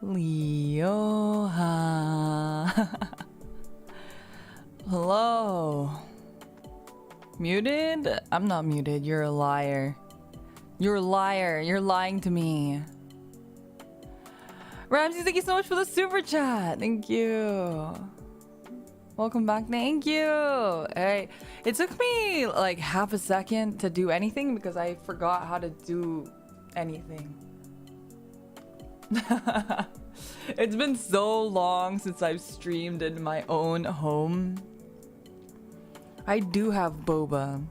Liora. Hello. Muted? I'm not muted. You're a liar. You're a liar. You're lying to me. Ramsey, thank you so much for the super chat. Thank you. Welcome back. Thank you. Hey, it took me like half a second to do anything because I forgot how to do anything. It's been so long since I've streamed in my own home. I do have boba.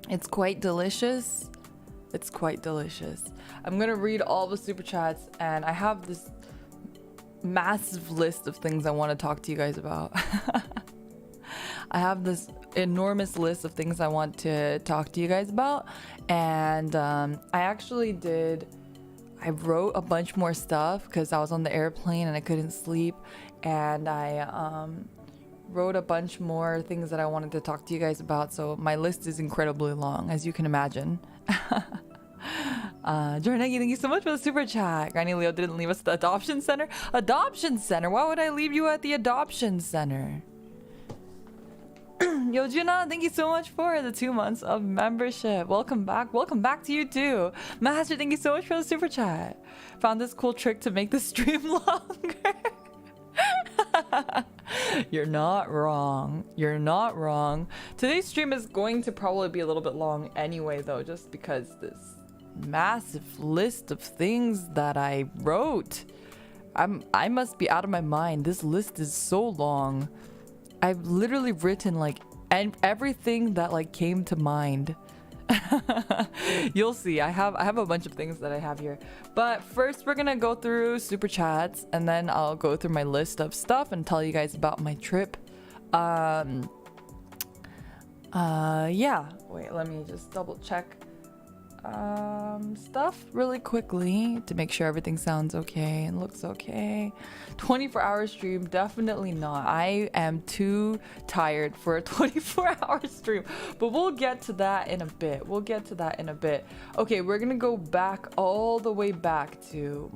It's quite delicious. It's quite delicious. I'm gonna read all the super chats, and I have this massive list of things I want to talk to you guys about. I have this enormous list of things I want to talk to you guys about, and I wrote a bunch more stuff because I was on the airplane and I couldn't sleep, and I wrote a bunch more things that I wanted to talk to you guys about, so my list is incredibly long, as you can imagine. Jornegi, thank you so much for the super chat. Granny Leo didn't leave us at the adoption center. Adoption center? Why would I leave you at the adoption center? Yo, Juna, thank you so much for the 2 months of membership. Welcome back. Welcome back to you too. Master, thank you so much for the super chat. Found this cool trick to make the stream longer. You're not wrong. You're not wrong. Today's stream is going to probably be a little bit long anyway, though, just because this massive list of things that I wrote. I must be out of my mind. This list is so long. I've literally written like everything that like came to mind. You'll see. I have a bunch of things that I have here. But first we're gonna go through super chats, and then I'll go through my list of stuff and tell you guys about my trip. Yeah. Wait, let me just double check stuff really quickly to make sure everything sounds okay and looks okay. 24-hour stream, definitely not. I am too tired for a 24-hour stream, but we'll get to that in a bit. Okay, we're gonna go back all the way back to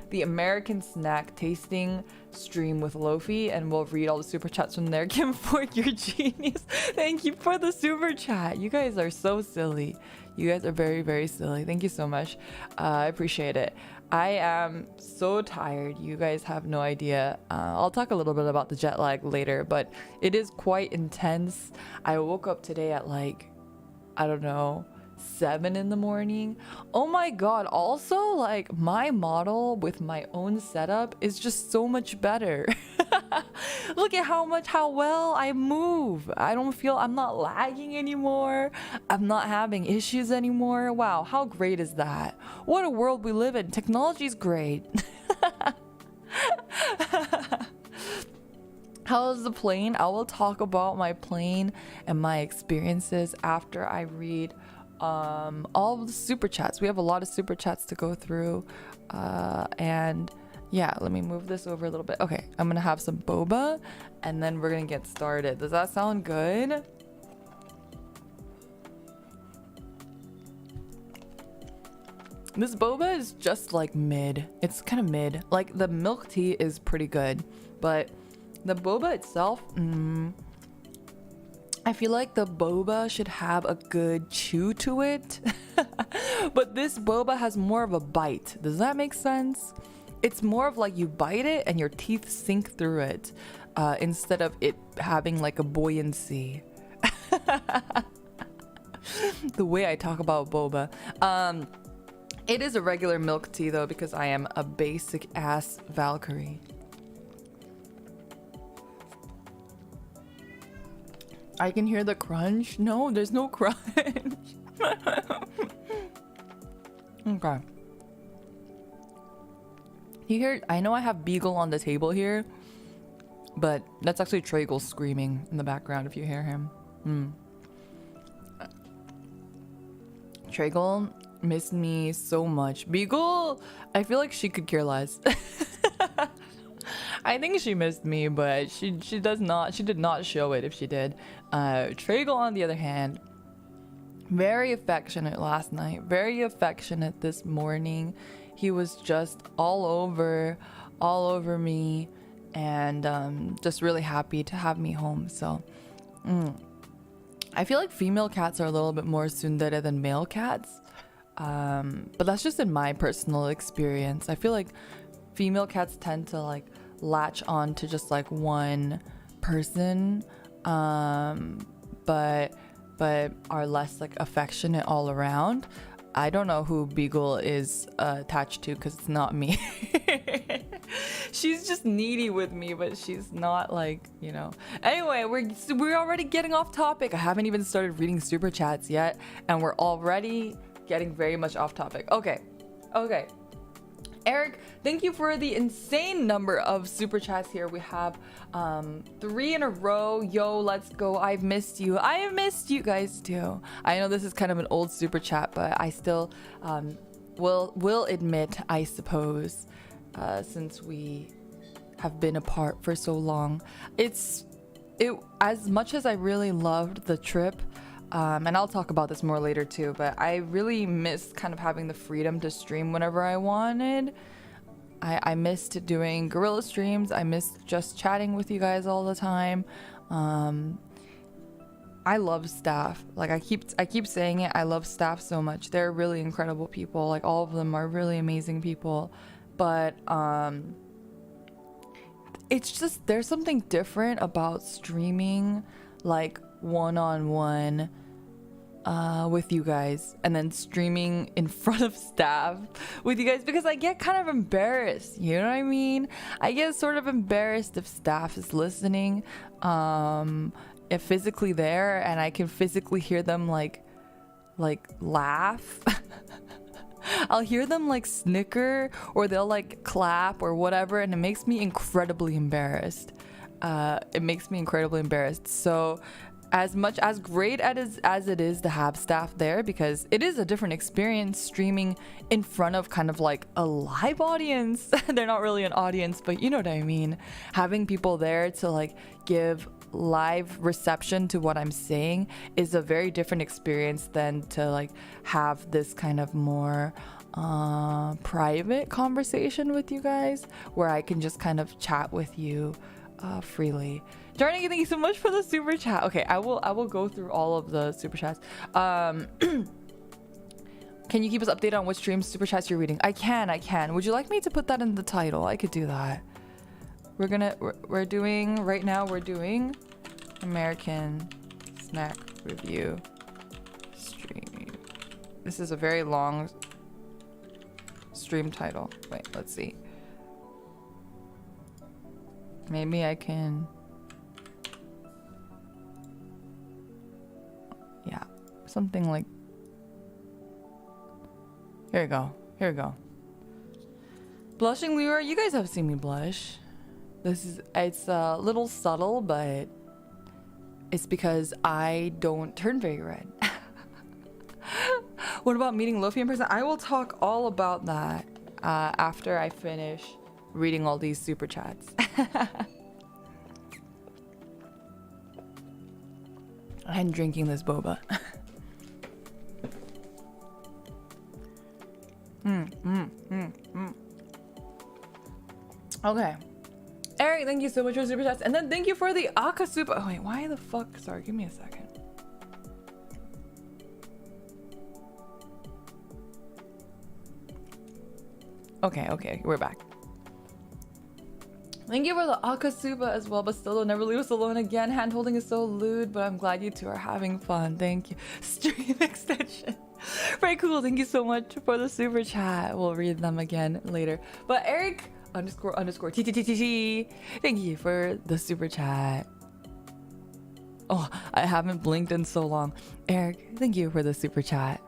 the American snack tasting stream with Lofi, and we'll read all the super chats from there. Kim Fork, you're genius. Thank you for the super chat. You guys are so silly. You guys are very, very silly. Thank you so much. I appreciate it. I am so tired. You guys have no idea. I'll talk a little bit about the jet lag later, but it is quite intense. I woke up today at like, I don't know, 7 in the morning. Oh my god. Also, like, my model with my own setup is just so much better. Look at how well I move. I'm not lagging anymore. I'm not having issues anymore. Wow, how great is that? What a world we live in. Technology's great. How's the plane? I will talk about my plane and my experiences after I read all of the super chats. We have a lot of super chats to go through, and yeah, let me move this over a little bit. Okay, I'm gonna have some boba and then we're gonna get started. Does that sound good? This boba is just like mid. It's kind of mid. Like, the milk tea is pretty good, but the boba itself, I feel like the boba should have a good chew to it. But this boba has more of a bite. Does that make sense? It's more of like you bite it and your teeth sink through it, instead of it having like a buoyancy. The way I talk about boba. It is a regular milk tea though, because I am a basic ass Valkyrie. I can hear the crunch. No, there's no crunch. Okay. You hear? I know I have Beagle on the table here, but that's actually Tragle screaming in the background if you hear him. Tragle missed me so much. Beagle, I feel like she could care less. I think she missed me, but she did not show it if she did. Tragle, on the other hand, very affectionate last night, very affectionate this morning. he was just all over me, and just really happy to have me home. So I feel like female cats are a little bit more tsundere than male cats, but that's just in my personal experience. I feel like female cats tend to like latch on to just like one person, but are less like affectionate all around. I don't know who Beagle is attached to, because it's not me. She's just needy with me, but she's not like, you know. Anyway, we're already getting off topic. I haven't even started reading super chats yet, and we're already getting very much off topic. Okay. Eric, thank you for the insane number of super chats here. We have 3 in a row. Yo, let's go. I've missed you. I have missed you guys too. I know this is kind of an old super chat, but I still will admit, I suppose, since we have been apart for so long. It as much as I really loved the trip, and I'll talk about this more later too, but I really missed kind of having the freedom to stream whenever I wanted. I missed doing guerrilla streams. I missed just chatting with you guys all the time. I love staff. Like I keep saying it. I love staff so much. They're really incredible people. Like all of them are really amazing people. But it's just, there's something different about streaming like one-on-one with you guys, and then streaming in front of staff with you guys, because I get kind of embarrassed, you know what I mean? I get sort of embarrassed if staff is listening, if physically there, and I can physically hear them like laugh. I'll hear them like snicker, or they'll like clap or whatever, and it makes me incredibly embarrassed. So as much as great as it is to have staff there, because it is a different experience streaming in front of kind of like a live audience. They're not really an audience, but you know what I mean. Having people there to like give live reception to what I'm saying is a very different experience than to like have this kind of more private conversation with you guys, where I can just kind of chat with you freely. Jarny, thank you so much for the super chat. Okay, I will go through all of the super chats. Can you keep us updated on which streams super chats you're reading? I can. Would you like me to put that in the title? I could do that. We're doing right now. We're doing American Snack Review stream. This is a very long stream title. Wait, let's see. Maybe I can. Yeah, something like. Here we go. Blushing Liora, you guys have seen me blush. It's a little subtle, but it's because I don't turn very red. What about meeting Lofi in person? I will talk all about that after I finish reading all these super chats. I'm drinking this boba. Okay. Eric, thank you so much for the super chats. And then thank you for the Akasupa. Oh, wait, why the fuck? Sorry, give me a second. Okay, we're back. Thank you for the Akasuba as well, but still don't never leave us alone again. Hand holding is so lewd, but I'm glad you two are having fun. Thank you. Stream extension. Very cool. Thank you so much for the super chat. We'll read them again later. But Eric __ TTTTT. Thank you for the super chat. Oh, I haven't blinked in so long. Eric, thank you for the super chat.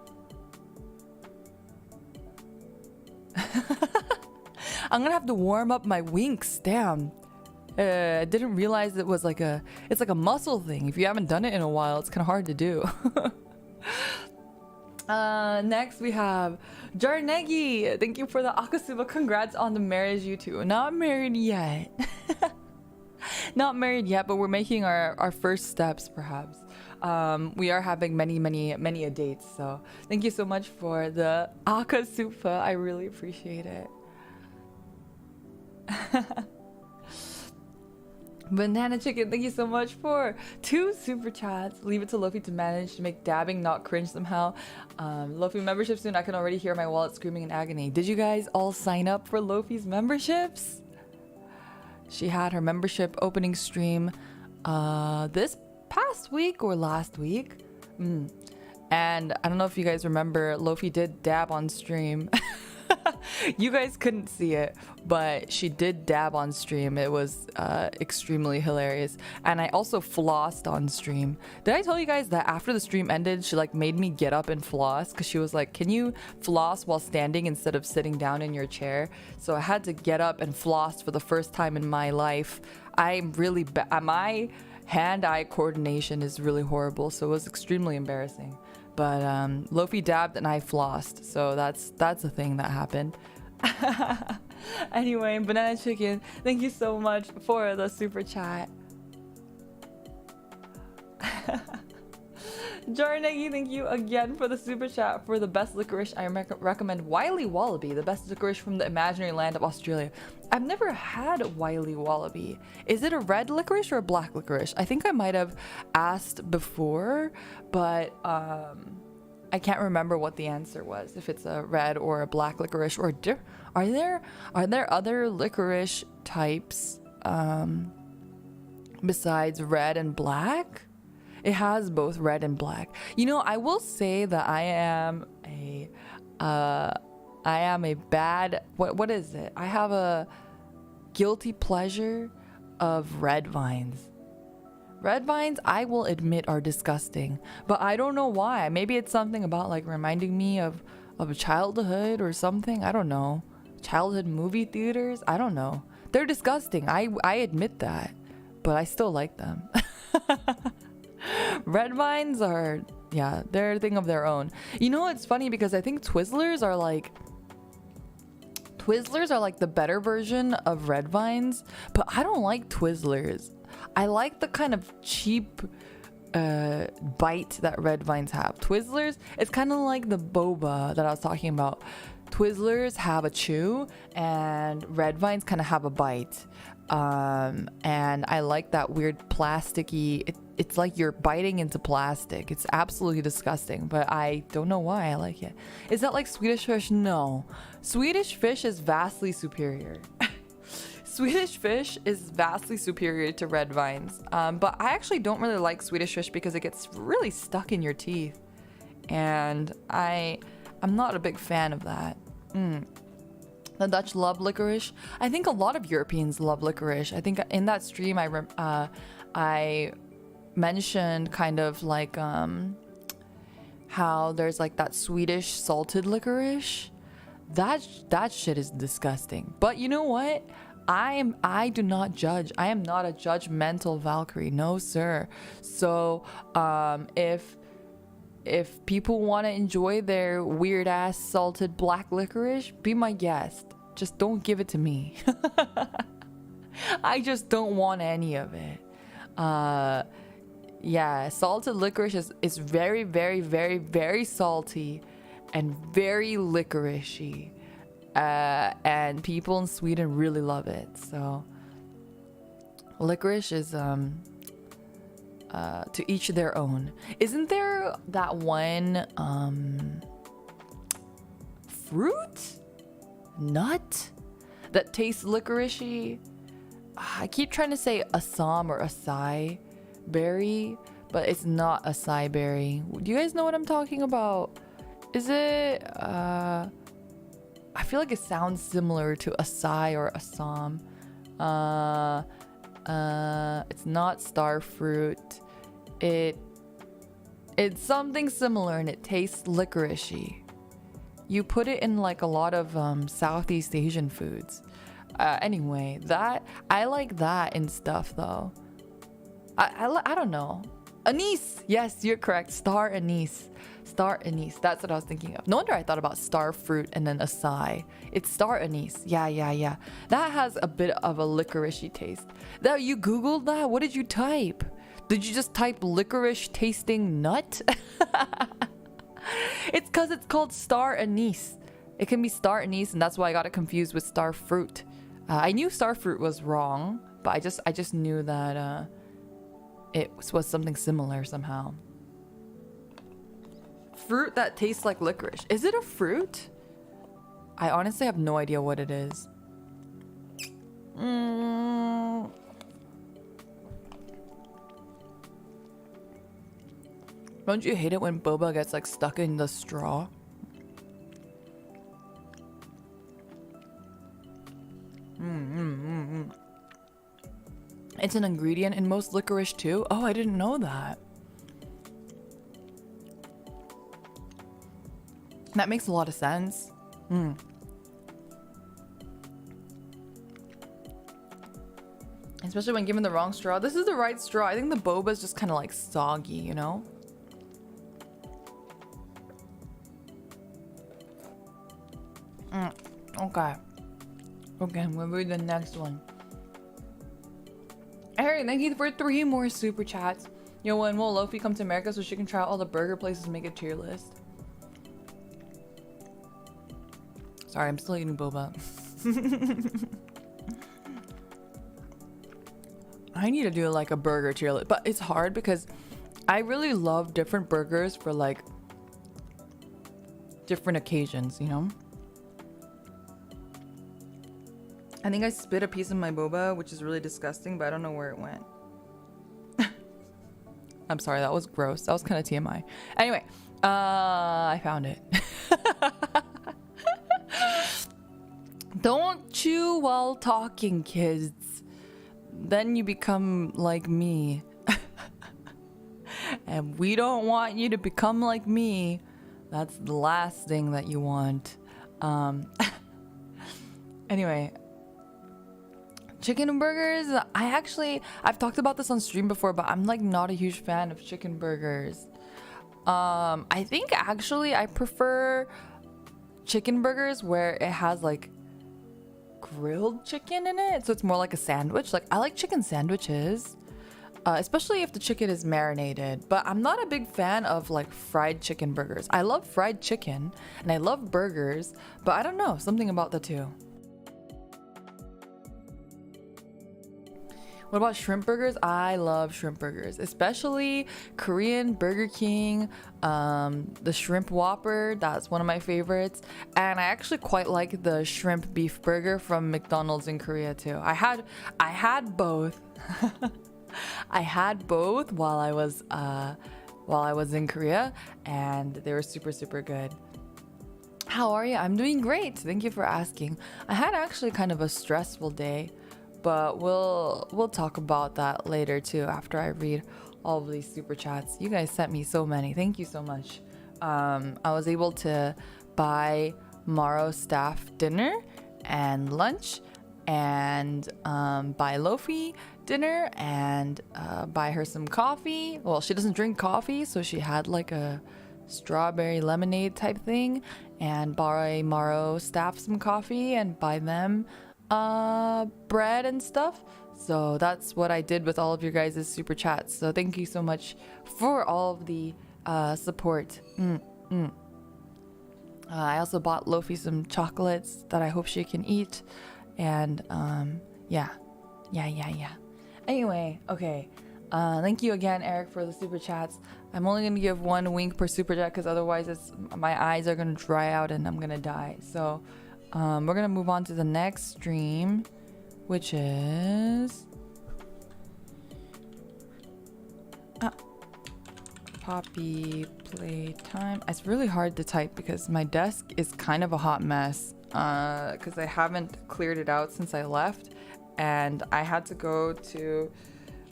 I'm gonna have to warm up my winks. Damn. I didn't realize it's like a muscle thing. If you haven't done it in a while, it's kind of hard to do. Next we have Jarnegi. Thank you for the Akasuba. Congrats on the marriage, you two. Not married yet. Not married yet, but we're making our first steps, perhaps. we are having many a dates. So thank you so much for the Aka Supa. I really appreciate it. Banana Chicken, thank you so much for 2 super chats. Leave it to Lofi to manage to make dabbing not cringe somehow. Lofi membership soon. I can already hear my wallet screaming in agony. Did you guys all sign up for Lofi's memberships? She had her membership opening stream this past week or last week. And I don't know if you guys remember, Lofi did dab on stream. You guys couldn't see it, but she did dab on stream. It was extremely hilarious. And I also flossed on stream. Did I tell you guys that after the stream ended, she like made me get up and floss? Because she was like, can you floss while standing instead of sitting down in your chair? So I had to get up and floss for the first time in my life. I'm really my hand-eye coordination is really horrible, so it was extremely embarrassing. But Lofi dabbed and I flossed, so that's a thing that happened. Anyway, Banana Chicken, thank you so much for the super chat. Jarnegi, thank you again for the super chat for the best licorice. I recommend Wily Wallaby, the best licorice from the imaginary land of Australia. I've never had Wily Wallaby. Is it a red licorice or a black licorice? I think I might have asked before, but I can't remember what the answer was. If it's a red or a black licorice, or are there other licorice types besides red and black? It has both red and black. You know, I will say that I am a bad, what is it? I have a guilty pleasure of red vines. Red vines, I will admit, are disgusting, but I don't know why. Maybe it's something about like reminding me of a childhood or something. I don't know. Childhood movie theaters. I don't know. They're disgusting. I admit that, but I still like them. Red vines are, yeah, they're a thing of their own. You know, it's funny because I think Twizzlers are like the better version of red vines, but I don't like Twizzlers. I like the kind of cheap bite that red vines have. Twizzlers, it's kind of like the boba that I was talking about. Twizzlers have a chew and red vines kind of have a bite. And I like that weird plasticky, it's like you're biting into plastic. It's absolutely disgusting, but I don't know why I like it. Is that like Swedish fish? No. Swedish fish is vastly superior. Swedish fish is vastly superior to red vines. But I actually don't really like Swedish fish because it gets really stuck in your teeth. And I'm not a big fan of that. The Dutch love licorice. I think a lot of Europeans love licorice. I think in that stream I mentioned kind of like how there's like that Swedish salted licorice. That shit is disgusting. But you know what? I do not judge. I am not a judgmental Valkyrie. No, sir. So if people want to enjoy their weird ass salted black licorice, be my guest. Just don't give it to me. I just don't want any of it. Yeah, salted licorice is very, very, very, very salty and very licoricey. And people in Sweden really love it. So licorice is to each their own. Isn't there that one fruit? Nut? That tastes licoricey? I keep trying to say Assam or acai berry, but it's not acai berry. Do you guys know what I'm talking about? Is it I feel like it sounds similar to acai or Assam. It's not star fruit. It's something similar and it tastes licoricey. You put it in like a lot of Southeast Asian foods. Anyway, that I like that and stuff though. I don't know. Anise. Yes, you're correct. Star anise. Star anise. That's what I was thinking of. No wonder I thought about star fruit and then acai. It's star anise. Yeah. That has a bit of a licoricey taste. Now you Googled that? What did you type? Did you just type licorice tasting nut? It's because it's called star anise. It can be star anise, and that's why I got it confused with star fruit. I knew star fruit was wrong, but I just knew that it was something similar somehow. Fruit that tastes like licorice. Is it a fruit? I honestly have no idea what it is. Don't you hate it when boba gets like stuck in the straw? It's an ingredient in most licorice too? Oh, I didn't know that. That makes a lot of sense. Especially when given the wrong straw. This is the right straw. I think the boba is just kind of like soggy, you know? Okay. Okay, we'll read the next one. Harry, thank you for 3 more super chats. Yo, when will Lofi come to America so she can try out all the burger places and make a tier list? Sorry, I'm still eating boba. I need to do like a burger tier list, but it's hard because I really love different burgers for like different occasions, you know? I think I spit a piece of my boba, which is really disgusting, but I don't know where it went. I'm sorry, that was gross. That was kind of TMI. Anyway, I found it. Don't chew while talking, kids. Then you become like me. And we don't want you to become like me. That's the last thing that you want. Anyway. Chicken and burgers, I've talked about this on stream before, but I'm like not a huge fan of chicken burgers. I think actually I prefer chicken burgers where it has like grilled chicken in it, so it's more like a sandwich. Like I like chicken sandwiches, especially if the chicken is marinated, but I'm not a big fan of like fried chicken burgers. I love fried chicken and I love burgers, but I don't know, something about the two. What about shrimp burgers? I love shrimp burgers, especially Korean Burger King, the shrimp whopper. That's one of my favorites. And I actually quite like the shrimp beef burger from McDonald's in Korea too. I had both. I had both while I was in Korea, and they were super, super good. How are you? I'm doing great. Thank you for asking. I had actually kind of a stressful day, but we'll talk about that later too after I read all of these super chats. You guys sent me so many. Thank you so much. I was able to buy Maro staff dinner and lunch, and buy Lofi dinner, and buy her some coffee. Well, she doesn't drink coffee, so she had like a strawberry lemonade type thing, and buy Maro staff some coffee and buy them bread and stuff. So that's what I did with all of your guys' super chats. So thank you so much for all of the support. I also bought Lofi some chocolates that I hope she can eat. And yeah. Anyway, okay. Thank you again, Eric, for the super chats. I'm only gonna give 1 wink per super chat because otherwise my eyes are gonna dry out and I'm gonna die. So we're gonna move on to the next stream, which is Poppy Playtime. It's really hard to type because my desk is kind of a hot mess, because I haven't cleared it out since I left, and I had to go to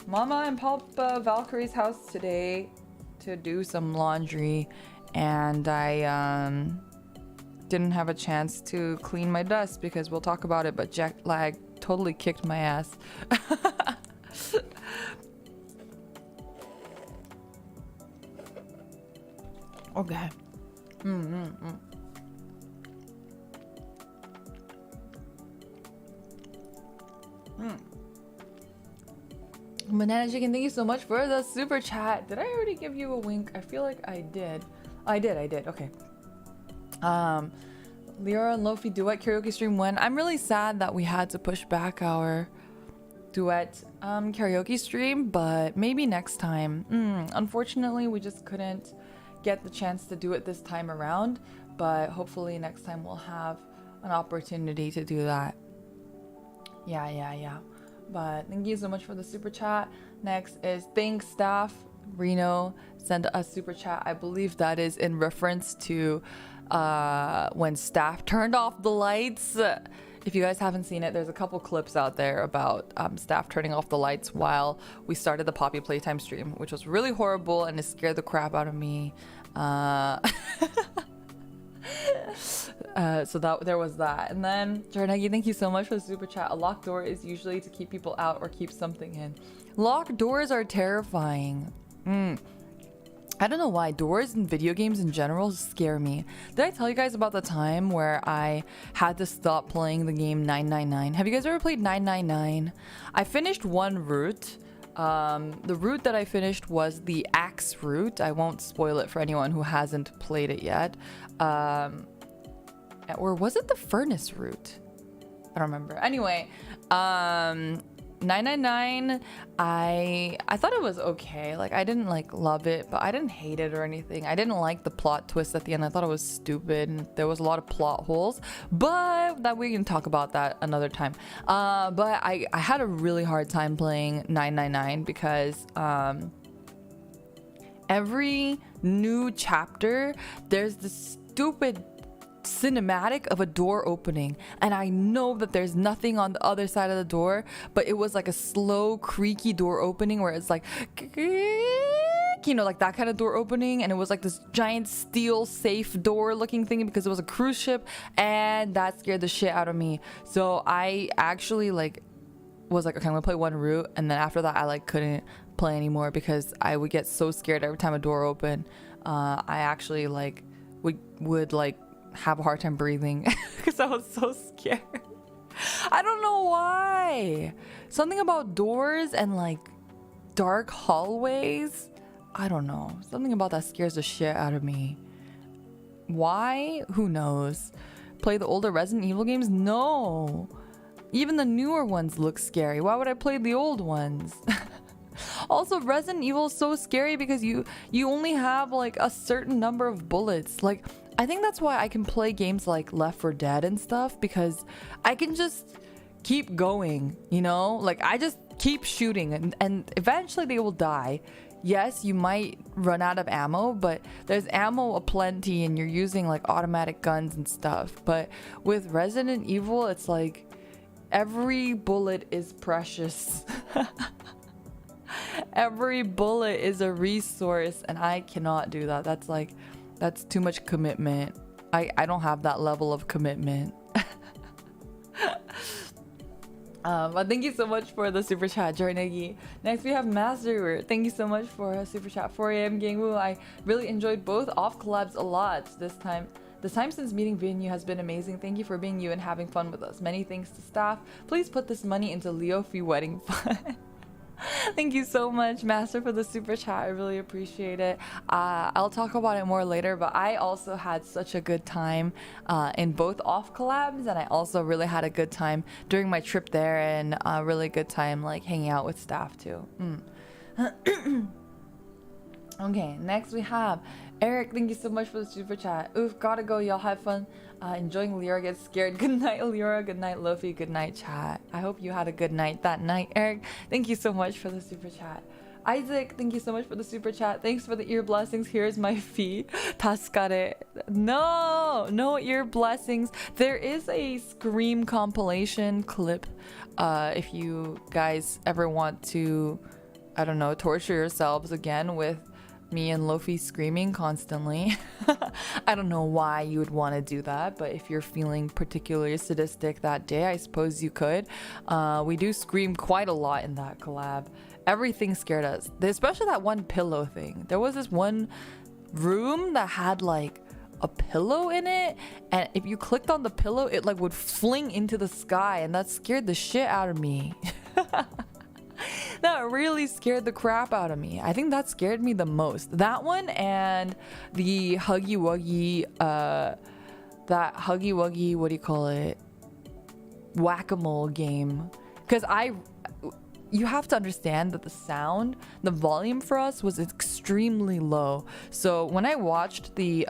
Mama and Papa Valkyrie's house today to do some laundry, and I didn't have a chance to clean my desk because we'll talk about it, but jet lag totally kicked my ass. Okay. Banana Chicken, thank you so much for the super chat. Did I already give you a wink? I feel like I did. I did. Okay. Liora and Lofi duet karaoke stream when? I'm really sad that we had to push back our duet karaoke stream, but maybe next time. Unfortunately, we just couldn't get the chance to do it this time around, but hopefully next time we'll have an opportunity to do that. Yeah. But thank you so much for the super chat. Next is thanks staff. Reno send a super chat. I believe that is in reference to when staff turned off the lights. If you guys haven't seen it, there's a couple clips out there about staff turning off the lights while we started the Poppy Playtime stream, which was really horrible and it scared the crap out of me. So that there was that. And then Jarnagi, thank you so much for the super chat. A locked door is usually to keep people out or keep something in. Locked doors are terrifying. I don't know why. Doors in video games in general scare me. Did I tell you guys about the time where I had to stop playing the game 999? Have you guys ever played 999? I finished one route. The route that I finished was the axe route. I won't spoil it for anyone who hasn't played it yet. Or was it the furnace route? I don't remember. Anyway, 999, I thought it was okay. Like, I didn't like love it, but I didn't hate it or anything. I didn't like the plot twist at the end. I thought it was stupid and there was a lot of plot holes, but that we can talk about that another time. But I had a really hard time playing 999 because every new chapter there's this stupid cinematic of a door opening, and I know that there's nothing on the other side of the door, but it was like a slow creaky door opening where it's like, you know, like that kind of door opening, and it was like this giant steel safe door looking thing because it was a cruise ship, and that scared the shit out of me. So I actually like was like, okay, I'm gonna play one route, and then after that I like couldn't play anymore because I would get so scared every time a door opened. I actually like would like have a hard time breathing because I was so scared. I don't know why. Something about doors and like dark hallways. I don't know. Something about that scares the shit out of me. Why? Who knows? Play the older Resident Evil games? No. Even the newer ones look scary. Why would I play the old ones? Also, Resident Evil is so scary because you only have like a certain number of bullets. Like, I think that's why I can play games like Left 4 Dead and stuff, because I can just keep going, you know? Like, I just keep shooting and eventually they will die. Yes, you might run out of ammo, but there's ammo aplenty and you're using like automatic guns and stuff. But with Resident Evil, it's like every bullet is precious. Every bullet is a resource, and I cannot do that. That's too much commitment. I don't have that level of commitment. But thank you so much for the super chat, Jarnegi. Next we have Master. Thank you so much for a super chat. 4 a.m. Gangwoo. I really enjoyed both off collabs a lot this time. The time since meeting Vin has been amazing. Thank you for being you and having fun with us. Many thanks to staff. Please put this money into Leofi wedding fund. Thank you so much, Master, for the super chat. I really appreciate it. I'll talk about it more later, but I also had such a good time in both off collabs, and I also really had a good time during my trip there, and a really good time like hanging out with staff too. Okay, next we have Eric. Thank you so much for the super chat. Oof, gotta go. Y'all have fun enjoying Liora gets scared. Good night, Liora. Good night, Luffy. Good night, chat. I hope you had a good night that night, Eric. Thank you so much for the super chat. Isaac, thank you so much for the super chat. Thanks for the ear blessings. Here's my fee. Tasukare. No ear blessings. There is a Scream compilation clip. If you guys ever want to, I don't know, torture yourselves again with me and Luffy screaming constantly. I don't know why you would want to do that, but if you're feeling particularly sadistic that day, I suppose you could. We do scream quite a lot in that collab. Everything scared us, especially that one pillow thing. There was this one room that had like a pillow in it, and if you clicked on the pillow, it like would fling into the sky, and that scared the shit out of me. That really scared the crap out of me. I think that scared me the most. That one and the Huggy Wuggy, that Huggy Wuggy, what do you call it? Whack-a-mole game. Because you have to understand that the volume for us was extremely low. So when I watched the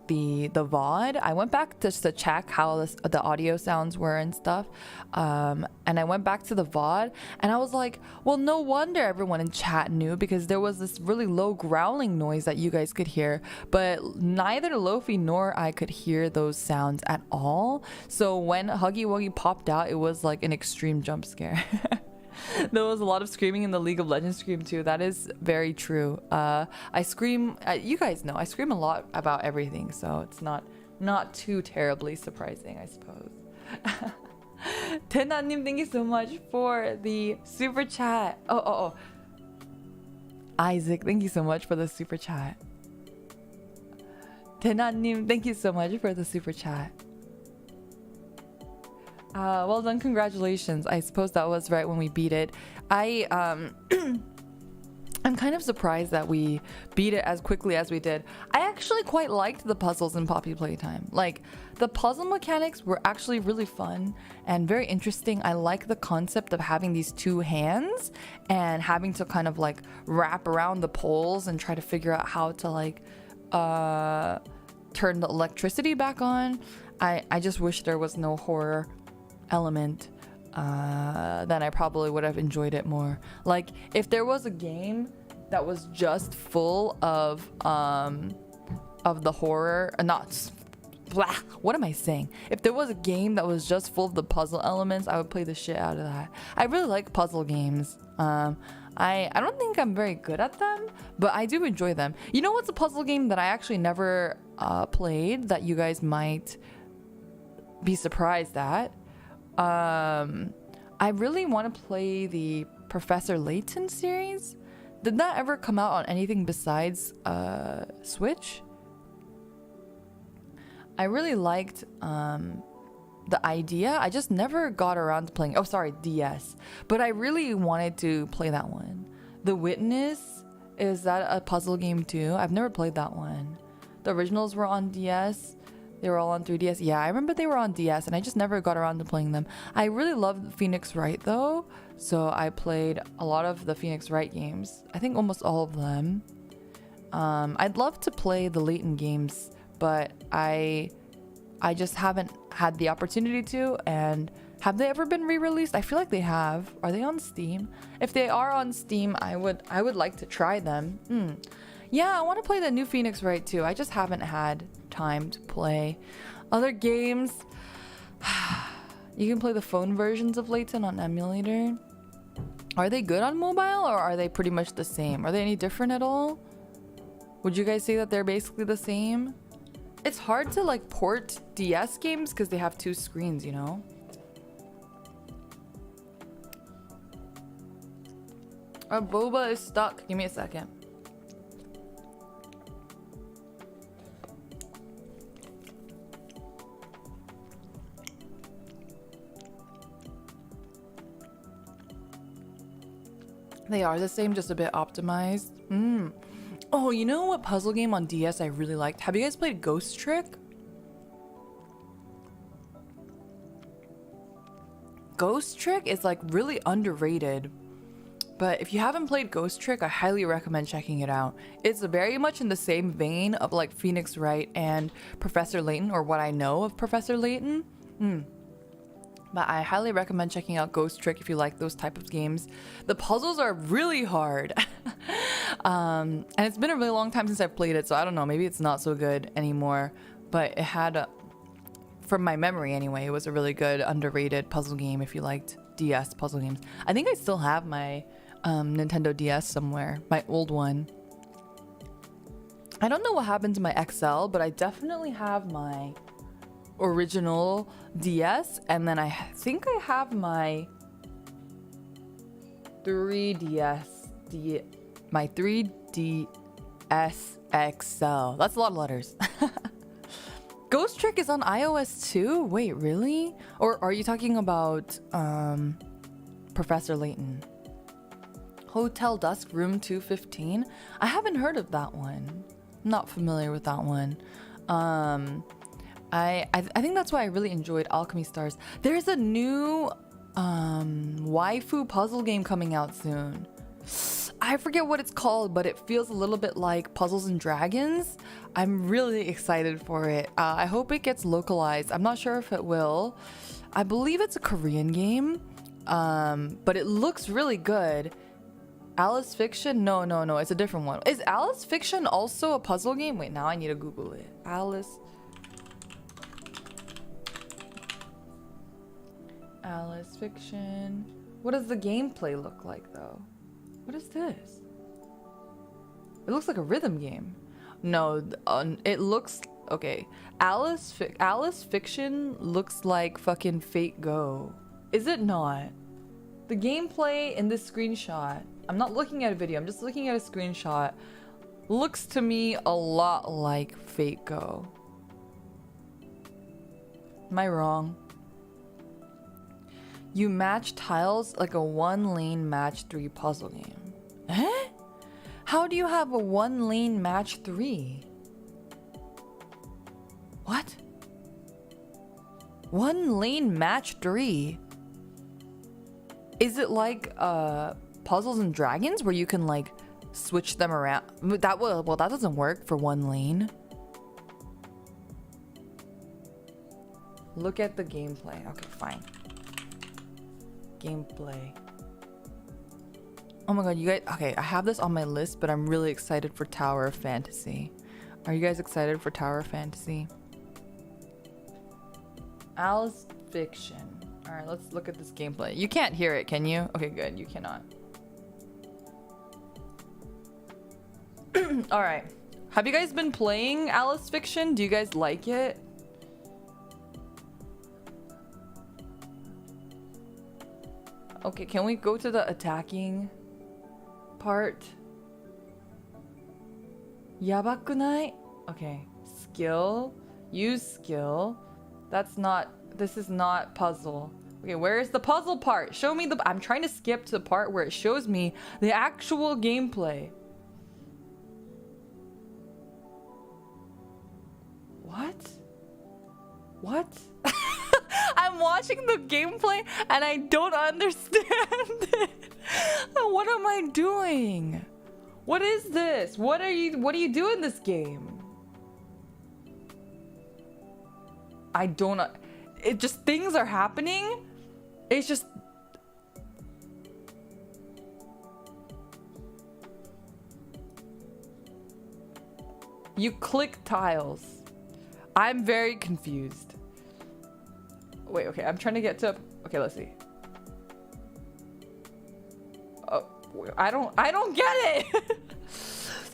VOD, I went back just to check how the audio sounds were and stuff, and I went back to the VOD and I was like, well, no wonder everyone in chat knew, because there was this really low growling noise that you guys could hear, but neither Lofi nor I could hear those sounds at all. So when Huggy Wuggy popped out, it was like an extreme jump scare. There was a lot of screaming in the League of Legends stream too. That is very true. I scream, you guys know, I scream a lot about everything, so it's not too terribly surprising, I suppose. Tenanim, thank you so much for the super chat. Oh. Isaac, thank you so much for the super chat. Tenanim, thank you so much for the super chat. Well done, congratulations. I suppose that was right when we beat it. I'm kind of surprised that we beat it as quickly as we did. I actually quite liked the puzzles in Poppy Playtime. Like, the puzzle mechanics were actually really fun and very interesting. I like the concept of having these two hands and having to kind of like wrap around the poles and try to figure out how to like turn the electricity back on. I just wish there was no horror element. Then I probably would have enjoyed it more. Like, if there was a game that was just full of the horror, what am I saying? If there was a game that was just full of the puzzle elements, I would play the shit out of that. I really like puzzle games. I don't think I'm very good at them, but I do enjoy them. You know what's a puzzle game that I actually never played that you guys might be surprised at? I really want to play the Professor Layton series. Did that ever come out on anything besides Switch? I really liked the idea. I just never got around to playing. Oh, sorry, DS. But I really wanted to play that one. The Witness, is that a puzzle game too? I've never played that one. The originals were on DS. They were all on 3DS. Yeah, I remember they were on DS and I just never got around to playing them. I really loved Phoenix Wright though. So I played a lot of the Phoenix Wright games. I think almost all of them. I'd love to play the Layton games, but I just haven't had the opportunity to. And have they ever been re-released? I feel like they have. Are they on Steam? If they are on Steam, I would like to try them. Yeah, I want to play the new Phoenix Wright too. I just haven't had time to play other games. You can play the phone versions of Layton on emulator. Are they good on mobile, or are they pretty much the same? Are they any different at all? Would you guys say that they're basically the same? It's hard to like port DS games because they have two screens, you know? Our boba is stuck. Give me a second. They are the same, just a bit optimized. Oh, you know what puzzle game on DS I really liked? Have you guys played Ghost Trick? Ghost Trick is like really underrated. But if you haven't played Ghost Trick, I highly recommend checking it out. It's very much in the same vein of like Phoenix Wright and Professor Layton, or what I know of Professor Layton. But I highly recommend checking out Ghost Trick if you like those type of games. The puzzles are really hard. And it's been a really long time since I've played it, so I don't know, maybe it's not so good anymore. But it had, from my memory anyway, it was a really good, underrated puzzle game if you liked DS puzzle games. I think I still have my Nintendo DS somewhere, my old one. I don't know what happened to my XL, but I definitely have my original DS, and then I think I have my 3DS, my 3DS XL. That's a lot of letters. Ghost Trick is on iOS too? Wait, really? Or are you talking about Professor Layton. Hotel Dusk Room 215. I haven't heard of that one. I'm not familiar with that one. I think that's why I really enjoyed Alchemy Stars. There's a new waifu puzzle game coming out soon. I forget what it's called, but it feels a little bit like Puzzles and Dragons. I'm really excited for it. I hope it gets localized. I'm not sure if it will. I believe it's a Korean game, but it looks really good. Alice Fiction? No, it's a different one. Is Alice Fiction also a puzzle game? Wait, now I need to Google it. Alice Fiction. What does the gameplay look like though? What is this? It looks like a rhythm game. No, it looks okay. Alice Fiction looks like fucking Fate Go. Is it not? The gameplay in this screenshot, I'm not looking at a video, I'm just looking at a screenshot, looks to me a lot like Fate Go. Am I wrong? You match tiles like a 1-lane match 3 puzzle game. Eh? How do you have a 1-lane match 3? What? 1-lane match 3? Is it like Puzzles and Dragons where you can like switch them around? That well, that doesn't work for 1 lane. Look at the gameplay. Okay, fine. Gameplay. Oh my god, you guys. Okay, I have this on my list, but I'm really excited for Tower of Fantasy. Are you guys excited for Tower of Fantasy? Alice Fiction. All right, let's look at this gameplay. You can't hear it, can you? Okay, good. You cannot. All right. Have you guys been playing Alice Fiction? Do you guys like it? Okay, can we go to the attacking part? Yabakunai? Okay, skill. Use skill. That's not, this is not puzzle. Okay, where is the puzzle part? Show me the, I'm trying to skip to the part where it shows me the actual gameplay. What? What? I'm watching the gameplay and I don't understand it. What am I doing? What is this? What do you do in this game? I don't know. It just, things are happening. It's just, you click tiles. I'm very confused. Wait, okay, I'm trying to get to, okay, let's see. Oh, I don't get it.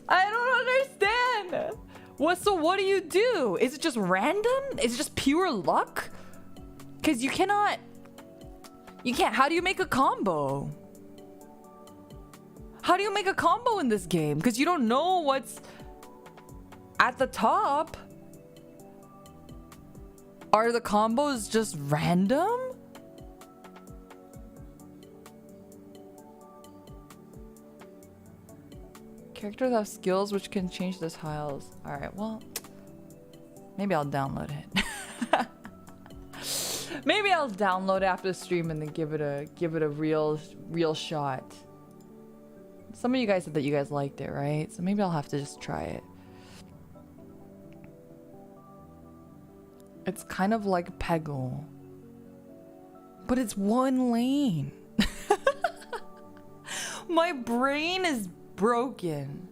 I don't understand. What do you do? Is it just random? Is it just pure luck? Because you can't, how do you make a combo? How do you make a combo in this game? Because you don't know what's at the top. Are the combos just random? Characters have skills which can change the tiles. Alright, well, maybe I'll download it. Maybe I'll download it after the stream and then give it a real shot. Some of you guys said that you guys liked it, right? So maybe I'll have to just try it. It's kind of like Peggle, but it's 1 lane. My brain is broken.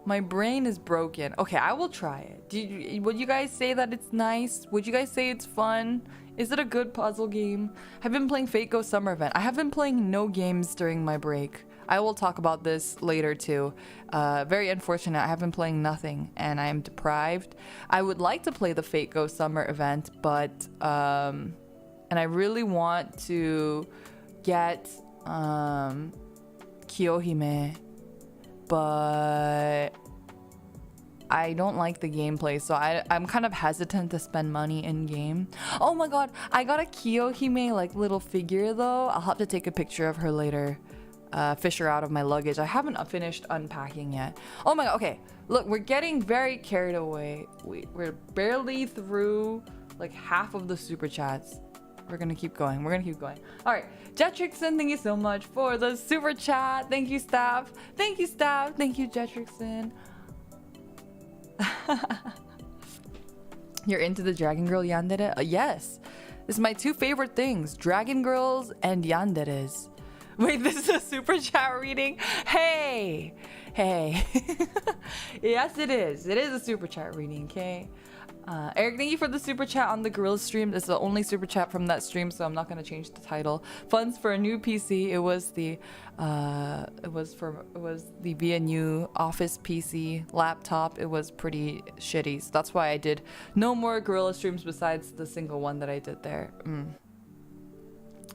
My brain is broken. Okay, I will try it. Would you guys say that it's nice? Would you guys say it's fun? Is it a good puzzle game? I've been playing Fate Go Summer Event. I have been playing no games during my break. I will talk about this later too. Very unfortunate. I have been playing nothing and I am deprived. I would like to play the Fate Go Summer Event, but and I really want to get Kiyohime, but I don't like the gameplay, so I'm kind of hesitant to spend money in game. Oh my god, I got a Kiyohime like little figure though. I'll have to take a picture of her later. Fish her out of my luggage. I haven't finished unpacking yet. Oh my god, okay. Look, we're getting very carried away. We're barely through like half of the super chats. We're gonna keep going. We're gonna keep going. All right, Jetrixon, thank you so much for the super chat. Thank you, staff. Thank you, staff. Thank you, Jetrixon. You're into the Dragon Girl yandere? Yes. This is my two favorite things, Dragon Girls and yanderes. Wait, this is a super chat reading? Hey! Hey. Yes, it is. It is a super chat reading, okay? Eric, thank you for the super chat on the Gorilla stream. This is the only super chat from that stream, so I'm not gonna change the title. Funds for a new PC. It was the VNU Office PC laptop. It was pretty shitty, so that's why I did no more Gorilla streams besides the single one that I did there.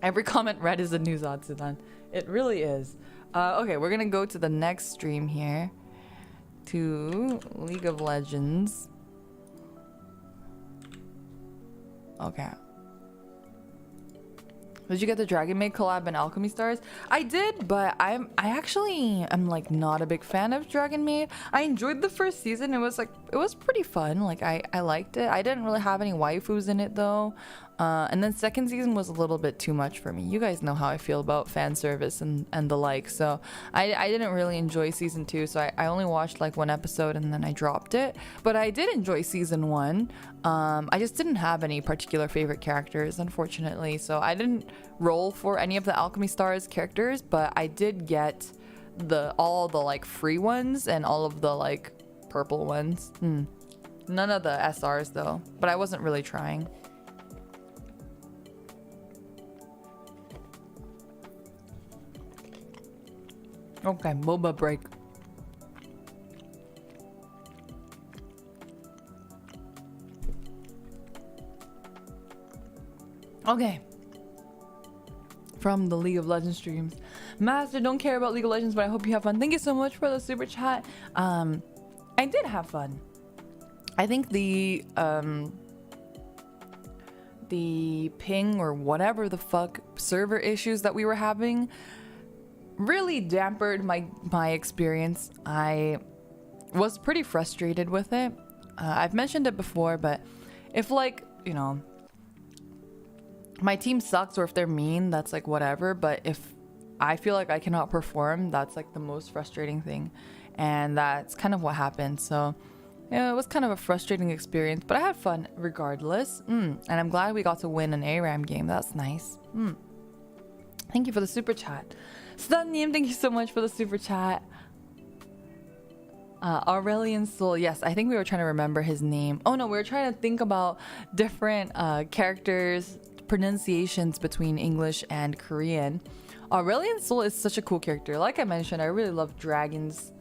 Every comment read is a news Zatsudan. It really is. Okay, we're gonna go to the next stream here, to League of Legends. Okay. Did you get the Dragon Maid collab and Alchemy Stars? I did, but I actually am like not a big fan of Dragon Maid. I enjoyed the first season. It was pretty fun. Like I liked it. I didn't really have any waifus in it though. And then second season was a little bit too much for me. You guys know how I feel about fan service and the like. So I didn't really enjoy season 2. So I only watched like one episode and then I dropped it. But I did enjoy season 1. I just didn't have any particular favorite characters, unfortunately. So I didn't roll for any of the Alchemy Stars characters, but I did get all the like free ones and all of the like purple ones. None of the SRs though, but I wasn't really trying. Okay, MOBA break. Okay. From the League of Legends streams. Master, don't care about League of Legends, but I hope you have fun. Thank you so much for the super chat. I did have fun. I think the ping or whatever the fuck server issues that we were having really dampened my experience. I was pretty frustrated with it. I've mentioned it before, but if like, you know, my team sucks or if they're mean, that's like whatever. But if I feel like I cannot perform, that's like the most frustrating thing. And that's kind of what happened. So yeah, it was kind of a frustrating experience, but I had fun regardless. And I'm glad we got to win an ARAM game. That's nice. Thank you for the super chat. Stunnim, thank you so much for the super chat. Aurelian Soul, yes, I think we were trying to remember his name. Oh no, we were trying to think about different characters, pronunciations between English and Korean. Aurelian Soul is such a cool character. Like I mentioned, I really love dragons.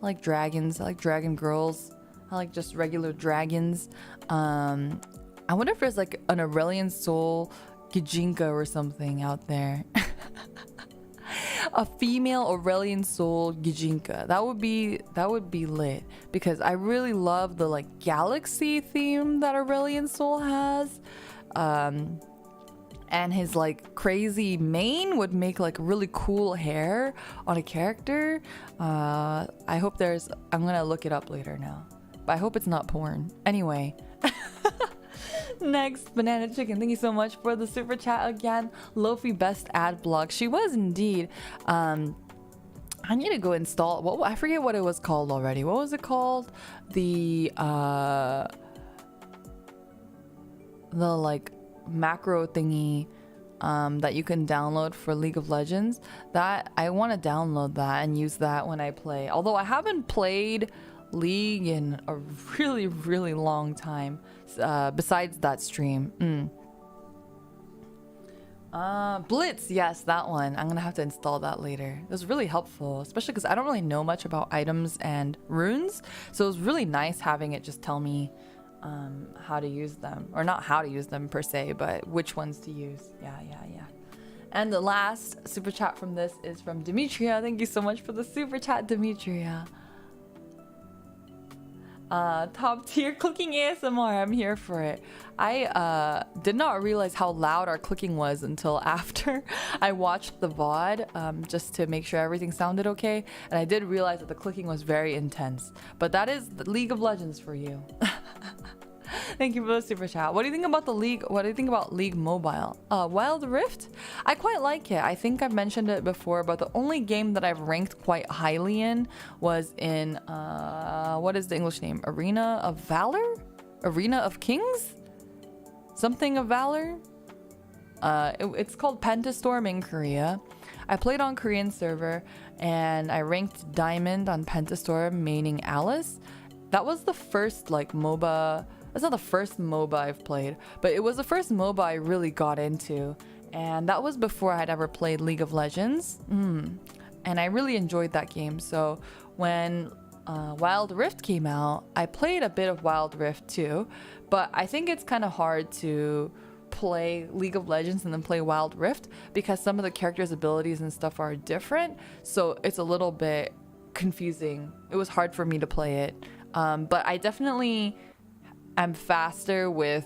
I like dragons. I like dragon girls. I like just regular dragons. I wonder if there's like an Aurelian Soul Gijinka or something out there. A female Aurelian Soul Gijinka. That would be lit, because I really love the like galaxy theme that Aurelian Soul has. And his like crazy mane would make like really cool hair on a character. I hope I'm gonna look it up later now, but I hope it's not porn. Anyway. Next, Banana Chicken, thank you so much for the super chat again. Lofi best ad block. She was indeed. I need to go install, I forget what it was called already. What was it called? The like macro thingy that you can download for League of Legends. That I want to download that and use that when I play. Although I haven't played League in a really, really long time. Besides that stream. Blitz, yes, that one. I'm gonna have to install that later. It was really helpful, especially because I don't really know much about items and runes, so it was really nice having it just tell me how to use them, or not how to use them per se, but which ones to use. Yeah. And the last super chat from this is from Demetria. Thank you so much for the super chat, Demetria. Top tier cooking ASMR. I'm here for it. I did not realize how loud our cooking was until after I watched the VOD, just to make sure everything sounded okay. And I did realize that the clicking was very intense. But that is the League of Legends for you. Thank you for the super chat. What do you think about the League? What do you think about League Mobile? Wild Rift? I quite like it. I think I've mentioned it before, but the only game that I've ranked quite highly in was in, what is the English name? Arena of Valor? Arena of Kings? Something of Valor? It's called Pentastorm in Korea. I played on Korean server and I ranked Diamond on Pentastorm, maining Alice. That was the first like MOBA. That's not the first MOBA I've played, but it was the first MOBA I really got into. And that was before I had ever played League of Legends. And I really enjoyed that game. So when Wild Rift came out, I played a bit of Wild Rift too. But I think it's kind of hard to play League of Legends and then play Wild Rift because some of the characters' abilities and stuff are different. So it's a little bit confusing. It was hard for me to play it. But I definitely am faster with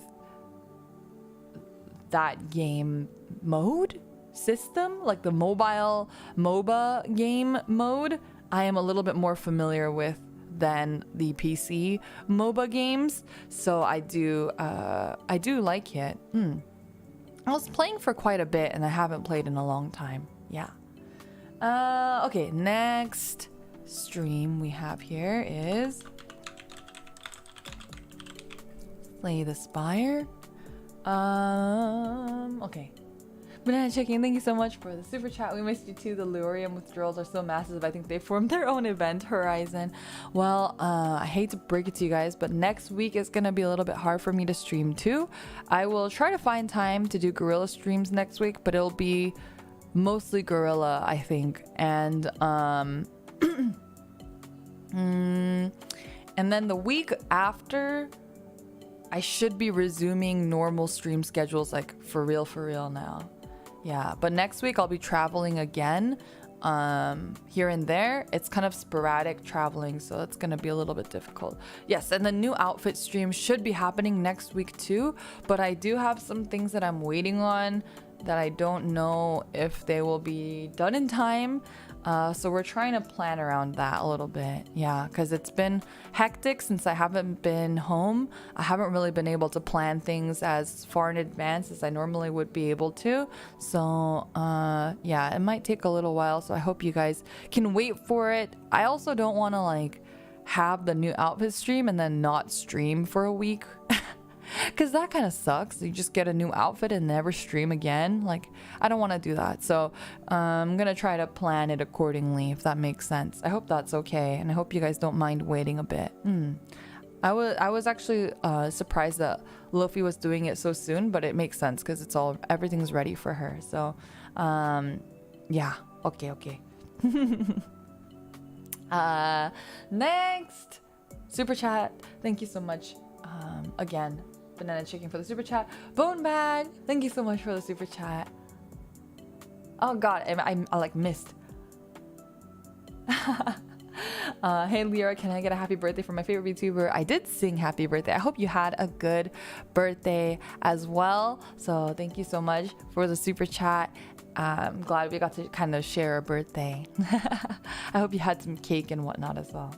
that game mode system, like the mobile MOBA game mode. I am a little bit more familiar with than the PC MOBA games, so I do like it. I was playing for quite a bit and I haven't played in a long time. Yeah. Okay, next stream we have here is Slay the Spire. Okay. Banana Chicken, thank you so much for the super chat. We missed you too. The Liora withdrawals are so massive. I think they formed their own event horizon. Well, I hate to break it to you guys, but next week is gonna be a little bit hard for me to stream too. I will try to find time to do gorilla streams next week, but it'll be mostly gorilla, I think. And and then the week after, I should be resuming normal stream schedules, like for real now. Yeah, but next week I'll be traveling again, here and there. It's kind of sporadic traveling, so it's gonna be a little bit difficult. Yes, and the new outfit stream should be happening next week too, but I do have some things that I'm waiting on that I don't know if they will be done in time. So we're trying to plan around that a little bit. Yeah, because it's been hectic since I haven't been home. I haven't really been able to plan things as far in advance as I normally would be able to. So yeah, it might take a little while. So I hope you guys can wait for it. I also don't want to like have the new outfit stream and then not stream for a week. Because that kind of sucks. You just get a new outfit and never stream again. Like, I don't want to do that. So I'm going to try to plan it accordingly, if that makes sense. I hope that's okay. And I hope you guys don't mind waiting a bit. I was actually surprised that Luffy was doing it so soon, but it makes sense because everything's ready for her. So, yeah. Okay. Next. Super chat. Thank you so much. Again, Banana Chicken for the super chat. Bone Bag, thank you so much for the super chat. Oh god, I like missed. Hey Liora, can I get a happy birthday from my favorite VTuber? I did sing happy birthday. I hope you had a good birthday as well. So thank you so much for the super chat. I'm glad we got to kind of share a birthday. I hope you had some cake and whatnot as well.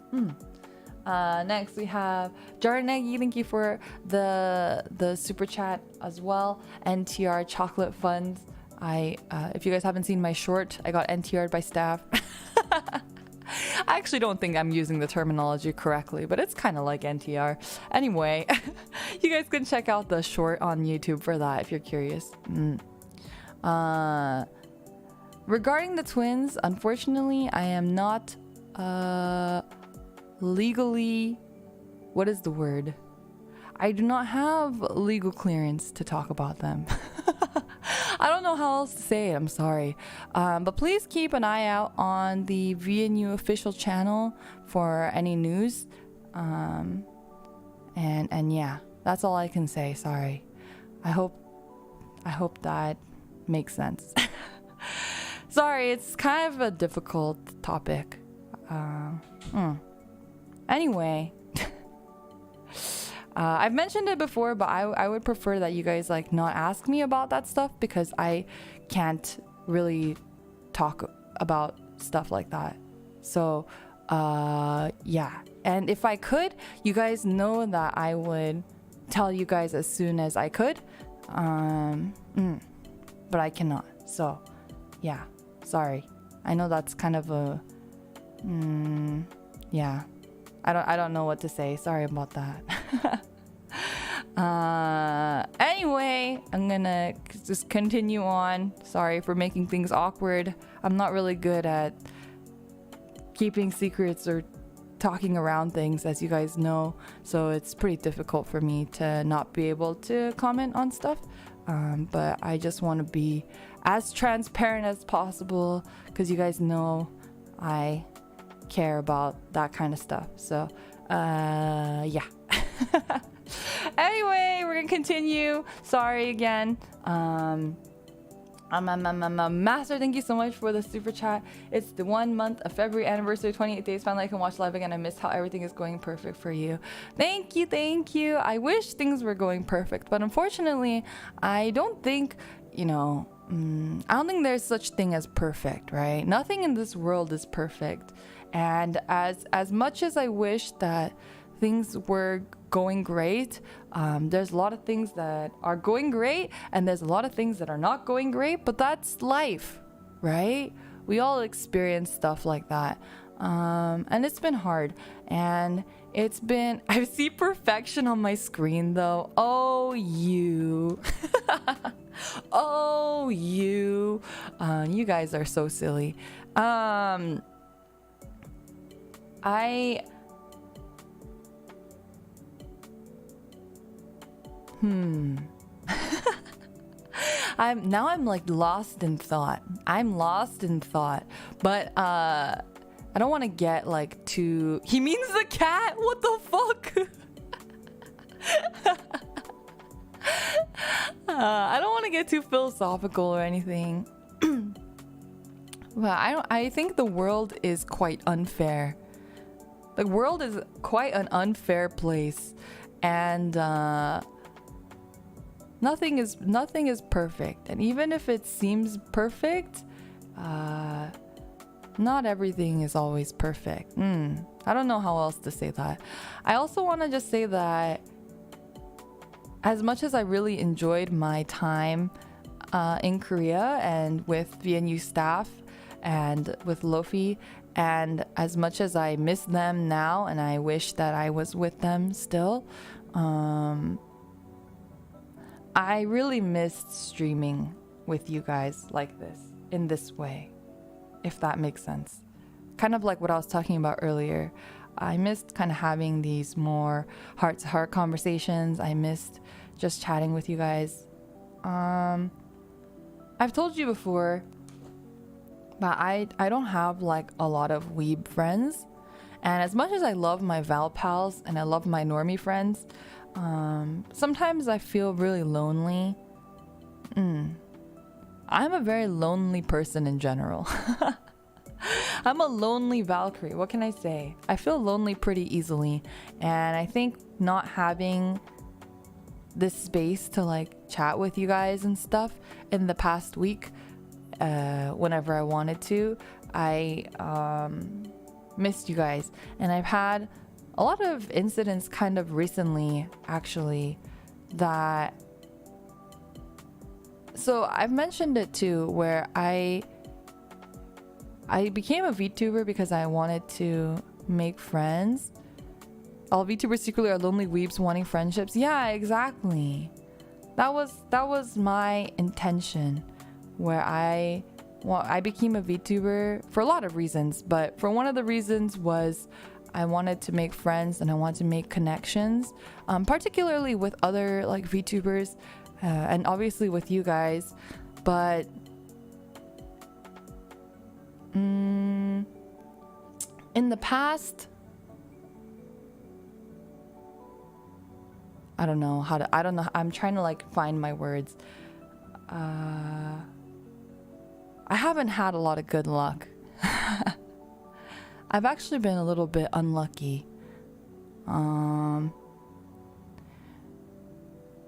Next we have Jarnegi, thank you for the super chat as well. NTR chocolate funds. If you guys haven't seen my short, I got NTR'd by staff. I actually don't think I'm using the terminology correctly, but it's kind of like NTR. Anyway, you guys can check out the short on YouTube for that if you're curious. Regarding the twins, unfortunately, I am not legally, what is the word? I do not have legal clearance to talk about them. I don't know how else to say it, I'm sorry. But please keep an eye out on the VNU official channel for any news. And yeah, that's all I can say, sorry. I hope that makes sense. Sorry, it's kind of a difficult topic. Anyway, I've mentioned it before, but I would prefer that you guys like not ask me about that stuff, because I can't really talk about stuff like that. So yeah, and if I could, you guys know that I would tell you guys as soon as I could, but I cannot. So yeah, sorry. I know that's kind of a yeah, I don't know what to say. Sorry about that. Anyway, I'm gonna just continue on. Sorry for making things awkward. I'm not really good at keeping secrets or talking around things, as you guys know, so it's pretty difficult for me to not be able to comment on stuff, but I just want to be as transparent as possible, because you guys know I care about that kind of stuff. So yeah. Anyway, we're gonna continue. Sorry again. Master, thank you so much for the super chat. It's the 1 month of February anniversary, 28 days. Finally, I can watch live again. I missed how everything is going perfect for you. Thank you, thank you. I wish things were going perfect, but unfortunately, I don't think, I don't think there's such thing as perfect, right? Nothing in this world is perfect. And as much as I wish that things were going great, there's a lot of things that are going great, and there's a lot of things that are not going great, but that's life, right? We all experience stuff like that, and it's been hard, and it's been I see perfection on my screen though. Oh, you oh, you guys are so silly. I'm like lost in thought. I'm lost in thought. But I don't want to get like too... He means the cat? What the fuck? I don't want to get too philosophical or anything. But I think the world is quite unfair. The world is quite an unfair place, and nothing is perfect. And even if it seems perfect, not everything is always perfect. I don't know how else to say that. I also want to just say that as much as I really enjoyed my time in Korea and with VNU staff and with Lofi, and as much as I miss them now and I wish that I was with them still, I really missed streaming with you guys like this, in this way, if that makes sense. Kind of like what I was talking about earlier. I missed kind of having these more heart-to-heart conversations. I missed just chatting with you guys. I've told you before, but I don't have like a lot of weeb friends. And as much as I love my Val pals and I love my normie friends, sometimes I feel really lonely. I'm a very lonely person in general. I'm a lonely Valkyrie. What can I say? I feel lonely pretty easily. And I think not having this space to like chat with you guys and stuff in the past week, whenever I wanted to, I missed you guys. And I've had a lot of incidents kind of recently, actually, that... So I've mentioned it too, where I became a VTuber because I wanted to make friends. All VTubers secretly are lonely weebs wanting friendships. Yeah, exactly. That was my intention, where I became a VTuber for a lot of reasons, but for one of the reasons was I wanted to make friends and I wanted to make connections, particularly with other like VTubers, and obviously with you guys. But in the past, I don't know. I'm trying to like find my words. I haven't had a lot of good luck. I've actually been a little bit unlucky.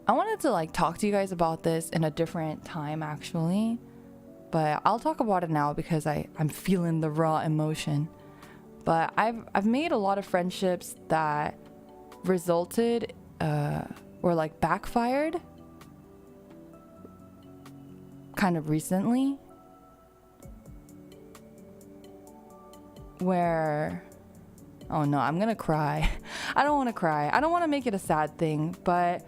I wanted to like talk to you guys about this in a different time actually, but I'll talk about it now because I'm feeling the raw emotion. But I've made a lot of friendships that resulted or like backfired kind of recently, where oh no, I'm gonna cry. I don't want to cry. I don't want to make it a sad thing, but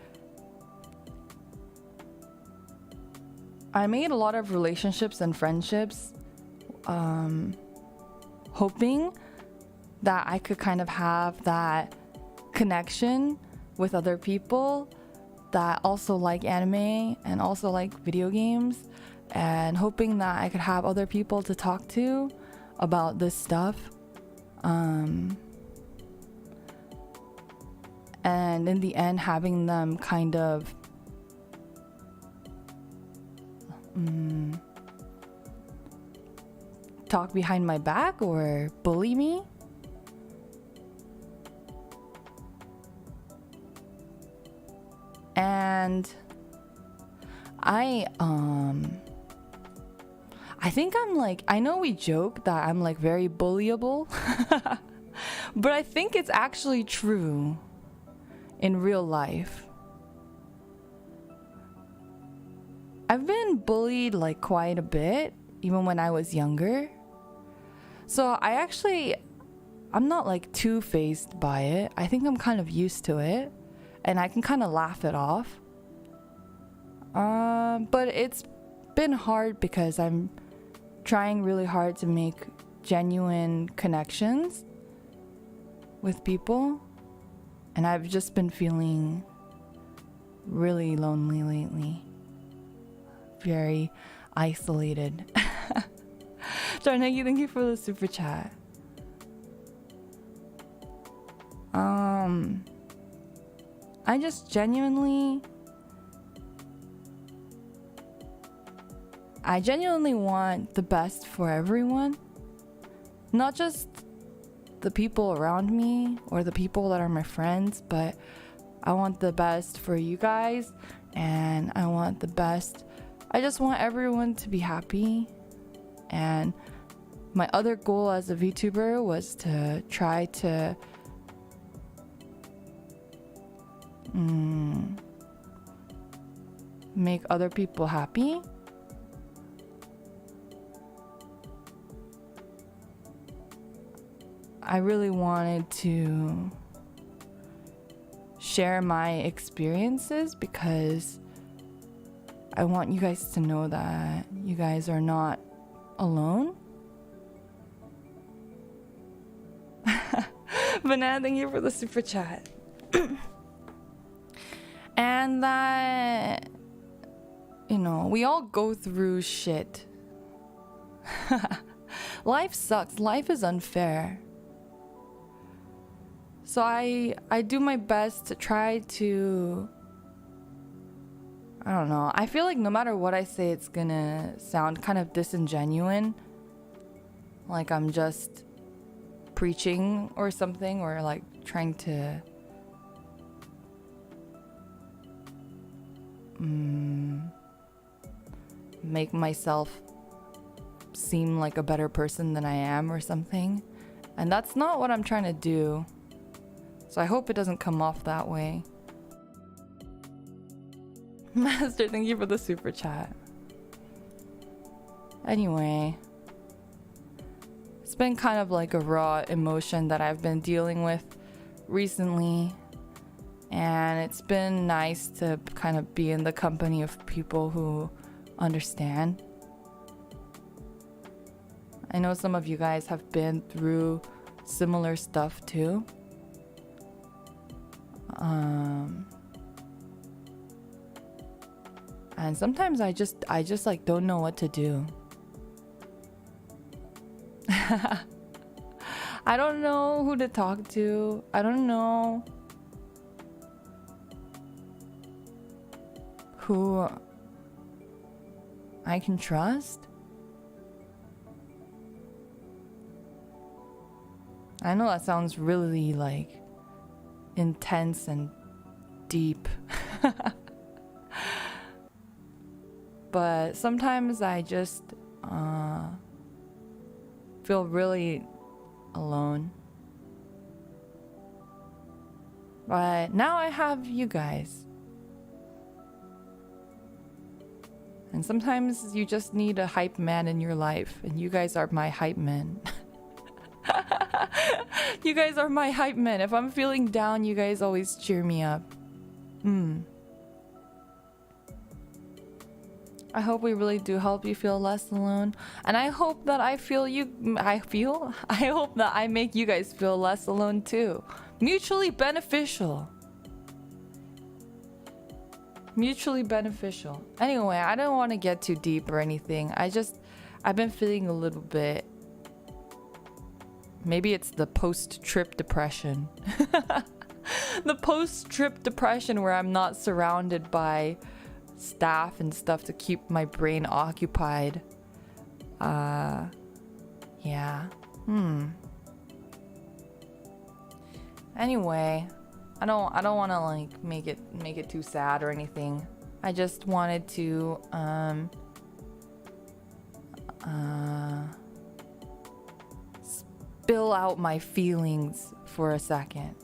I made a lot of relationships and friendships hoping that I could kind of have that connection with other people that also like anime and also like video games, and hoping that I could have other people to talk to about this stuff. And in the end, having them kind of talk behind my back or bully me. And I think I'm like, I know we joke that I'm like very bullyable, but I think it's actually true in real life. I've been bullied like quite a bit, even when I was younger. So I'm not like two-faced by it. I think I'm kind of used to it, and I can kind of laugh it off. But it's been hard because I'm trying really hard to make genuine connections with people, and I've just been feeling really lonely lately. Very isolated. Jarnegi, thank you for the super chat. I just genuinely want the best for everyone. Not just the people around me or the people that are my friends, but I want the best for you guys, and I want the best. I just want everyone to be happy. And my other goal as a VTuber was to try to make other people happy. I really wanted to share my experiences because I want you guys to know that you guys are not alone. Banana, thank you for the super chat. And that, you know, we all go through shit. Life sucks. Life is unfair. So I do my best to try to, I don't know. I feel like no matter what I say, it's gonna sound kind of disingenuous. Like I'm just preaching or something, or like trying to make myself seem like a better person than I am or something. And that's not what I'm trying to do. So I hope it doesn't come off that way. Master, thank you for the super chat. Anyway, it's been kind of like a raw emotion that I've been dealing with recently, and it's been nice to kind of be in the company of people who understand. I know some of you guys have been through similar stuff too. And sometimes I just like don't know what to do. I don't know who to talk to. I don't know who I can trust. I know that sounds really like intense and deep. But sometimes I just feel really alone. But now I have you guys. And sometimes you just need a hype man in your life, and you guys are my hype men. You guys are my hype men. If I'm feeling down, you guys always cheer me up. I hope we really do help you feel less alone. And I hope that I hope that I make you guys feel less alone too. Mutually beneficial. Mutually beneficial. Anyway, I don't want to get too deep or anything. I've been feeling a little bit. Maybe it's the post-trip depression. The post-trip depression where I'm not surrounded by staff and stuff to keep my brain occupied. Yeah. Anyway, I don't want to like make it too sad or anything. I just wanted to spill out my feelings for a second.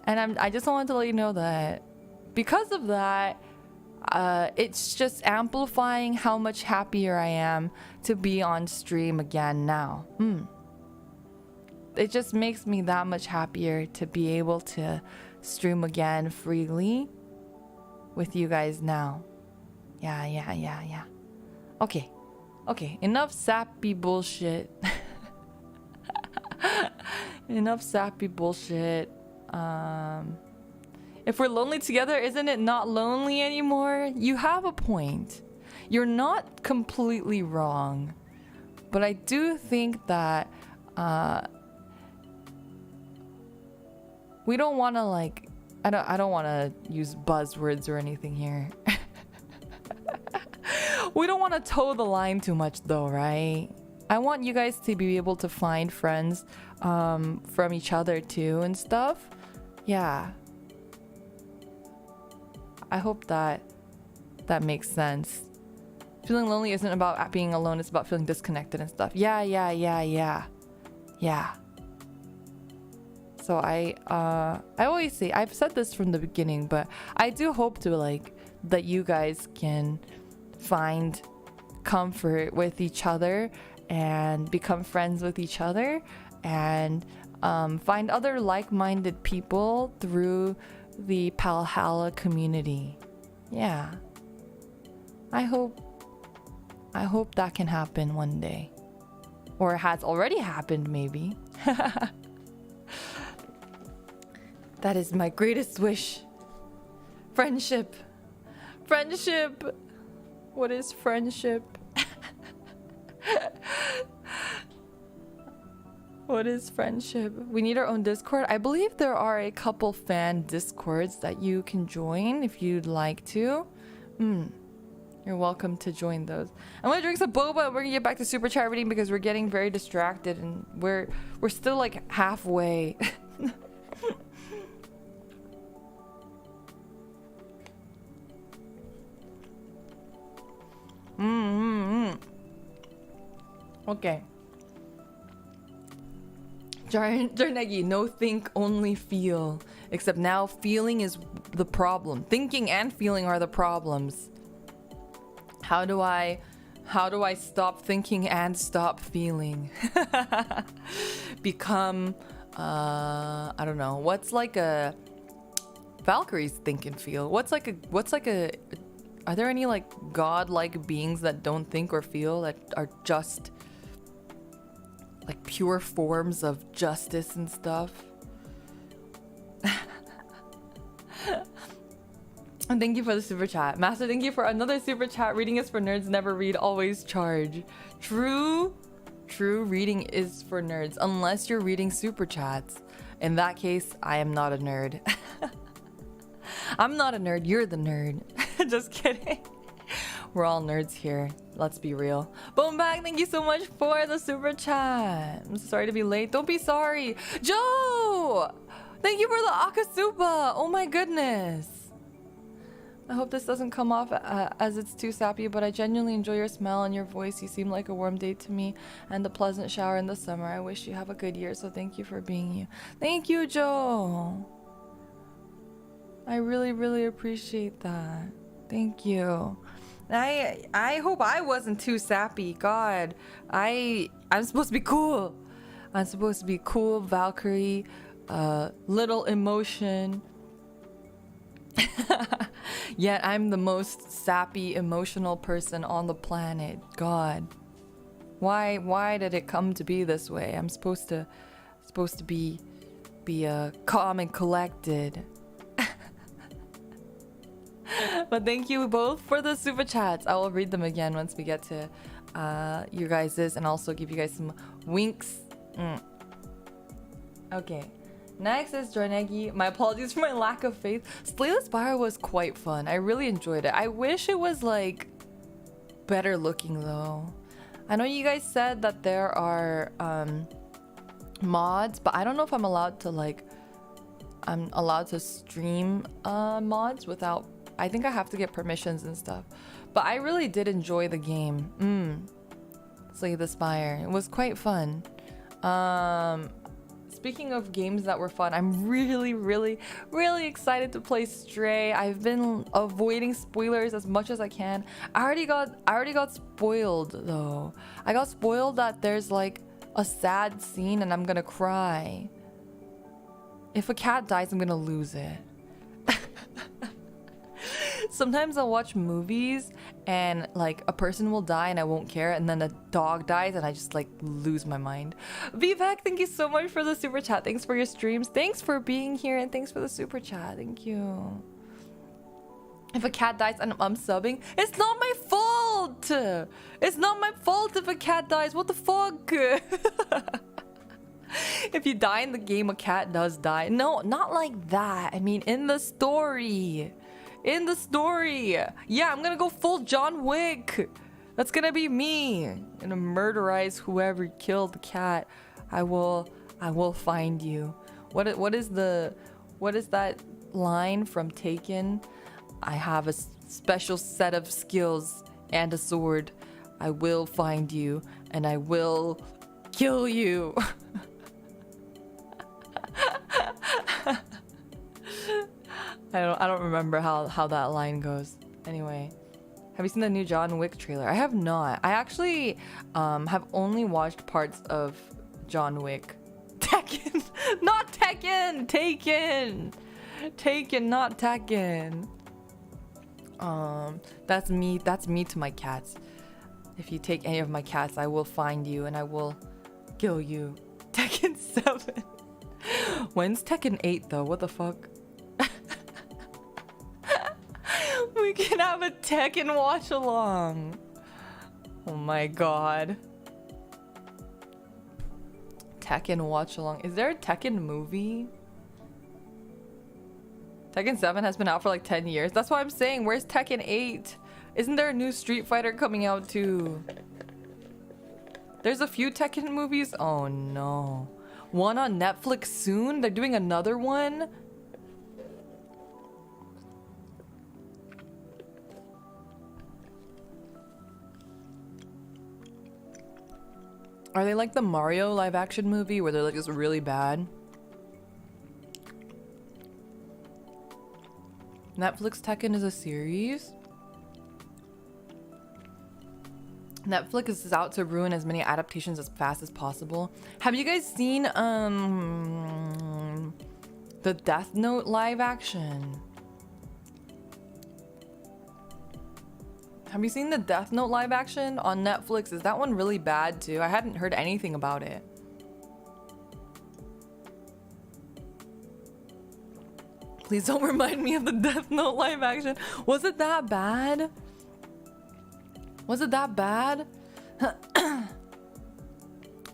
And I just wanted to let you know that because of that, it's just amplifying how much happier I am to be on stream again now. It just makes me that much happier to be able to stream again freely with you guys now. Yeah. Okay, enough sappy bullshit. Enough sappy bullshit. If we're lonely together, isn't it not lonely anymore? You have a point. You're not completely wrong. But I do think that we don't want to like I don't want to use buzzwords or anything here. We don't want to toe the line too much though, right? I want you guys to be able to find friends from each other too and stuff. Yeah. I hope that makes sense. Feeling lonely isn't about being alone, it's about feeling disconnected and stuff. Yeah. So I always say, I've said this from the beginning, but I do hope to like that you guys can find comfort with each other and become friends with each other and find other like-minded people through the VALHALLA community. Yeah. I hope that can happen one day. Or has already happened maybe. That is my greatest wish. Friendship. What is friendship? What is friendship? We need our own Discord. I believe there are a couple fan Discords that you can join if you'd like to. You're welcome to join those. I'm gonna drink some boba and we're gonna get back to super chat reading because we're getting very distracted and we're still like halfway. Okay. Jarnegi, no think, only feel. Except now feeling is the problem. Thinking and feeling are the problems. How do I stop thinking and stop feeling? Become I don't know. What's like a Valkyrie's think and feel? What's like a are there any like godlike beings that don't think or feel, that are just like pure forms of justice and stuff? And thank you for the super chat. Master, thank you for another super chat. Reading is for nerds, never read, always charge. True, reading is for nerds, unless you're reading super chats. In that case, I am not a nerd. I'm not a nerd, you're the nerd. Just kidding. We're all nerds here. Let's be real. Boom Bag, thank you so much for the super chat. I'm sorry to be late. Don't be sorry. Joe! Thank you for the Akasupa. Oh my goodness. I hope this doesn't come off as it's too sappy, but I genuinely enjoy your smell and your voice. You seem like a warm date to me and a pleasant shower in the summer. I wish you have a good year, so thank you for being you. Thank you, Joe. I really, really appreciate that. Thank you. I hope I wasn't too sappy. God, I'm supposed to be cool. I'm supposed to be cool, Valkyrie, little emotion. Yet I'm the most sappy, emotional person on the planet. God, why did it come to be this way? I'm supposed to be calm and collected. But thank you both for the super chats. I will read them again once we get to you guys's, and also give you guys some winks. Okay. Next is Jornegi. My apologies for my lack of faith. Slayless Spire was quite fun. I really enjoyed it. I wish it was like better looking though. I know you guys said that there are mods, but I don't know if I'm allowed to stream mods without. I think I have to get permissions and stuff. But I really did enjoy the game. Slay the Spire. It was quite fun. Speaking of games that were fun, I'm really, really, really excited to play Stray. I've been avoiding spoilers as much as I can. I already got spoiled though. I got spoiled that there's like a sad scene and I'm gonna cry. If a cat dies, I'm gonna lose it. Sometimes I'll watch movies and like a person will die and I won't care, and then a dog dies and I just like lose my mind. Vivek, thank you so much for the super chat. Thanks for your streams. Thanks for being here, and thanks for the super chat. Thank you. If a cat dies and I'm subbing, it's not my fault. It's not my fault if a cat dies. What the fuck? If you die in the game, a cat does die. No, not like that. I mean, in the story. In the story. Yeah, I'm gonna go full John Wick. That's gonna be me. I'm gonna murderize whoever killed the cat. I will find you. What is that line from Taken? I have a special set of skills and a sword. I will find you and I will kill you. I don't remember how that line goes. Anyway, have you seen the new John Wick trailer? I have not. I actually have only watched parts of John Wick. Tekken, not Tekken. Taken, not Tekken. That's me to my cats. If you take any of my cats, I will find you and I will kill you. Tekken 7. When's Tekken 8 though? What the fuck? We can have a Tekken watch along. Oh my god. Tekken watch along. Is there a Tekken movie? Tekken 7 has been out for like 10 years. That's why I'm saying, where's Tekken 8? Isn't there a new Street Fighter coming out too? There's a few Tekken movies? Oh no. One on Netflix soon? They're doing another one? Are they like the Mario live action movie where they're like just really bad? Netflix Tekken is a series? Netflix is out to ruin as many adaptations as fast as possible. Have you guys seen the Death Note live action? Have you seen the Death Note live action on Netflix? Is that one really bad too? I hadn't heard anything about it. Please don't remind me of the Death Note live action. Was it that bad? Was it that bad?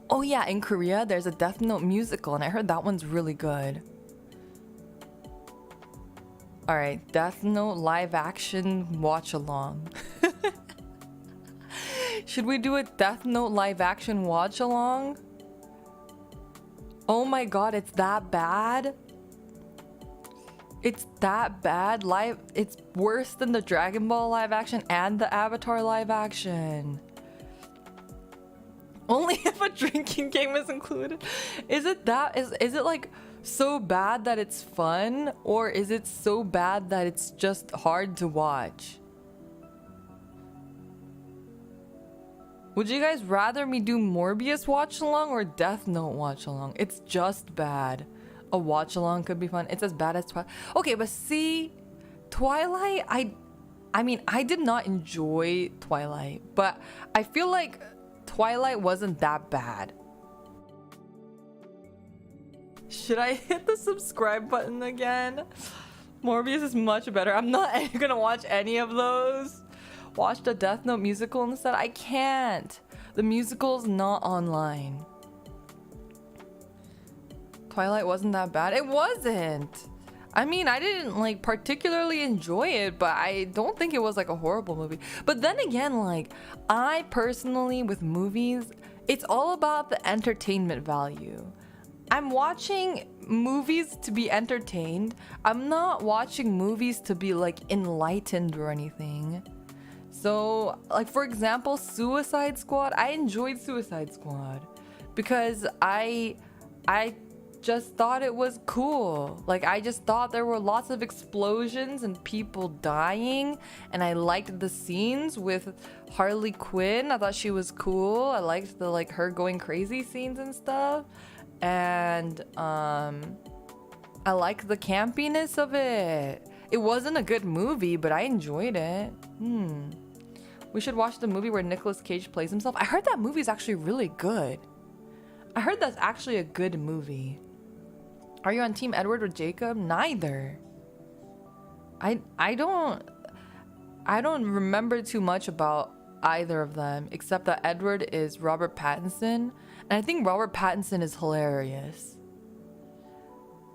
Oh yeah, in Korea there's a Death Note musical and I heard that one's really good. Alright, Death Note live action watch along. Should we do a Death Note live action watch along? Oh my god, it's that bad? It's that bad. It's worse than the Dragon Ball live action and the Avatar live action. Only if a drinking game is included. Is it like so bad that it's fun, or is it so bad that it's just hard to watch? Would you guys rather me do Morbius watch along or Death Note watch along? It's just bad. A watch along could be fun. It's as bad as Twilight. Okay, but see, Twilight, I mean, I did not enjoy Twilight, but I feel like Twilight wasn't that bad. Should I hit the subscribe button again? Morbius is much better. I'm not gonna watch any of those. Watch the Death Note musical instead. I can't. The musical's not online. Twilight wasn't that bad. It wasn't. I mean, I didn't like particularly enjoy it, but I don't think it was like a horrible movie. But then again, like, I personally, with movies, it's all about the entertainment value. I'm watching movies to be entertained. I'm not watching movies to be like enlightened or anything. So, like, for example, Suicide Squad, I enjoyed Suicide Squad because I just thought it was cool. Like, I just thought there were lots of explosions and people dying, and I liked the scenes with Harley Quinn. I thought she was cool. I liked the like her going crazy scenes and stuff, and I liked the campiness of it. It wasn't a good movie, but I enjoyed it. We should watch the movie where Nicolas Cage plays himself. I heard that movie is actually really good. I heard that's actually a good movie. Are you on Team Edward or Jacob? Neither. I don't remember too much about either of them, except that Edward is Robert Pattinson, and I think Robert Pattinson is hilarious.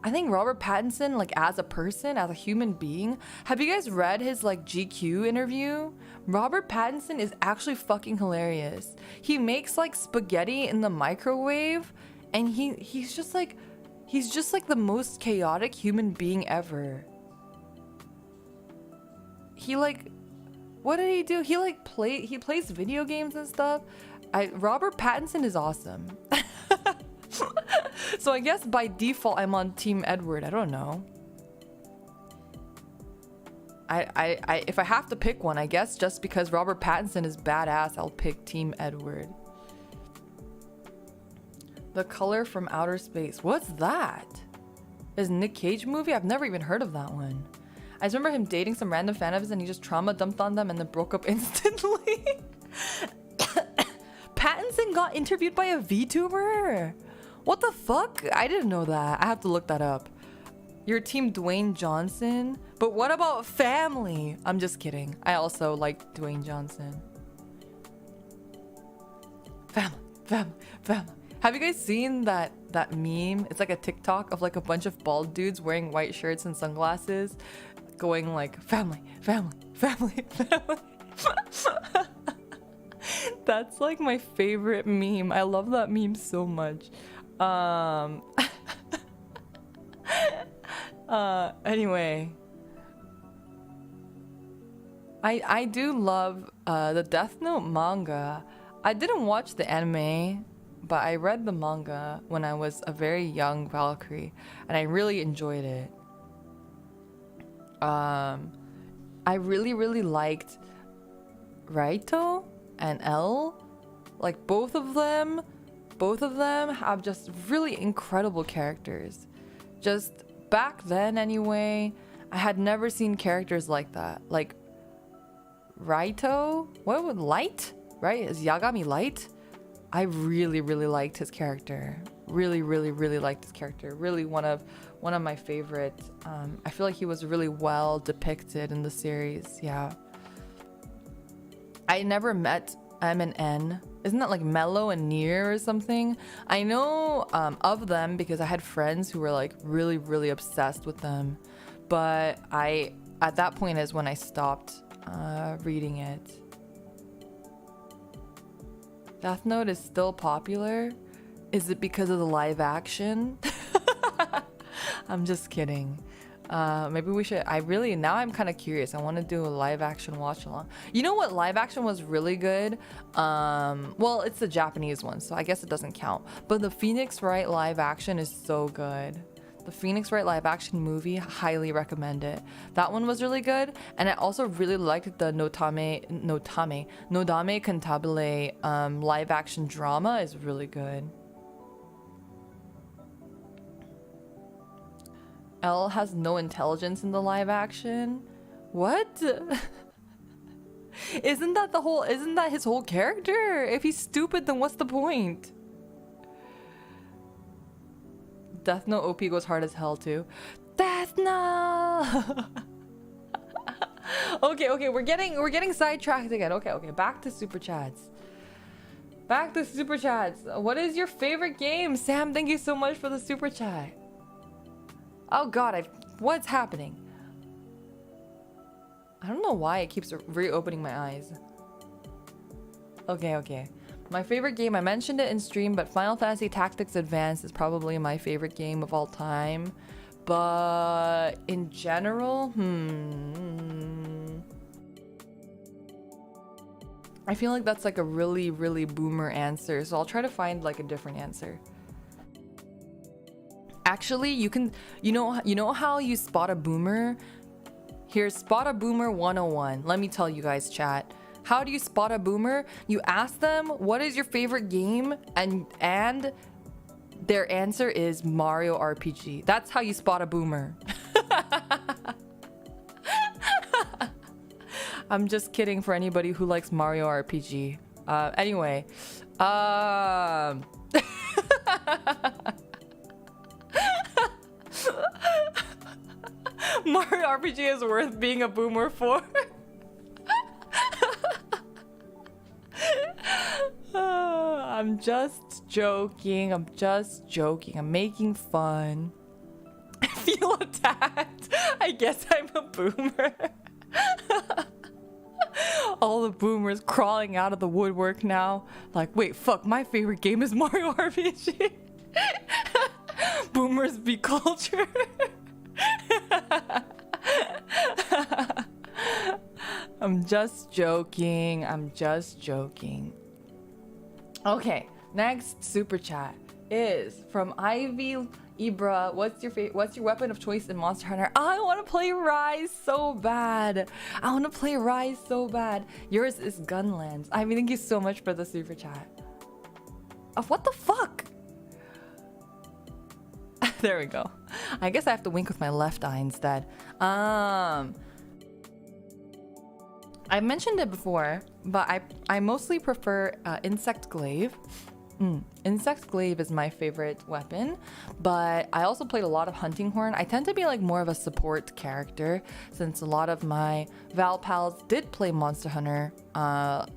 I think Robert Pattinson, like, as a person, as a human being, have you guys read his like GQ interview? Robert Pattinson is actually fucking hilarious. He makes like spaghetti in the microwave, and he's just like the most chaotic human being ever. He like, what did he do? He plays video games and stuff. Robert Pattinson is awesome. So I guess by default I'm on Team Edward. I don't know. If I have to pick one, I guess just because Robert Pattinson is badass, I'll pick Team Edward. The Color from Outer Space. What's that? Is Nick Cage movie? I've never even heard of that one. I just remember him dating some random fan of his and he just trauma dumped on them and then broke up instantly. Pattinson got interviewed by a VTuber. What the fuck? I didn't know that. I have to look that up. You're Team Dwayne Johnson? But what about family? I'm just kidding. I also like Dwayne Johnson. Family. Have you guys seen that meme? It's like a TikTok of like a bunch of bald dudes wearing white shirts and sunglasses going like family. That's like my favorite meme. I love that meme so much. Anyway, I do love the Death Note manga. I didn't watch the anime, but I read the manga when I was a very young Valkyrie, and I really enjoyed it. I really liked Raito and L. Like, both of them have just really incredible characters. Just back then anyway, I had never seen characters like that. Like Raito, what was Light? Right? Is Yagami Light? I really liked his character. Really liked his character. Really one of my favorites. I feel like he was really well depicted in the series. Yeah. I never met M and N. Isn't that like Mello and Nier or something? I know of them because I had friends who were like really obsessed with them. But at that point is when I stopped reading it. Death Note is still popular? Is it because of the live action? I'm just kidding. Maybe we should. Now I'm kind of curious. I want to do a live action watch along. You know what live action was really good? Well, it's the Japanese one, so I guess it doesn't count. But the Phoenix Wright live action is so good. The Phoenix Wright live action movie, highly recommend it. That one was really good. And I also really liked the Nodame Cantabile live action drama is really good. Elle has no intelligence in the live action. What? Isn't that his whole character? If he's stupid, then what's the point? Death Note OP goes hard as hell too. Death Note. Okay, we're getting sidetracked again. Okay, back to super chats. What is your favorite game? Sam, thank you so much for the super chat. Oh god, what's happening? I don't know why it keeps reopening my eyes. Okay. My favorite game, I mentioned it in stream, but Final Fantasy Tactics Advance is probably my favorite game of all time. But in general, I feel like that's like a really, really boomer answer, so I'll try to find like a different answer. Actually, you know how you spot a boomer? Here's spot a boomer 101. Let me tell you guys, chat. How do you spot a boomer? You ask them, what is your favorite game? And their answer is Mario RPG. That's how you spot a boomer. I'm just kidding for anybody who likes Mario RPG. Anyway. Mario RPG is worth being a boomer for. I'm just joking. I'm making fun. I feel attacked. I guess I'm a boomer. All the boomers crawling out of the woodwork now. Like, wait, fuck, my favorite game is Mario RPG. Boomers be culture. I'm just joking. Okay, next super chat is from Ivy Ibra. What's your weapon of choice in Monster Hunter? I want to play Rise so bad. Yours is Gunlands. Ivy, thank you so much for the super chat. What the fuck? There we go. I guess I have to wink with my left eye instead. I mentioned it before, but I mostly prefer Insect Glaive. Insect Glaive is my favorite weapon, but I also played a lot of Hunting Horn. I tend to be like more of a support character since a lot of my Val pals did play Monster Hunter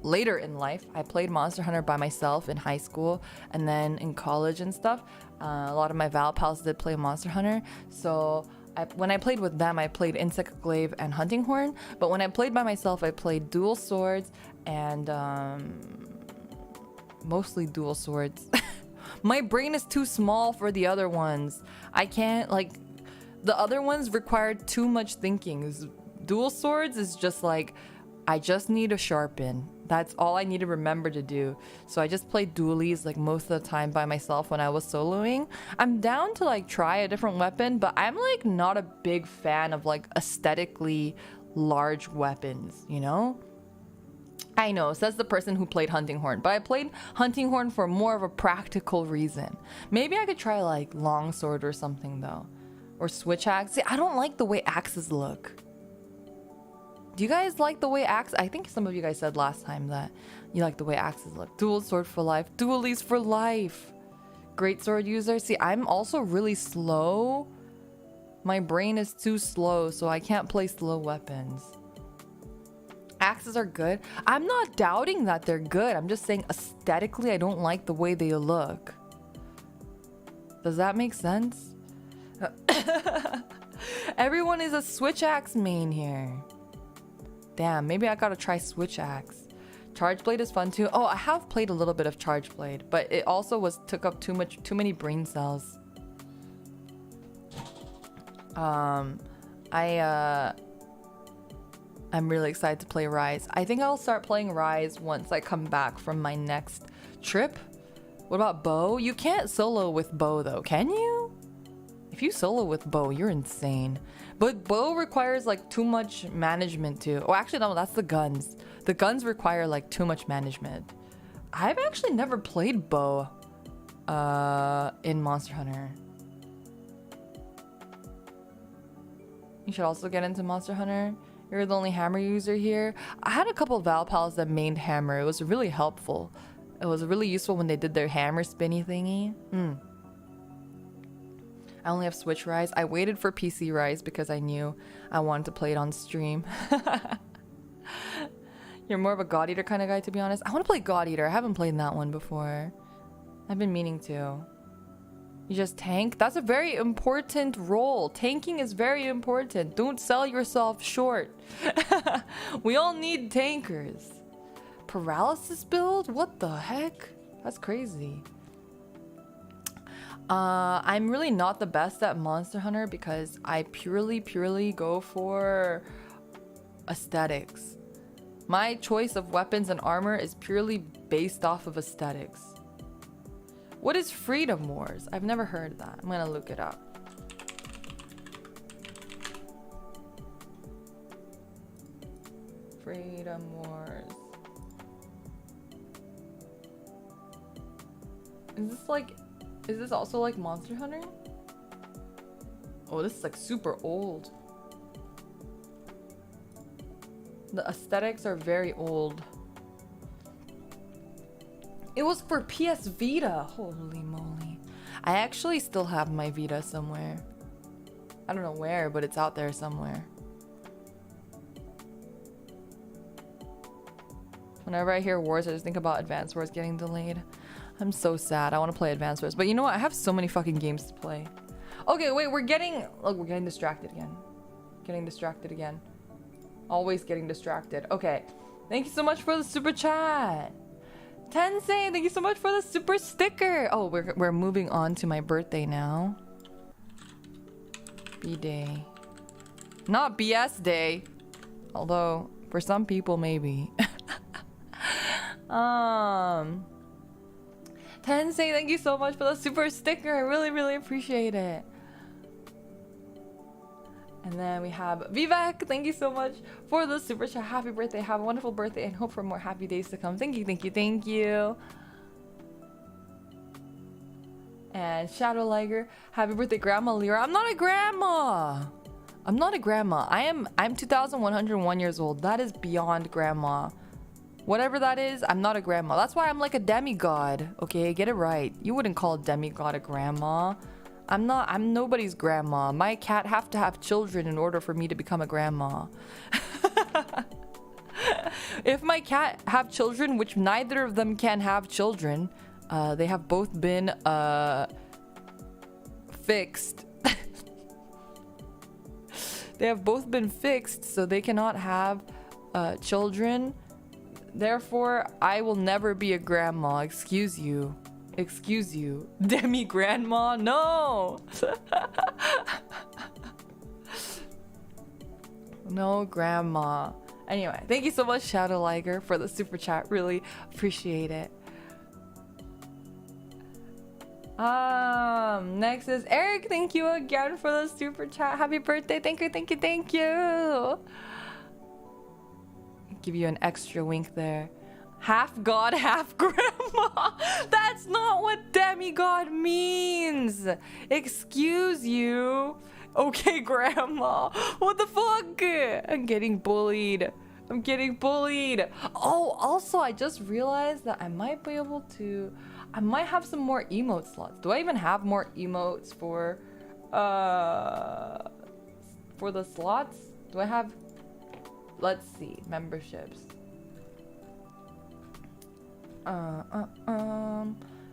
later in life. I played Monster Hunter by myself in high school and then in college and stuff. A lot of my Val pals did play Monster Hunter, so when I played with them, I played Insect Glaive and Hunting Horn, but when I played by myself, I played Dual Swords and mostly Dual Swords. My brain is too small for the other ones. I can't, like, the other ones required too much thinking. Dual Swords is just like, I just need to sharpen. That's all I need to remember to do. So I just played dualies like most of the time by myself when I was soloing. I'm down to like try a different weapon, but I'm like not a big fan of like aesthetically large weapons, you know? I know, says the person who played Hunting Horn, but I played Hunting Horn for more of a practical reason. Maybe I could try like longsword or something though. Or switch axe. See, I don't like the way axes look. Do you guys like the way I think some of you guys said last time that you like the way axes look. Dual sword for life. Dualies for life. Great sword user. See, I'm also really slow. My brain is too slow, so I can't play slow weapons. Axes are good. I'm not doubting that they're good. I'm just saying aesthetically, I don't like the way they look. Does that make sense? Everyone is a switch axe main here. Damn, maybe I gotta try switch axe. Charge blade is fun too. Oh, I have played a little bit of charge blade, but it also took up too many brain cells. I'm really excited to play Rise. I think I'll start playing Rise once I come back from my next trip. What about Bo? You can't solo with Bo though, can you? If you solo with Bo, you're insane. But Bo requires like too much management too. Oh, actually no, that's the guns. The guns require like too much management. I've actually never played Bo in Monster Hunter. You should also get into Monster Hunter. You're the only hammer user here. I had a couple of Val pals that mained hammer. It was really helpful. It was really useful when they did their hammer spinny thingy. I only have Switch Rise. I waited for PC Rise because I knew I wanted to play it on stream. You're more of a God Eater kind of guy, to be honest. I want to play God Eater. I haven't played that one before. I've been meaning to. You just tank? That's a very important role. Tanking is very important. Don't sell yourself short. We all need tankers. Paralysis build? What the heck? That's crazy. I'm really not the best at Monster Hunter because I purely go for aesthetics. My choice of weapons and armor is purely based off of aesthetics. What is Freedom Wars? I've never heard of that. I'm gonna look it up. Freedom Wars. Is this also like Monster Hunter? Oh, this is like super old. The aesthetics are very old. It was for PS Vita. Holy moly. I actually still have my Vita somewhere. I don't know where, but it's out there somewhere. Whenever I hear Wars, I just think about Advance Wars getting delayed. I'm so sad. I want to play Advance Wars. But you know what? I have so many fucking games to play. Okay, wait. We're getting distracted again. Getting distracted again. Always getting distracted. Okay. Thank you so much for the super chat. Tensei, thank you so much for the super sticker. Oh, we're moving on to my birthday now. B-Day. Not BS Day. Although, for some people, maybe. Tensei, thank you so much for the super sticker. I really appreciate it. And then we have Vivek. Thank you so much for the super chat. Happy birthday. Have a wonderful birthday and hope for more happy days to come. Thank you. And Shadow Liger. Happy birthday, Grandma Liora. I'm not a grandma. I'm 2,101 years old. That is beyond grandma. Whatever that is, I'm not a grandma. That's why I'm like a demigod. Okay, get it right. You wouldn't call a demigod a grandma. I'm nobody's grandma. My cat have to have children in order for me to become a grandma. If my cat have children, which neither of them can have children, they have both been fixed. They have both been fixed, so they cannot have children. Therefore, I will never be a grandma. Excuse you. Demi grandma, no. No grandma. Anyway, thank you so much, Shadow Liger, for the super chat. Really appreciate it. Next is Eric. Thank you again for the super chat. Happy birthday. Thank you. Give you an extra wink there. Half god, half grandma. That's not what demigod means. Excuse you. Okay, grandma. What the fuck? I'm getting bullied. Oh, also, I just realized that I might be able to... I might have some more emote slots. Do I even have more emotes for the slots? Do I have... Let's see. Memberships.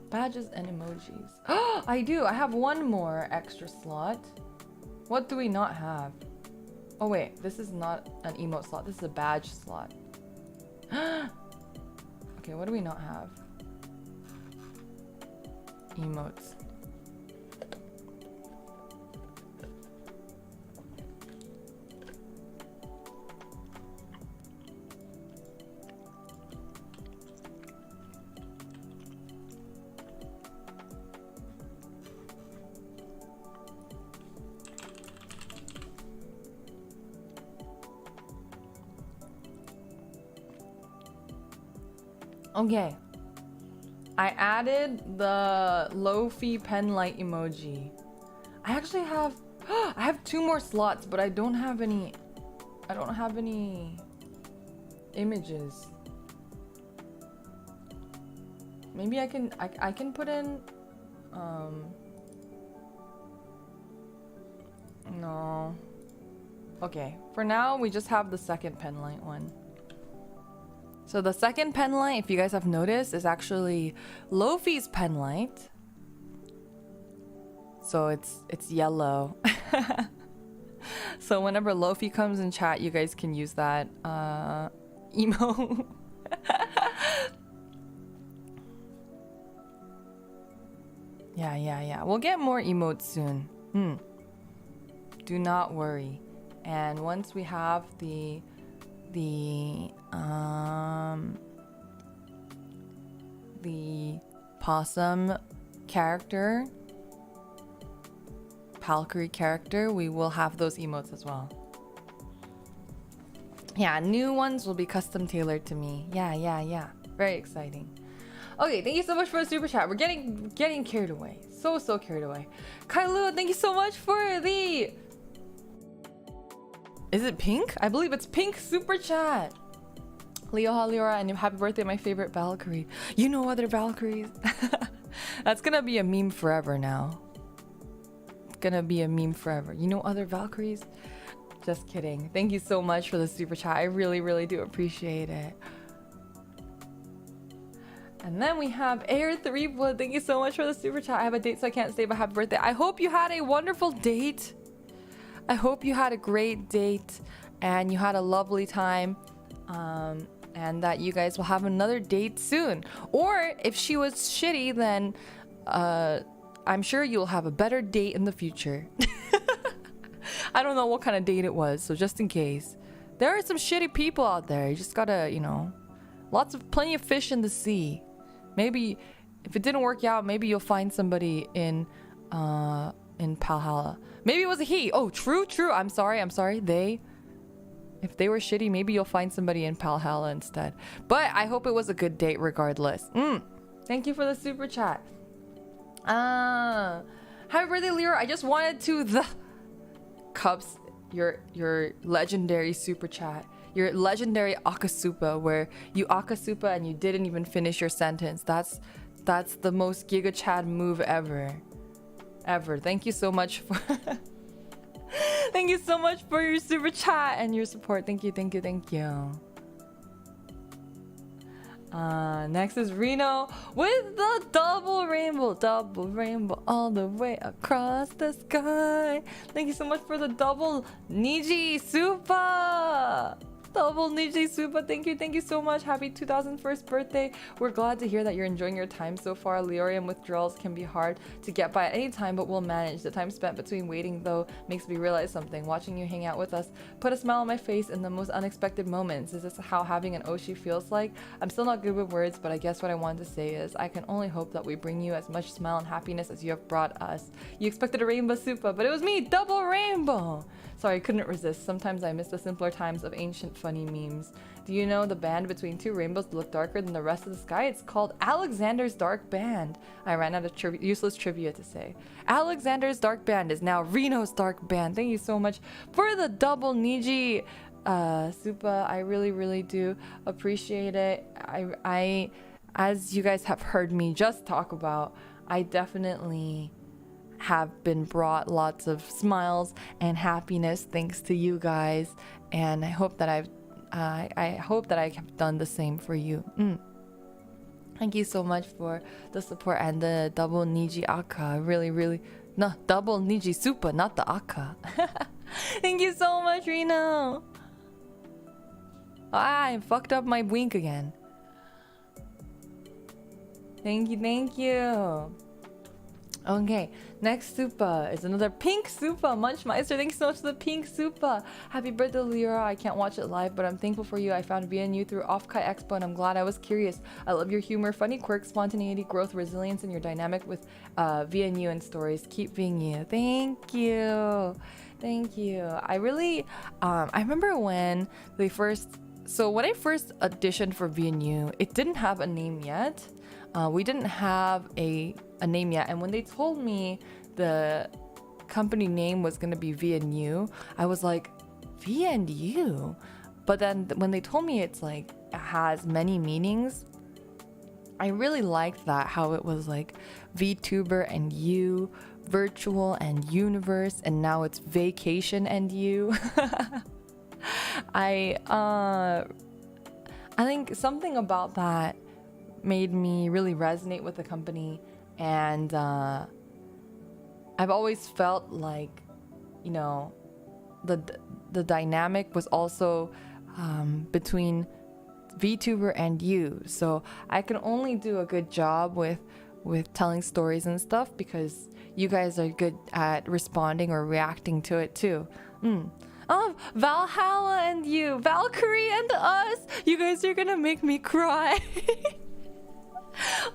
Badges and emojis. I do. I have one more extra slot. What do we not have? Oh wait, this is not an emote slot. This is a badge slot. Okay, what do we not have? Emotes. Okay. I added the Lofi pen light emoji. I actually have I have 2 more slots, but I don't have any images. Maybe I can put in no. Okay, for now we just have the second pen light one. So the second pen light, if you guys have noticed, is actually Lofi's pen light. So it's yellow. So whenever Lofi comes in chat, you guys can use that emo. Yeah. We'll get more emotes soon. Do not worry. And once we have the possum character, Valkyrie character, we will have those emotes as well. Yeah, new ones will be custom tailored to me. Yeah. Very exciting. Okay, thank you so much for the super chat. We're getting carried away. So carried away. Kailu, thank you so much for the... Is it pink? I believe it's pink super chat. Liora, and happy birthday, my favorite Valkyrie. You know other Valkyries? That's gonna be a meme forever now. It's gonna be a meme forever. You know other Valkyries? Just kidding. Thank you so much for the super chat. I really do appreciate it. And then we have Air 3 Blood. Thank you so much for the super chat. I have a date, so I can't stay, but happy birthday. I hope you had a wonderful date. I hope you had a great date and you had a lovely time. And that you guys will have another date soon. Or if she was shitty, then I'm sure you'll have a better date in the future. I don't know what kind of date it was, so just in case. There are some shitty people out there. You just gotta, you know, plenty of fish in the sea. Maybe if it didn't work out, maybe you'll find somebody in Valhalla. Maybe it was a he. Oh, true. I'm sorry. They. If they were shitty, maybe you'll find somebody in Valhalla instead. But I hope it was a good date regardless. Thank you for the super chat. Happy birthday, Liora. I just wanted to the Cups, your legendary super chat. Your legendary Akasupa, where you Akasupa and you didn't even finish your sentence. That's the most Giga Chad move ever. Thank you so much for thank you so much for your super chat and your support. Thank you. Next is Reno with the double rainbow all the way across the sky. Thank you so much for the double Niji Supa. Double Niji Supa, thank you so much. Happy 2001st birthday. We're glad to hear that you're enjoying your time so far. Liorium withdrawals can be hard to get by at any time, but we'll manage. The time spent between waiting, though, makes me realize something. Watching you hang out with us put a smile on my face in the most unexpected moments. Is this how having an Oshi feels like? I'm still not good with words, but I guess what I wanted to say is I can only hope that we bring you as much smile and happiness as you have brought us. You expected a rainbow Supa, but it was me, double rainbow. Sorry, I couldn't resist. Sometimes I miss the simpler times of ancient funny memes. Do you know the band between two rainbows look darker than the rest of the sky? It's called Alexander's Dark Band. I ran out of useless trivia to say. Alexander's Dark Band is now Reno's Dark Band. Thank you so much for the double Niji Supa. I really do appreciate it. I as you guys have heard me just talk about, I definitely have been brought lots of smiles and happiness thanks to you guys, and I hope that I hope that I have done the same for you. Thank you so much for the support and the double Niji Aka. Really no, double Niji Supa, not the Aka. Thank you so much, Reno. I fucked up my wink again. Thank you. Okay, next Supa is another pink Supa. Munchmeister, thanks so much for the pink Supa. Happy birthday, Liora. I can't watch it live, but I'm thankful for you. I found VNU through Off-Kai Expo, and I'm glad I was curious. I love your humor, funny quirks, spontaneity, growth, resilience, and your dynamic with VNU and stories. Keep being you. Thank you. I really, I remember when they first So when I first auditioned for VNU, it didn't have a name yet. We didn't have a name yet. And when they told me the company name was going to be VNU, I was like, VNU? But then when they told me it's like, it has many meanings, I really liked that, how it was like VTuber and U, virtual and universe, and now it's vacation and you. I think something about that made me really resonate with the company, and I've always felt like, you know, the dynamic was also between VTuber and you. So I can only do a good job with telling stories and stuff because you guys are good at responding or reacting to it too. Oh, Valhalla and you, Valkyrie and us. You guys are gonna make me cry.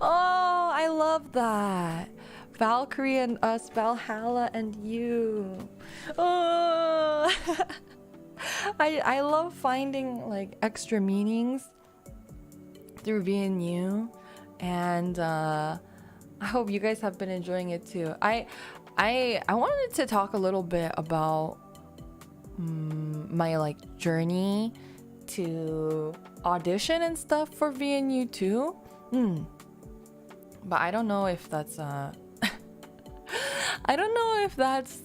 Oh, I love that. Valkyrie and us, Valhalla and you. Oh. I love finding like extra meanings through VNU, and I hope you guys have been enjoying it too. I wanted to talk a little bit about my like journey to audition and stuff for VNU too. But I don't know if that's I don't know if that's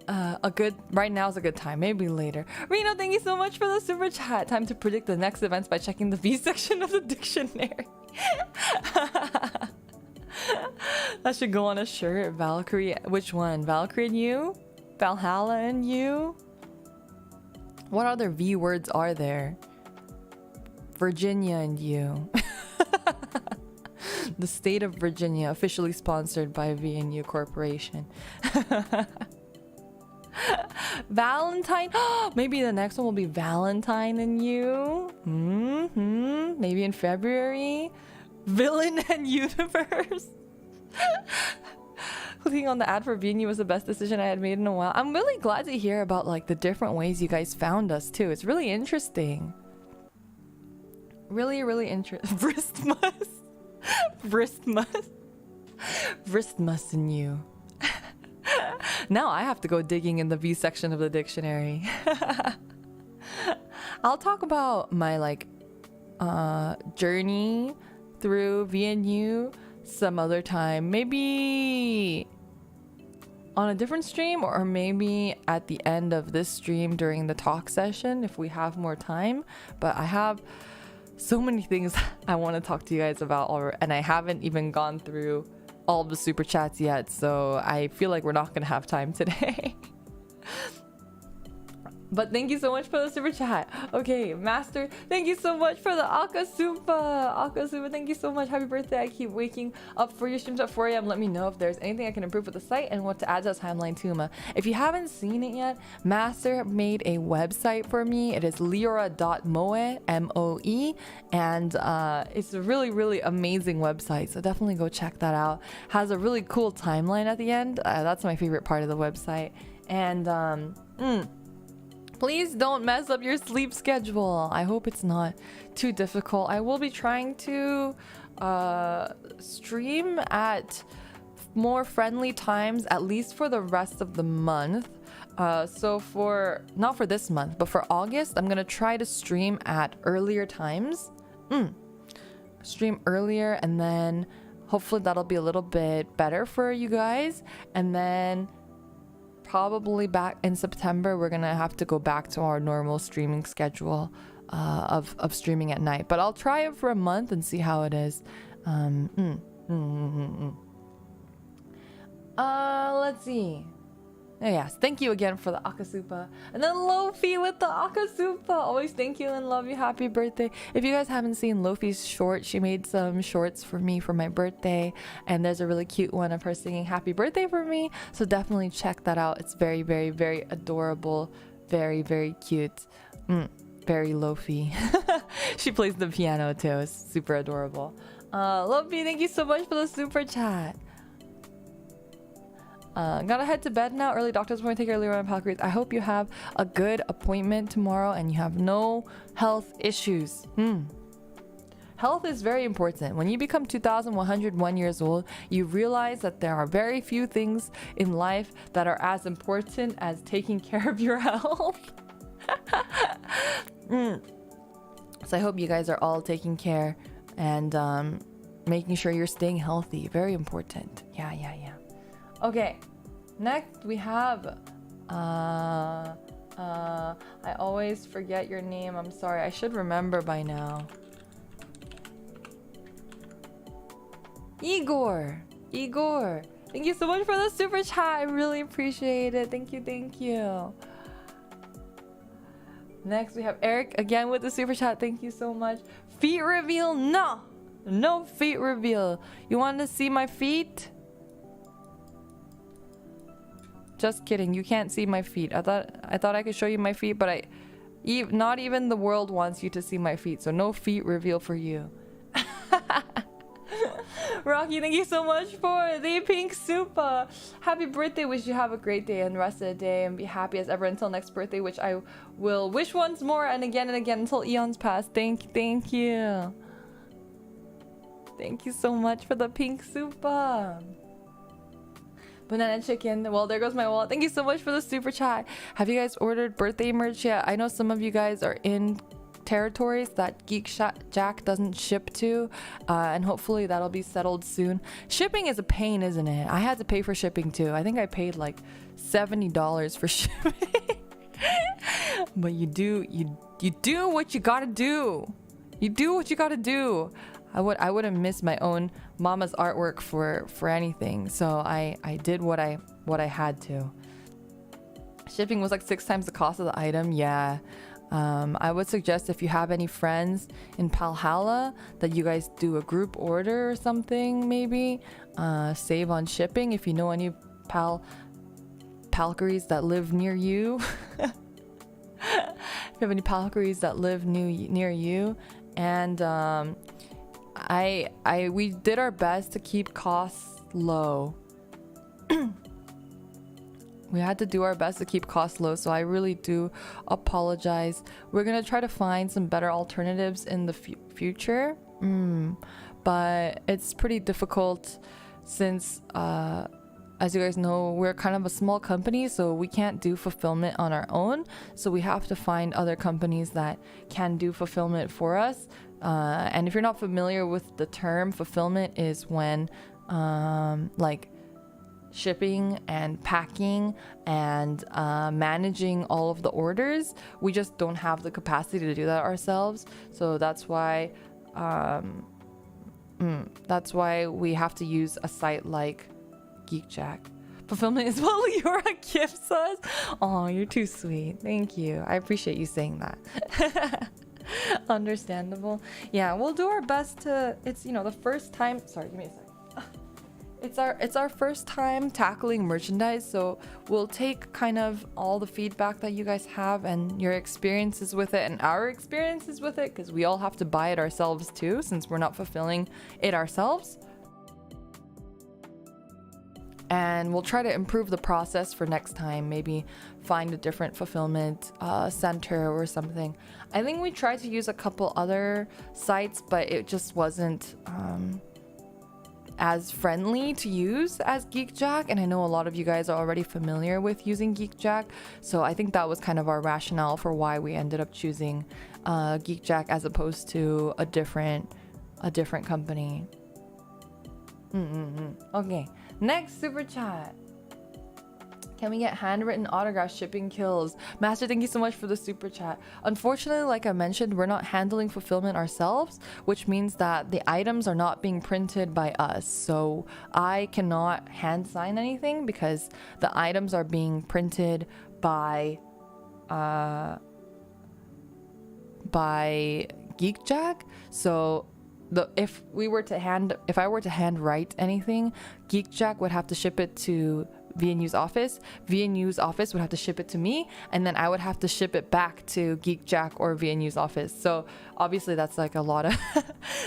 a good right now is a good time. Maybe later. Reno, thank you so much for the super chat. Time to predict the next events by checking the V section of the dictionary. That should go on a shirt. Valkyrie, which one? Valkyrie and you? Valhalla and you? What other V words are there? Virginia and you. The state of Virginia, officially sponsored by VNU Corporation. Valentine. Maybe the next one will be Valentine and you. Maybe in February. Villain and universe. Clicking on the ad for VNU was the best decision I had made in a while. I'm really glad to hear about like the different ways you guys found us too. It's really interesting. Really interesting. Vristmas. Vristmas. Vristmas and you. Now I have to go digging in the V section of the dictionary. I'll talk about my like journey through VNU some other time. Maybe on a different stream, or maybe at the end of this stream during the talk session if we have more time. But I have so many things I want to talk to you guys about, and I haven't even gone through all of the super chats yet, so I feel like we're not gonna have time today. But thank you so much for the super chat. Okay, Master, thank you so much for the Akasupa. Akasupa, thank you so much. Happy birthday. I keep waking up for your streams at 4 a.m. Let me know if there's anything I can improve with the site and what to add to the timeline too. If you haven't seen it yet, Master made a website for me. It is liora.moe, M-O-E, and it's a really amazing website, so definitely go check that out. Has a really cool timeline at the end. That's my favorite part of the website. And please don't mess up your sleep schedule. I hope it's not too difficult. I will be trying to stream at more friendly times, at least for the rest of the month. So for, not for this month, but for August, I'm gonna try to stream at earlier times. Stream earlier, and then hopefully that'll be a little bit better for you guys. And then probably back in September, we're gonna have to go back to our normal streaming schedule of streaming at night. But I'll try it for a month and see how it is. Let's see. Oh, yes, thank you again for the Akasupa. And then Lofi with the Akasupa. Always thank you and love you. Happy birthday. If you guys haven't seen Lofi's short, she made some shorts for me for my birthday. And there's a really cute one of her singing happy birthday for me. So definitely check that out. It's very adorable. Very cute. Very Lofi. She plays the piano too. It's super adorable. Lofi, thank you so much for the super chat. Gotta head to bed now. Early doctor's appointment. Take care, Liora and Valkyrie. I hope you have a good appointment tomorrow and you have no health issues. Health is very important. When you become 2,101 years old, you realize that there are very few things in life that are as important as taking care of your health. So I hope you guys are all taking care and making sure you're staying healthy. Very important. Yeah. Okay, next we have I always forget your name. I'm sorry. I should remember by now. Igor. Thank you so much for the super chat. I really appreciate it. Thank you. Next we have Eric again with the super chat. Thank you so much. Feet reveal. No feet reveal. You want to see my feet? Just kidding. You can't see my feet. I thought I could show you my feet, but not even the world wants you to see my feet. So no feet reveal for you. Rocky, thank you so much for the pink super. Happy birthday. Wish you have a great day and the rest of the day and be happy as ever until next birthday, which I will wish once more and again until eons pass. Thank you. Thank you so much for the pink super. Banana chicken. Well, there goes my wallet. Thank you so much for the super chat. Have you guys ordered birthday merch yet? I know some of you guys are in territories that Geek Jack doesn't ship to, and hopefully that'll be settled soon. Shipping is a pain, isn't it? I had to pay for shipping too. I think I paid like $70 for shipping. But you do what you gotta do. You do what you gotta do. I wouldn't miss my own mama's artwork for anything. So I did what I had to. Shipping was like 6 times the cost of the item. Yeah. I would suggest if you have any friends in VALHALLA that you guys do a group order or something, maybe save on shipping. If you know any Valkyries that live near you, if you have any Valkyries that live near you, and we did our best to keep costs low. We had to do our best to keep costs low, so I really do apologize. We're gonna try to find some better alternatives in the future, but it's pretty difficult since, as you guys know, we're kind of a small company, so we can't do fulfillment on our own. So we have to find other companies that can do fulfillment for us. And if you're not familiar with the term, fulfillment is when like shipping and packing and managing all of the orders. We just don't have the capacity to do that ourselves. So that's why we have to use a site like GeekJack. Fulfillment is what Liora gifts us. Oh, you're too sweet. Thank you. I appreciate you saying that. Understandable. Yeah, we'll do our best to. It's the first time. Sorry, give me a second. It's our first time tackling merchandise, so we'll take kind of all the feedback that you guys have and your experiences with it and our experiences with it, because we all have to buy it ourselves too, since we're not fulfilling it ourselves. And we'll try to improve the process for next time. Maybe find a different fulfillment center or something. I think we tried to use a couple other sites, but it just wasn't as friendly to use as GeekJack, and I know a lot of you guys are already familiar with using GeekJack, so I think that was kind of our rationale for why we ended up choosing GeekJack as opposed to a different company. Okay, next super chat. Can we get handwritten autograph? Shipping kills. Master, thank you so much for the super chat. Unfortunately, like I mentioned, we're not handling fulfillment ourselves, which means that the items are not being printed by us. So I cannot hand sign anything because the items are being printed by GeekJack. So if I were to hand write anything, GeekJack would have to ship it to VNU's office. VNU's office would have to ship it to me, and then I would have to ship it back to GeekJack or VNU's office. So obviously that's like a lot of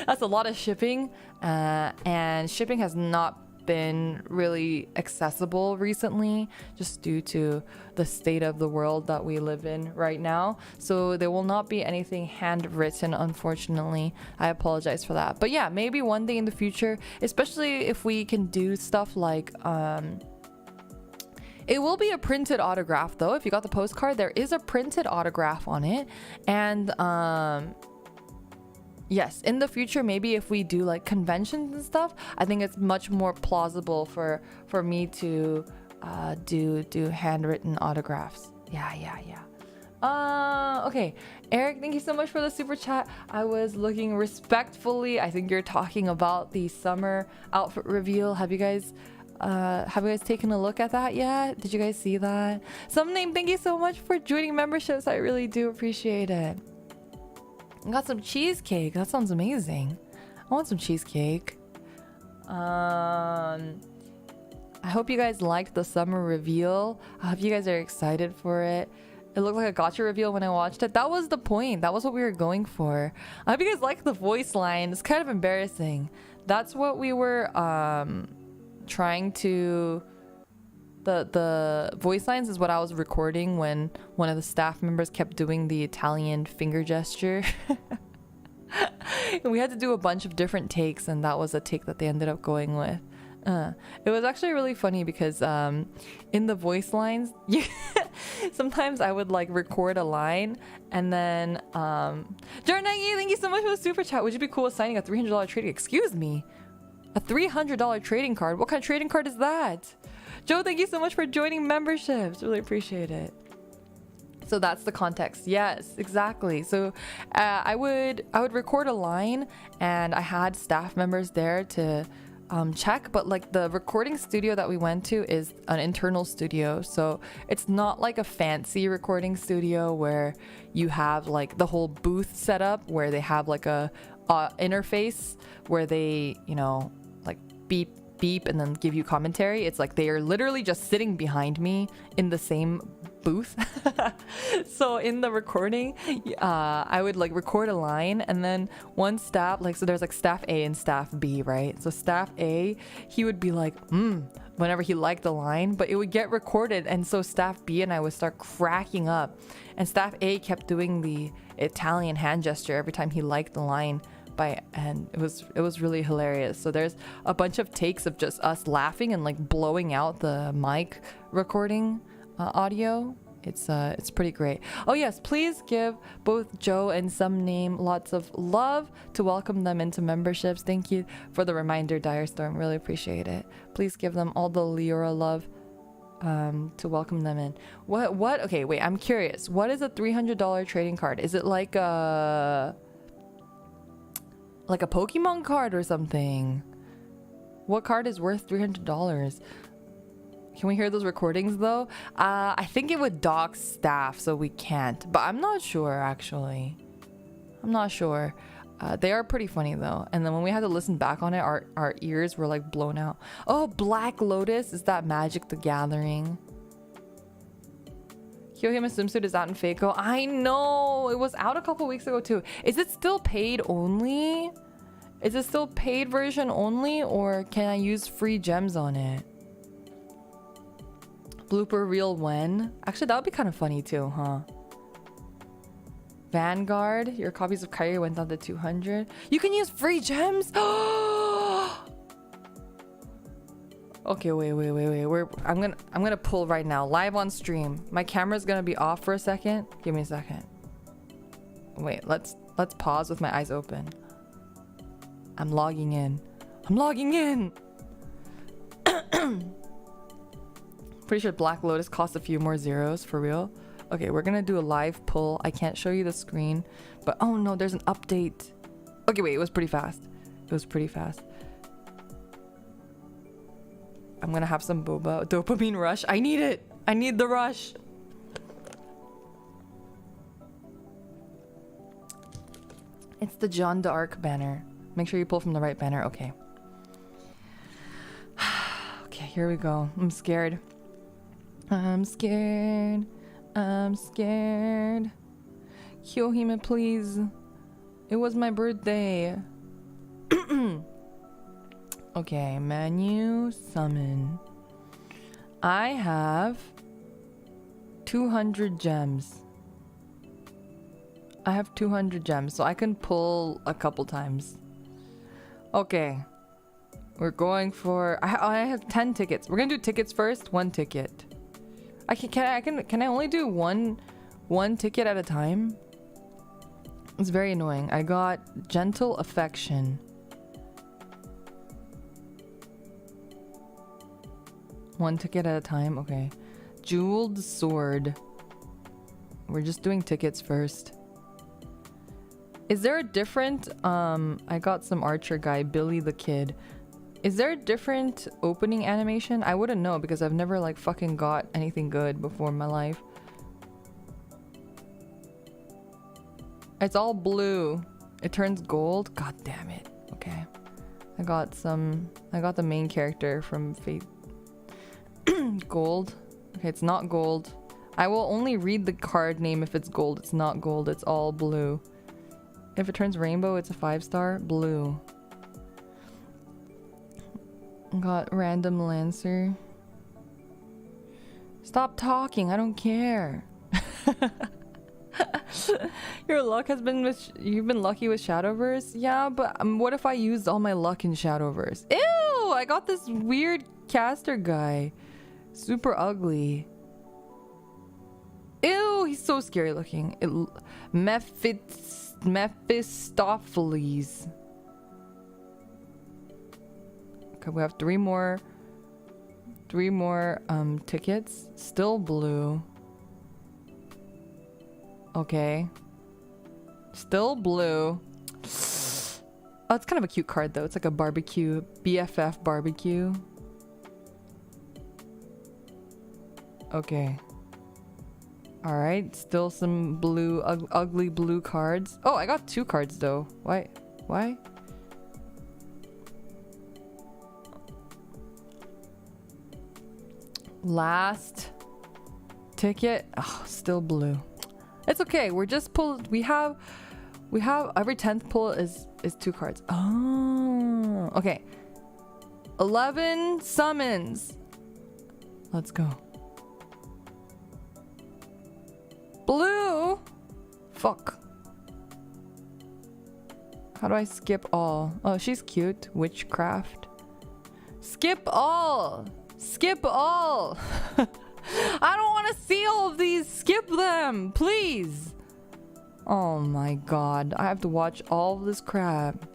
that's a lot of shipping, and shipping has not been really accessible recently, just due to the state of the world that we live in right now. So there will not be anything handwritten, unfortunately. I apologize for that. But yeah, maybe one day in the future, especially if we can do stuff like it will be a printed autograph though. If you got the postcard, there is a printed autograph on it. And yes, in the future, maybe if we do like conventions and stuff, I think it's much more plausible for me to do handwritten autographs. Yeah. Okay, Eric, thank you so much for the super chat. I was looking respectfully. I think you're talking about the summer outfit reveal. Have you guys taken a look at that yet? Did you guys see that? Some name, thank you so much for joining memberships. I really do appreciate it. I got some cheesecake. That sounds amazing. I want some cheesecake. I hope you guys liked the summer reveal. I hope you guys are excited for it. It looked like a gacha reveal when I watched it. That was the point. That was what we were going for. I hope you guys like the voice line. It's kind of embarrassing. That's what we were trying to... The voice lines is what I was recording when one of the staff members kept doing the Italian finger gesture. And we had to do a bunch of different takes, and that was a take that they ended up going with. It was actually really funny because in the voice lines, sometimes I would like record a line and then Jarnagi, thank you so much for the super chat. Would you be cool with signing a $300 trading? Excuse me, a $300 trading card? What kind of trading card is that? Joe, thank you so much for joining memberships. Really appreciate it. So that's the context. Yes, exactly. So I would record a line, and I had staff members there to check, but like the recording studio that we went to is an internal studio, so it's not like a fancy recording studio where you have like the whole booth set up where they have like a interface where they, you know, like beep and then give you commentary. It's like they are literally just sitting behind me in the same booth. So in the recording, I would like record a line, and then one staff, like, so there's like staff A and staff B, right? So staff A, he would be like whenever he liked the line, but it would get recorded, and so staff B and I would start cracking up, and staff A kept doing the Italian hand gesture every time he liked the line, and it was really hilarious. So there's a bunch of takes of just us laughing and like blowing out the mic recording audio. It's pretty great. Oh yes, please give both Joe and Some Name lots of love to welcome them into memberships. Thank you for the reminder, Direstorm. Really appreciate it. Please give them all the Liora love to welcome them in. What? Okay, wait, I'm curious. What is a $300 trading card? Is it like a Pokemon card or something? What card is worth $300? Can we hear those recordings though? I think it would dox staff, so we can't. But I'm not sure, actually. I'm not sure. They are pretty funny though. And then when we had to listen back on it, our ears were like blown out. Oh, Black Lotus. Is that Magic the Gathering? Kyohime swimsuit is out in Fako. I know! It was out a couple weeks ago too. Is it still paid only? Is it still paid version only? Or can I use free gems on it? Blooper reel when? Actually, that would be kind of funny too, huh? Vanguard, your copies of Kyrie went down to 200. You can use free gems? Okay, wait. I'm gonna pull right now, live on stream. My camera's gonna be off for a second. Give me a second. Wait, let's pause with my eyes open. I'm logging in. Pretty sure Black Lotus costs a few more zeros, for real. Okay, we're gonna do a live pull. I can't show you the screen, but oh no, there's an update. Okay, wait, it was pretty fast. I'm gonna have some boba. Dopamine rush. I need it. I need the rush. It's the John d'Arc banner. Make sure you pull from the right banner. Okay. Okay, here we go. I'm scared. Kyohime, please. It was my birthday. Okay, menu, summon. I have 200 gems. I have 200 gems, so I can pull a couple times. Okay. We're going for... I have 10 tickets. We're gonna do tickets first. 1 ticket. Can I only do one ticket at a time? It's very annoying. I got gentle affection. 1 ticket at a time. Okay. Jeweled sword. We're just doing tickets first. Is there a different... I got some archer guy, Billy the Kid. Is there a different opening animation? I wouldn't know because I've never like fucking got anything good before in my life. It's all blue. It turns gold. God damn it. Okay. I got the main character from Fate. Gold. Okay, it's not gold. I will only read the card name if it's gold. It's not gold. It's all blue. If it turns rainbow, it's a 5-star. Blue. Got random lancer. Stop talking. I don't care. Your luck has been with... You've been lucky with Shadowverse? Yeah, but what if I used all my luck in Shadowverse? Ew! I got this weird caster guy. Super ugly. Ew! He's so scary looking. Mephistopheles. Okay, we have 3 more tickets. Still blue. Okay. Still blue. Oh, it's kind of a cute card though. It's like a barbecue. BFF barbecue. Okay. Alright. Still some blue, ugly blue cards. Oh, I got 2 cards though. Why? Why? Last ticket. Oh, still blue. It's okay. We're just pulled. We have every 10th pull is 2 cards. Oh, okay. 11 summons. Let's go. Blue. Fuck. How do I skip all? Oh, she's cute. Witchcraft. Skip all. Skip all. I don't want to see all of these. Skip them, please. Oh my god. I have to watch all of this crap.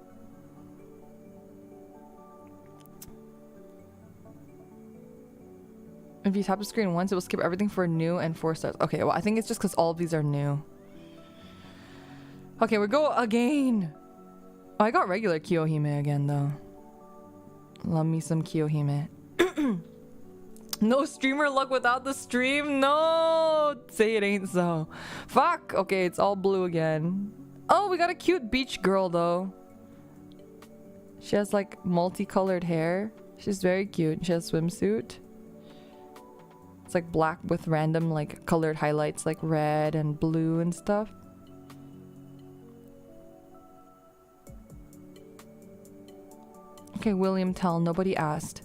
If you tap the screen once, it will skip everything for new and 4 stars. Okay, well, I think it's just because all of these are new. Okay, we go again. Oh, I got regular Kiyohime again, though. Love me some Kiyohime. No streamer luck without the stream? No! Say it ain't so. Fuck! Okay, it's all blue again. Oh, we got a cute beach girl, though. She has, like, multicolored hair. She's very cute. She has a swimsuit. It's, like, black with random, like, colored highlights, like red and blue and stuff. Okay, William Tell. Nobody asked.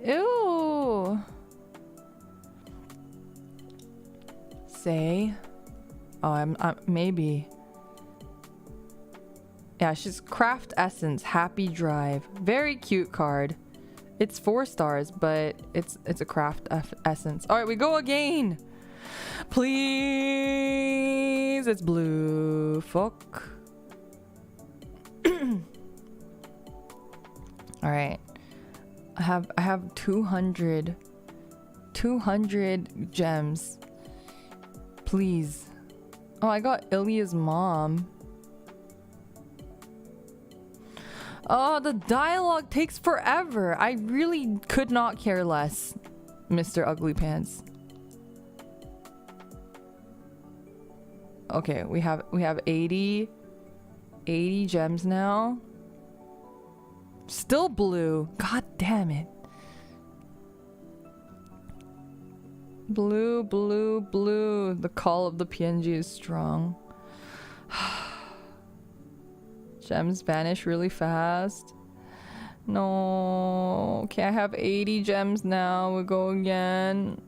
Ew. Say. Oh, I'm maybe. Yeah, she's Craft Essence, Happy Drive. Very cute card. It's 4 stars, but it's a Craft Essence. All right, we go again. Please. It's blue. Fuck. All right. I have 200 gems. Please. Oh, I got Ilya's mom. Oh, the dialogue takes forever. I really could not care less, Mr. Ugly Pants. Okay, we have 80 gems now. Still blue. God damn it. Blue, blue, blue. The call of the PNG is strong. Gems vanish really fast. No. Okay, I have 80 gems now. We'll go again.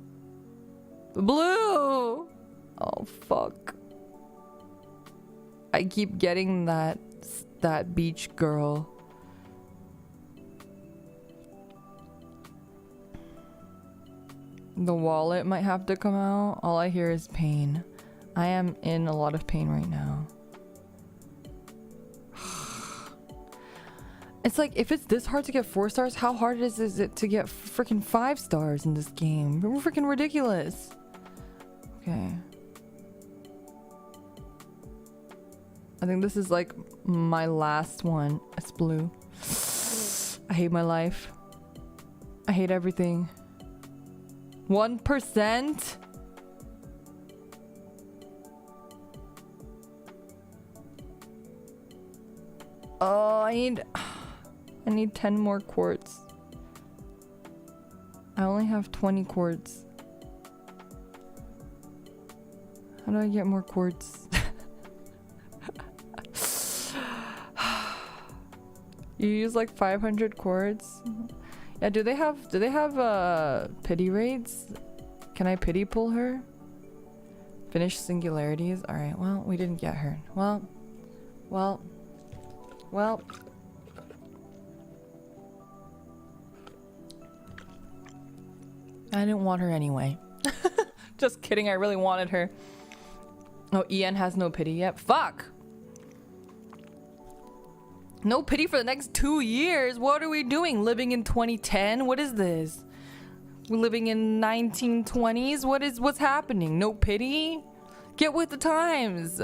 Blue! Oh, fuck. I keep getting that beach girl. The wallet might have to come out. All I hear is pain. I am in a lot of pain right now. It's like, if it's this hard to get 4 stars, how hard is it to get freaking 5 stars in this game? We're freaking ridiculous. Okay. I think this is like my last one. It's blue. I hate my life. I hate everything. 1%? Oh, I need 10 more quartz. I only have 20 quartz. How do I get more quartz? You use like 500 quartz? Yeah, do they have pity raids? Can I pity pull her? Finish singularities? Alright, well, we didn't get her. Well. I didn't want her anyway. Just kidding, I really wanted her. Oh, Ian has no pity yet. Fuck! No pity for the next 2 years? What are we doing? Living in 2010? What is this? We're living in 1920s? What's happening? No pity? Get with the times!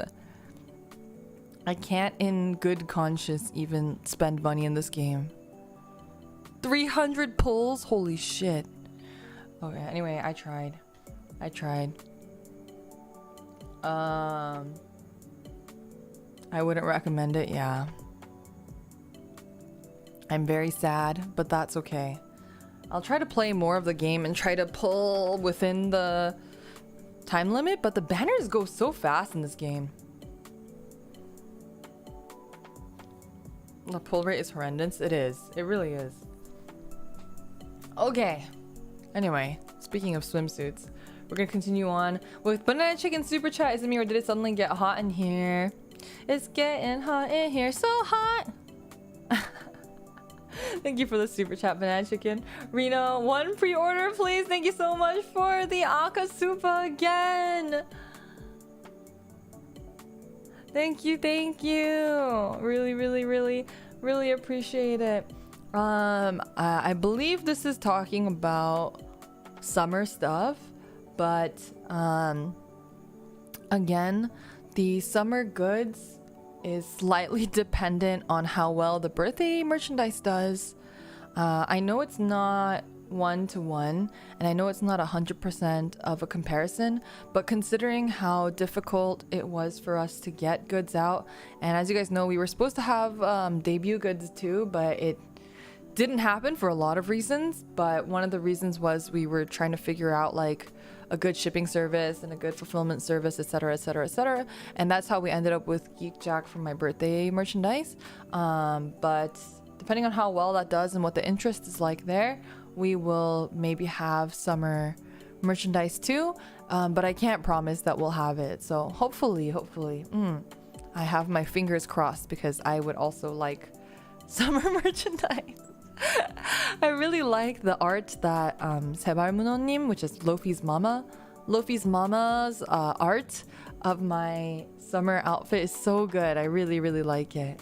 I can't in good conscience even spend money in this game. 300 pulls? Holy shit. Okay, anyway, I tried. I wouldn't recommend it, yeah. I'm very sad, but that's okay. I'll try to play more of the game and try to pull within the time limit, but the banners go so fast in this game. The pull rate is horrendous. It is. It really is. Okay. Anyway, speaking of swimsuits, we're gonna continue on with Banana Chicken Super Chat. Is it me or did it suddenly get hot in here? It's getting hot in here. So hot! Thank you for the super chat, Banana Chicken. Reno, 1 pre-order, please. Thank you so much for the Akasupa again. Thank you. Really appreciate it. I believe this is talking about summer stuff, but again, the summer goods is slightly dependent on how well the birthday merchandise does. I know it's not 1-to-1, and I know it's not 100% of a comparison, but considering how difficult it was for us to get goods out, and as you guys know, we were supposed to have debut goods too, but it didn't happen for a lot of reasons. But one of the reasons was we were trying to figure out like a good shipping service and a good fulfillment service, etc., and that's how we ended up with Geek Jack for my birthday merchandise. But depending on how well that does and what the interest is like there, we will maybe have summer merchandise too, but I can't promise that we'll have it. So hopefully I have my fingers crossed, because I would also like summer merchandise. I really like the art that 세발문어님, which is Lofi's mama's art of my summer outfit is so good. I really like it.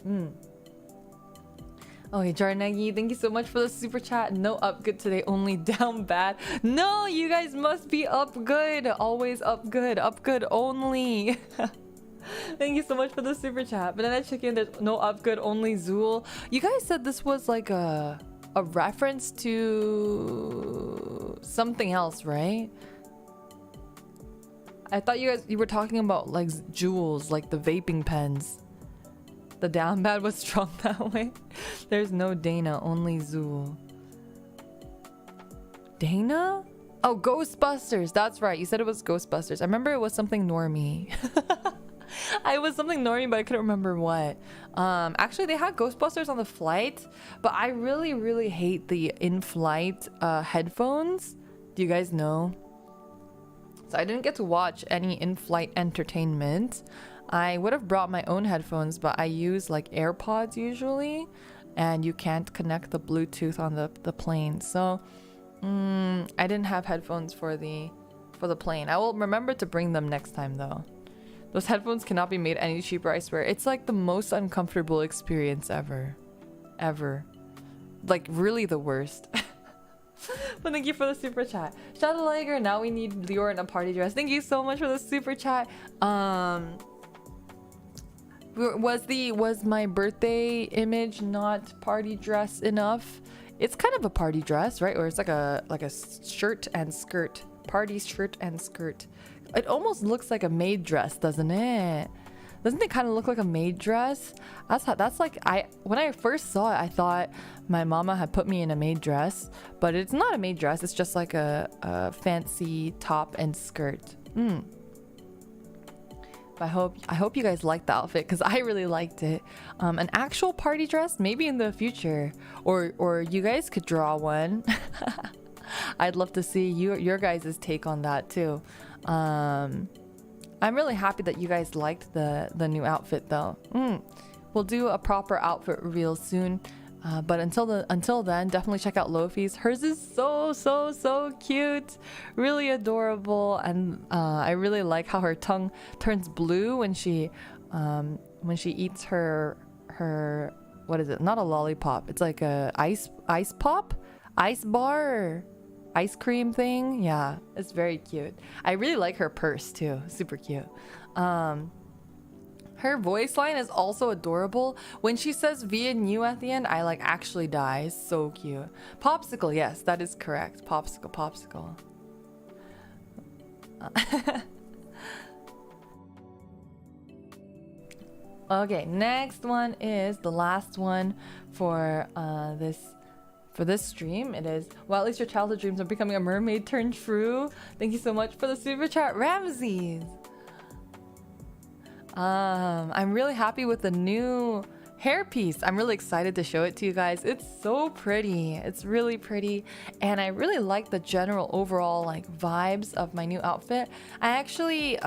Okay, Jarnegi, thank you so much for the super chat. No up good today, only down bad. No, you guys must be up good. Always up good only. Thank you so much for the super chat. Banana Chicken, there's no up good, only Zool. You guys said this was like a reference to something else, right? I thought you were talking about like jewels, like the vaping pens. The down bad was strong that way. There's no Dana, only Zool. Dana? Oh, Ghostbusters. That's right. You said it was Ghostbusters. I remember it was something normie. I was something Nori, but I couldn't remember what. Actually, they had Ghostbusters on the flight, but I really, really hate the in-flight headphones. Do you guys know? So I didn't get to watch any in-flight entertainment. I would have brought my own headphones, but I use like AirPods usually, and you can't connect the Bluetooth on the plane. So I didn't have headphones for the plane. I will remember to bring them next time though. Those headphones cannot be made any cheaper, I swear. It's like the most uncomfortable experience ever. Ever. Like really the worst. But thank you for the super chat. Shadow Liger, now we need Liora in a party dress. Thank you so much for the super chat. Was my birthday image not party dress enough? It's kind of a party dress, right? Or it's like a shirt and skirt. Party shirt and skirt. It almost looks like a maid dress, doesn't it? Doesn't it kind of look like a maid dress? That's like, when I first saw it, I thought my mama had put me in a maid dress, but it's not a maid dress. It's just like a fancy top and skirt. I hope you guys liked the outfit because I really liked it. An actual party dress, maybe in the future, or you guys could draw one. I'd love to see your guys' take on that too. I'm really happy that you guys liked the new outfit though. We'll do a proper outfit reveal soon. But until then, definitely check out Lofi's. Hers is so cute, really adorable, and I really like how her tongue turns blue when she eats her what is it? Not a lollipop. It's like a ice pop, ice bar, ice cream thing. Yeah, it's very cute. I really like her purse too. Super cute. Her voice line is also adorable. When she says V and U at the end, I like actually die. It's so cute. Popsicle, yes, that is correct. Popsicle. Okay, next one is the last one for this stream. It is, well, at least your childhood dreams of becoming a mermaid turn true. Thank you so much for the super chat, Ramses. I'm really happy with the new hairpiece. I'm really excited to show it to you guys. It's so pretty. It's really pretty, and I really like the general overall like vibes of my new outfit. I actually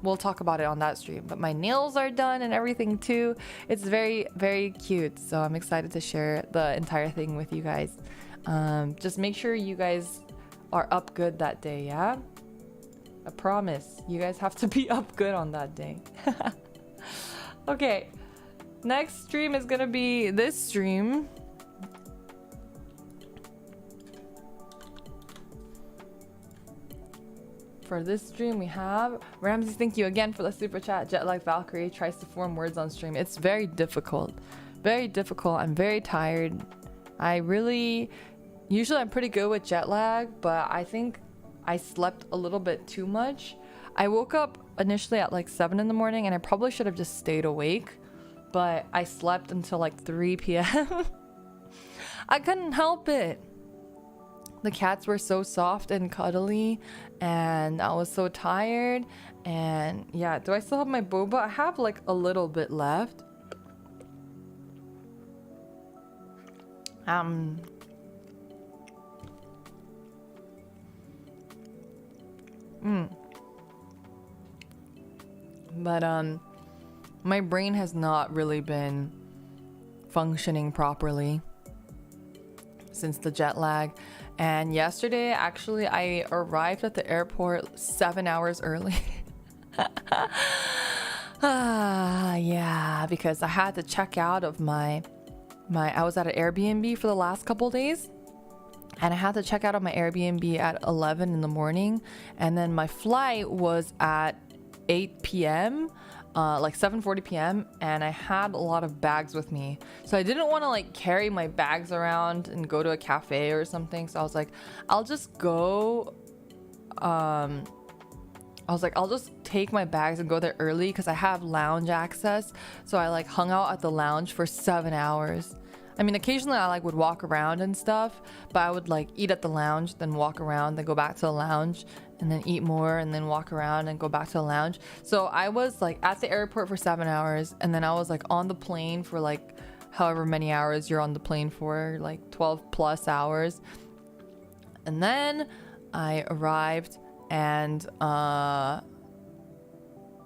we'll talk about it on that stream, but my nails are done and everything too. It's very cute, so I'm excited to share the entire thing with you guys. Just make sure you guys are up good that day, yeah? I promise. You guys have to be up good on that day. Okay. Next stream is gonna be this stream. For this stream, we have Ramsey. Thank you again for the super chat. Jet like Valkyrie tries to form words on stream. It's very difficult. Very difficult. I'm very tired. Usually I'm pretty good with jet lag, but I think I slept a little bit too much. I woke up initially at like 7 in the morning and I probably should have just stayed awake, but I slept until like 3 p.m. I couldn't help it. The cats were so soft and cuddly and I was so tired. And yeah, do I still have my boba? I have like a little bit left. But my brain has not really been functioning properly since the jet lag. And yesterday, actually, I arrived at the airport 7 hours early. Yeah, because I had to check out of I was at an Airbnb for the last couple days. And I had to check out of my Airbnb at 11 in the morning. And then my flight was at 8 p.m., like 7:40 p.m. And I had a lot of bags with me. So I didn't want to like carry my bags around and go to a cafe or something. So I was like, I'll just go. I'll just take my bags and go there early because I have lounge access. So I like hung out at the lounge for 7 hours. I mean, occasionally I like would walk around and stuff, but I would like eat at the lounge, then walk around, then go back to the lounge and then eat more and then walk around and go back to the lounge. So I was like at the airport for 7 hours, and then I was like on the plane for like however many hours you're on the plane for, like 12 plus hours. And then I arrived, and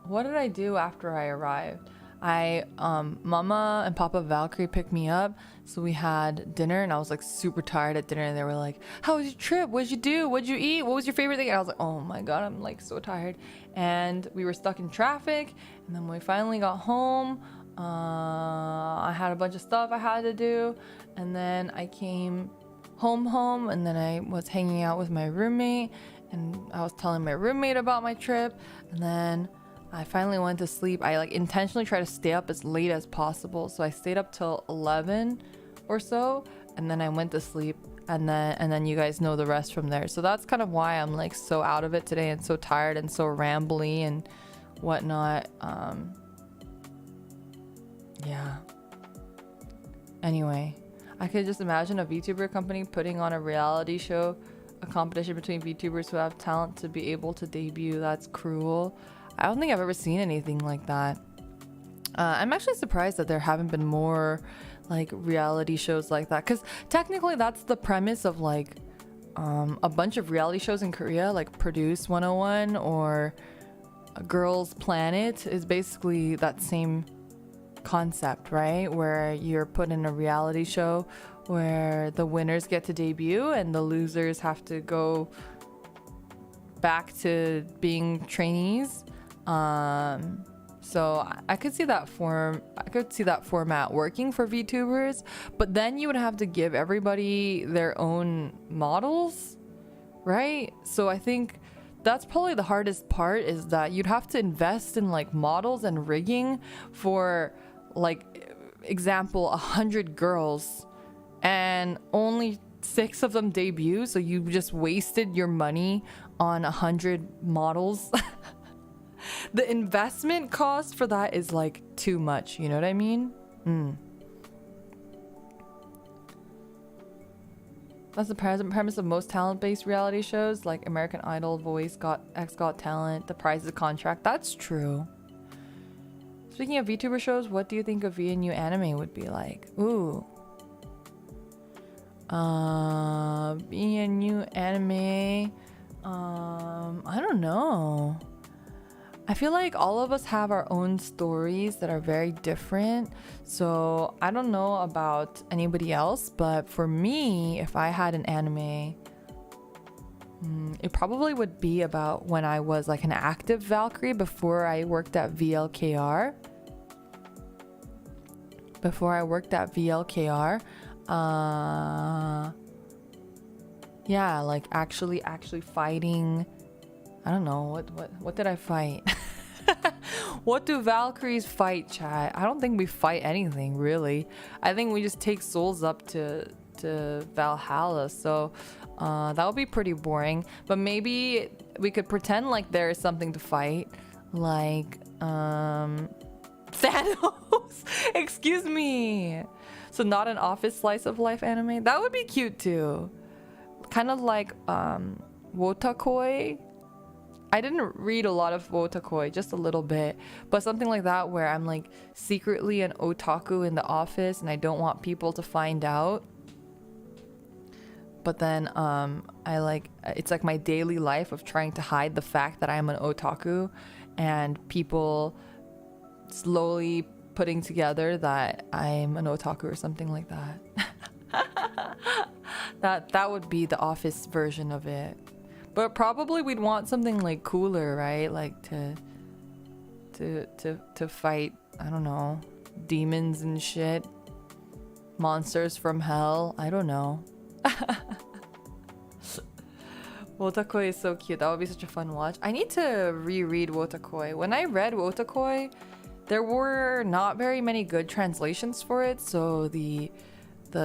what did I do after I arrived? Mama and Papa Valkyrie picked me up, so we had dinner, and I was like super tired at dinner, and they were like, how was your trip? What'd you do? What'd you eat? What was your favorite thing? And I was like, oh my god, I'm like so tired. And we were stuck in traffic, and then when we finally got home, I had a bunch of stuff I had to do, and then I came home, and then I was hanging out with my roommate, and I was telling my roommate about my trip, and then I finally went to sleep. I like intentionally try to stay up as late as possible, so I stayed up till 11 or so, and then I went to sleep, and then you guys know the rest from there. So that's kind of why I'm like so out of it today and so tired and so rambly and whatnot. Yeah. Anyway, I could just imagine a VTuber company putting on a reality show, a competition between VTubers who have talent to be able to debut. That's cruel. I don't think I've ever seen anything like that. I'm actually surprised that there haven't been more like reality shows like that, because technically that's the premise of like a bunch of reality shows in Korea, like Produce 101 or Girls Planet is basically that same concept, right? Where you're put in a reality show where the winners get to debut and the losers have to go back to being trainees. So I could see that format working for VTubers, but then you would have to give everybody their own models, right? So I think that's probably the hardest part, is that you'd have to invest in like models and rigging for like example 100 girls, and only 6 of them debut, so you just wasted your money on 100 models. The investment cost for that is like too much, you know what I mean? That's the premise of most talent-based reality shows, like American Idol, Voice, Got Talent, The Price is a Contract. That's true. Speaking of VTuber shows, what do you think a VNU anime would be like? Ooh. VNU anime. I don't know. I feel like all of us have our own stories that are very different. So I don't know about anybody else, but for me, if I had an anime, it probably would be about when I was like an active Valkyrie before I worked at VLKR. Yeah, like actually fighting. I don't know, what did I fight? What do Valkyries fight, chat? I don't think we fight anything, really. I think we just take souls up to Valhalla, so that would be pretty boring. But maybe we could pretend like there is something to fight, like Thanos. Excuse me. So not an office slice of life anime? That would be cute too. Kind of like Wotakoi. I didn't read a lot of Wotakoi, just a little bit, but something like that where I'm like secretly an otaku in the office and I don't want people to find out. But then I like, it's like my daily life of trying to hide the fact that I'm an otaku, and people slowly putting together that I'm an otaku or something like that. That would be the office version of it. But probably we'd want something like cooler, right? Like to fight, I don't know, demons and shit. Monsters from hell. I don't know. Wotakoi is so cute. That would be such a fun watch. I need to reread Wotakoi. When I read Wotakoi, there were not very many good translations for it, so the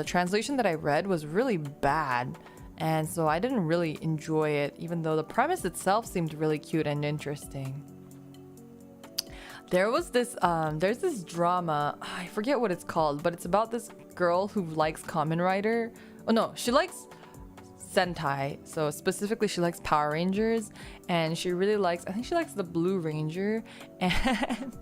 translation that I read was really bad. And so I didn't really enjoy it, even though the premise itself seemed really cute and interesting. There was this, there's this drama, I forget what it's called, but it's about this girl who likes Kamen Rider. Oh no, she likes Sentai. So specifically, she likes Power Rangers, and she really likes, I think she likes the Blue Ranger, and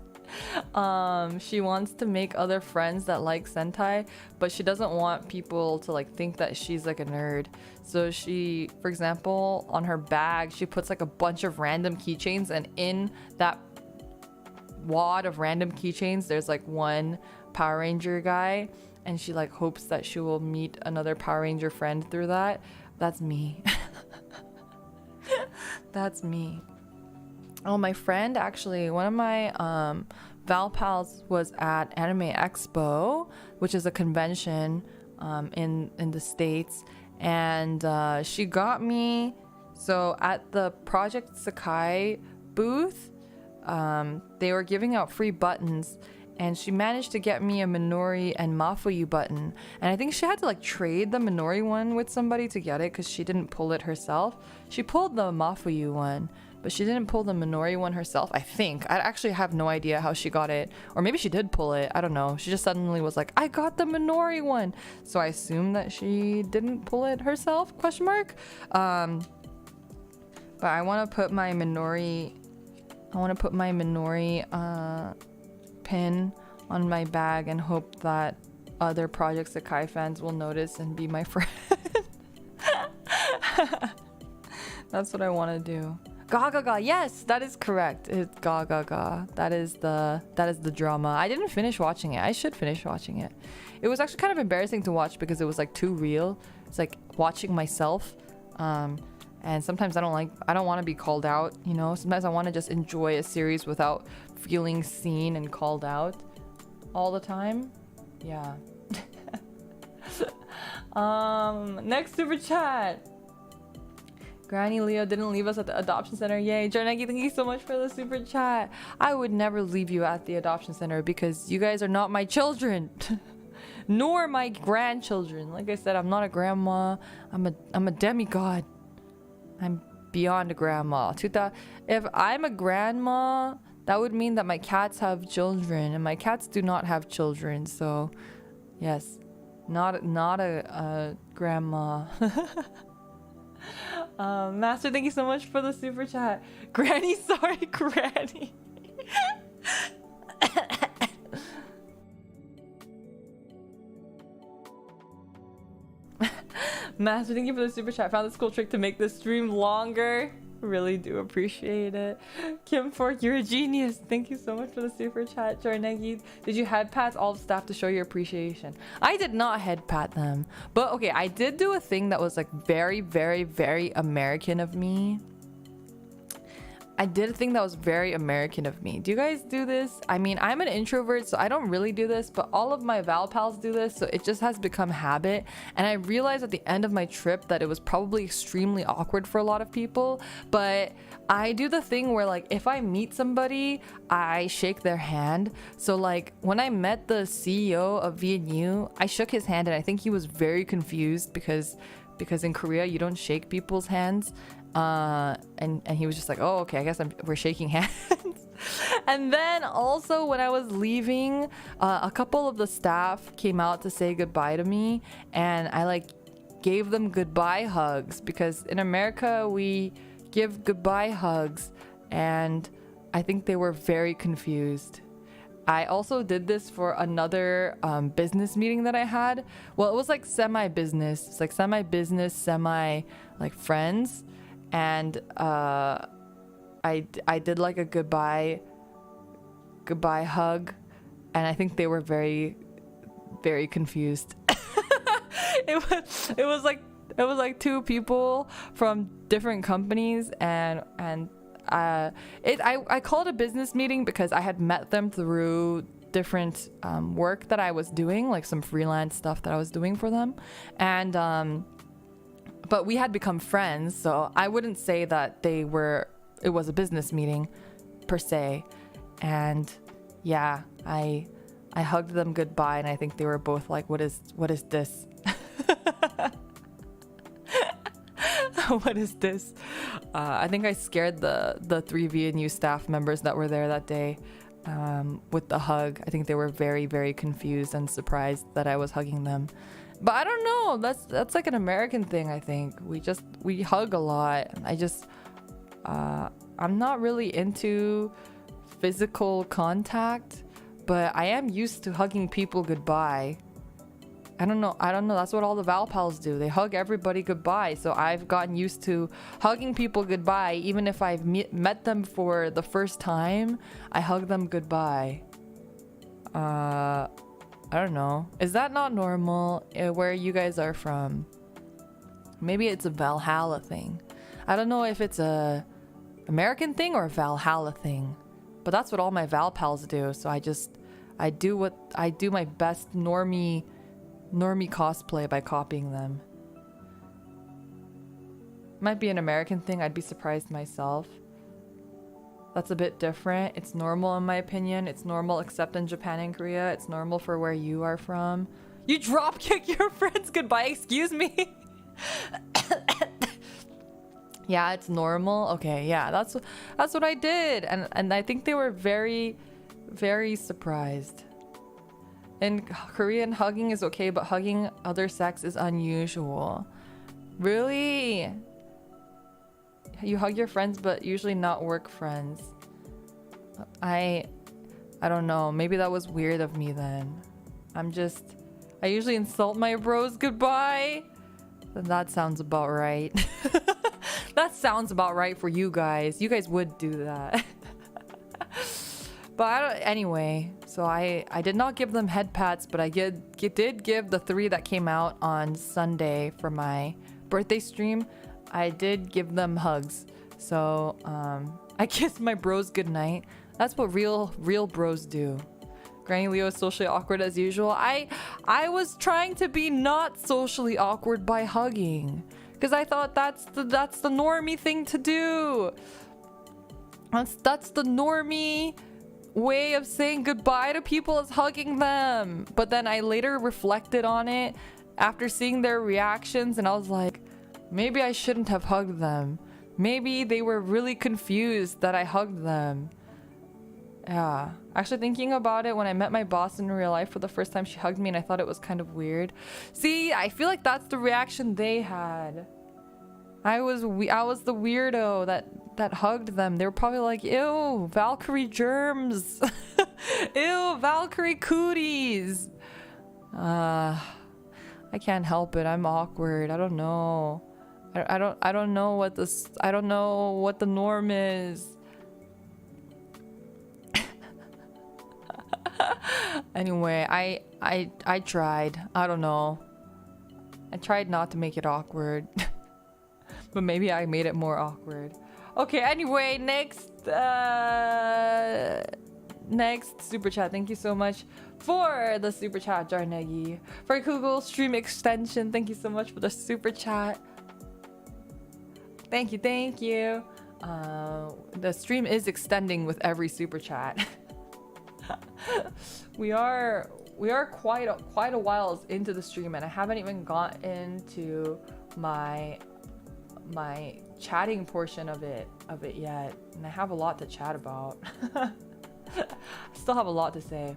she wants to make other friends that like Sentai, but she doesn't want people to like think that she's like a nerd. So she, for example, on her bag, she puts like a bunch of random keychains, and in that wad of random keychains, there's like one Power Ranger guy, and she like hopes that she will meet another Power Ranger friend through that. That's me. That's me. Oh, my friend, actually, one of my Val pals was at Anime Expo, which is a convention in the States, and she got me, so at the Project Sakai booth, they were giving out free buttons, and she managed to get me a Minori and Mafuyu button, and I think she had to like trade the Minori one with somebody to get it because she didn't pull it herself. She pulled the Mafuyu one, but she didn't pull the Minori one herself, I think. I actually have no idea how she got it, or maybe she did pull it, I don't know. She just suddenly was like, I got the Minori one, so I assume that she didn't pull it herself, question mark. But I want to put my Minori pin on my bag and hope that other Project Sakai fans will notice and be my friend. That's what I want to do. Ga ga ga, yes, that is correct. It's ga ga ga. That is the drama. I didn't finish watching it. I should finish watching it. It was actually kind of embarrassing to watch because it was like too real. It's like watching myself. And sometimes I don't want to be called out, you know. Sometimes I want to just enjoy a series without feeling seen and called out all the time. Yeah. Next super chat. Granny Leo didn't leave us at the adoption center. Yay. Jarnegi, thank you so much for the super chat. I would never leave you at the adoption center because you guys are not my children. Nor my grandchildren. Like I said, I'm not a grandma. I'm a demigod. I'm beyond a grandma. If I'm a grandma, that would mean that my cats have children, and my cats do not have children. So, yes, not a grandma. Master, thank you so much for the super chat. Granny, sorry, Granny. Master, thank you for the super chat. Found this cool trick to make this stream longer. Really do appreciate it. Kim Fork, you're a genius. Thank you so much for the super chat. Jarnegi, did you head pat all the staff to show your appreciation? I did not head pat them. But okay, I did do a thing that was like very, very, very American of me. I did a thing that was very American of me. Do you guys do this? I mean, I'm an introvert, so I don't really do this, but all of my Val pals do this, so it just has become habit. And I realized at the end of my trip that it was probably extremely awkward for a lot of people, but I do the thing where like if I meet somebody, I shake their hand. So like when I met the CEO of VNU, I shook his hand, and I think he was very confused because in Korea you don't shake people's hands. And he was just like, oh, okay, I guess we're shaking hands. And then also when I was leaving, a couple of the staff came out to say goodbye to me, and I like gave them goodbye hugs because in America we give goodbye hugs, and I think they were very confused. I also did this for another business meeting that I had. Well, it was like semi-business. It's like semi-business, like friends. And I did like a goodbye hug, and I think they were very, very confused. it was like two people from different companies, and I call it a business meeting because I had met them through different work that I was doing, like some freelance stuff that I was doing for them, and but we had become friends, so I wouldn't say that it was a business meeting per se. And yeah, I hugged them goodbye, and I think they were both like, what is this? What is this? I think I scared the 3 VNU staff members that were there that day with the hug. I think they were very, very confused and surprised that I was hugging them. But I don't know. That's like an American thing, I think. We hug a lot. I'm not really into physical contact, but I am used to hugging people goodbye. I don't know. That's what all the Val pals do. They hug everybody goodbye. So I've gotten used to hugging people goodbye. Even if I've met them for the first time, I hug them goodbye. I don't know. Is that not normal where you guys are from? Maybe it's a Valhalla thing. I don't know if it's a American thing or a Valhalla thing. But that's what all my Val pals do. So I do my best normie cosplay by copying them. Might be an American thing. I'd be surprised myself. That's a bit different. It's normal in my opinion. It's normal except in Japan and Korea. It's normal for where you are from. You drop kick your friends goodbye, excuse me. Yeah, it's normal. Okay, yeah, that's what I did. And I think they were very, very surprised. In Korean, hugging is okay, but hugging other sex is unusual. Really? You hug your friends, but usually not work friends. I don't know. Maybe that was weird of me then. I usually insult my bros goodbye. That sounds about right. That sounds about right for you guys. You guys would do that. But anyway, so I did not give them head pats, but I did give the 3 that came out on Sunday for my birthday stream. I did give them hugs. So I kissed my bros goodnight. That's what real bros do. Granny Leo is socially awkward as usual. I was trying to be not socially awkward by hugging, because I thought that's the normie thing to do. That's the normie way of saying goodbye to people, is hugging them. But then I later reflected on it after seeing their reactions, and I was like, maybe I shouldn't have hugged them. Maybe they were really confused that I hugged them. Yeah. Actually, thinking about it, when I met my boss in real life for the first time, she hugged me and I thought it was kind of weird. See, I feel like that's the reaction they had. I was the weirdo that hugged them. They were probably like, ew, Valkyrie germs. Ew, Valkyrie cooties. I can't help it. I'm awkward. I don't know. I don't know what the norm is. Anyway, I tried. I don't know. I tried not to make it awkward. But maybe I made it more awkward. Okay, anyway, next super chat. Thank you so much for the super chat, Jarnegi. For Google stream extension, thank you so much for the super chat. Thank you. The stream is extending with every super chat. we are quite a while into the stream, and I haven't even gotten to my chatting portion of it yet, and I have a lot to chat about. I still have a lot to say.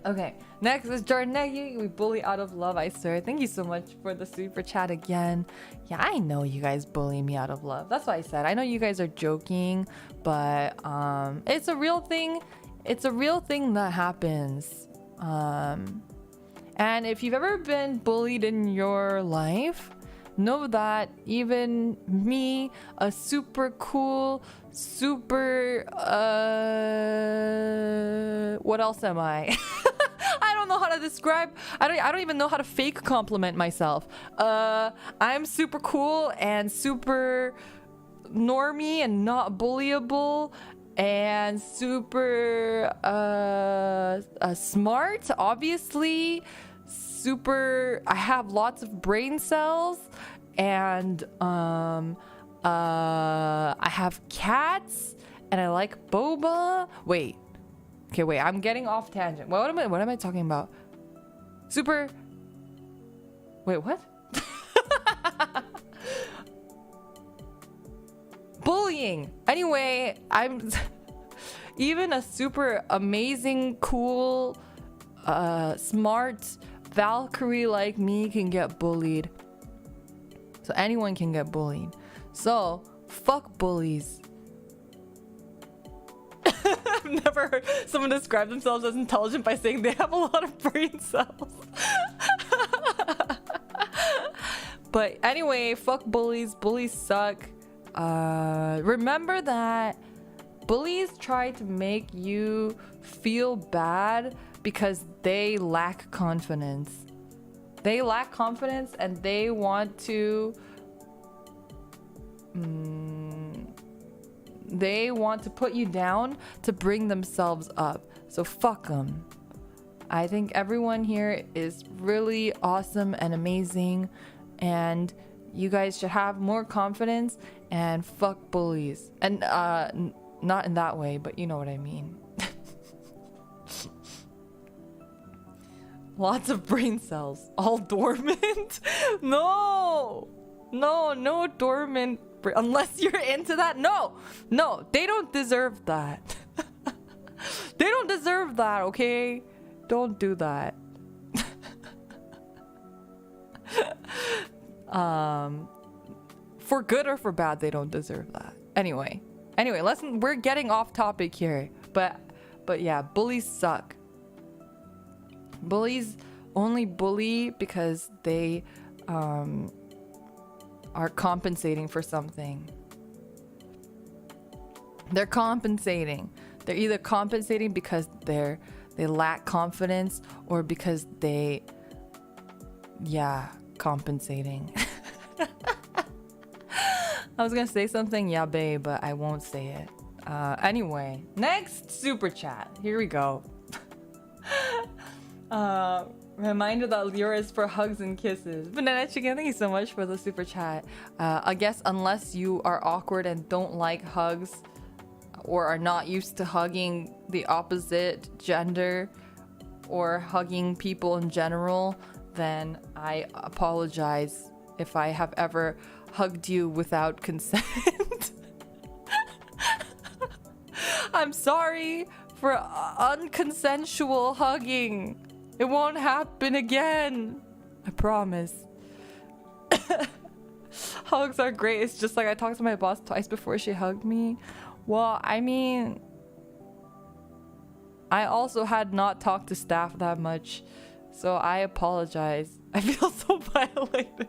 Okay, next is Jarnegi. We bully out of love, I swear. Thank you so much for the super chat again. Yeah, I know you guys bully me out of love. That's what I said. I know you guys are joking, but it's a real thing. It's a real thing that happens. And if you've ever been bullied in your life, know that even me, a super cool, what else am I? I don't know how to describe. I don't even know how to fake compliment myself. I'm super cool and super normie and not bullyable and super smart, obviously. Super, I have lots of brain cells, and I have cats, and I like boba. Wait, I'm getting off tangent. What am I talking about? Super. Wait, what? Bullying. Anyway, I'm even a super amazing, cool, smart, Valkyrie like me can get bullied. So anyone can get bullied. So fuck bullies. I've never heard someone describe themselves as intelligent by saying they have a lot of brain cells. But anyway, fuck bullies. Bullies suck. Remember that bullies try to make you feel bad because they lack confidence. They lack confidence and they want to put you down to bring themselves up. So fuck them. I think everyone here is really awesome and amazing, and you guys should have more confidence and fuck bullies. And not in that way, but you know what I mean. Lots of brain cells, all dormant. No dormant, unless you're into that. No, they don't deserve that. They don't deserve that, okay? Don't do that. For good or for bad, they don't deserve that. Anyway, we're getting off topic here, but yeah, bullies suck. Bullies only bully because they are compensating for something. They're compensating. They're either compensating because they lack confidence, or because compensating. I was gonna say something yabe, but I won't say it. Anyway, next super chat. Here we go. Reminder that Liora is for hugs and kisses. Banana Chicken, thank you so much for the super chat. I guess unless you are awkward and don't like hugs, or are not used to hugging the opposite gender, or hugging people in general, then I apologize if I have ever hugged you without consent. I'm sorry for unconsensual hugging. It won't happen again. I promise. Hugs are great. It's just like I talked to my boss twice before she hugged me. Well, I mean, I also had not talked to staff that much, so I apologize. I feel so violated.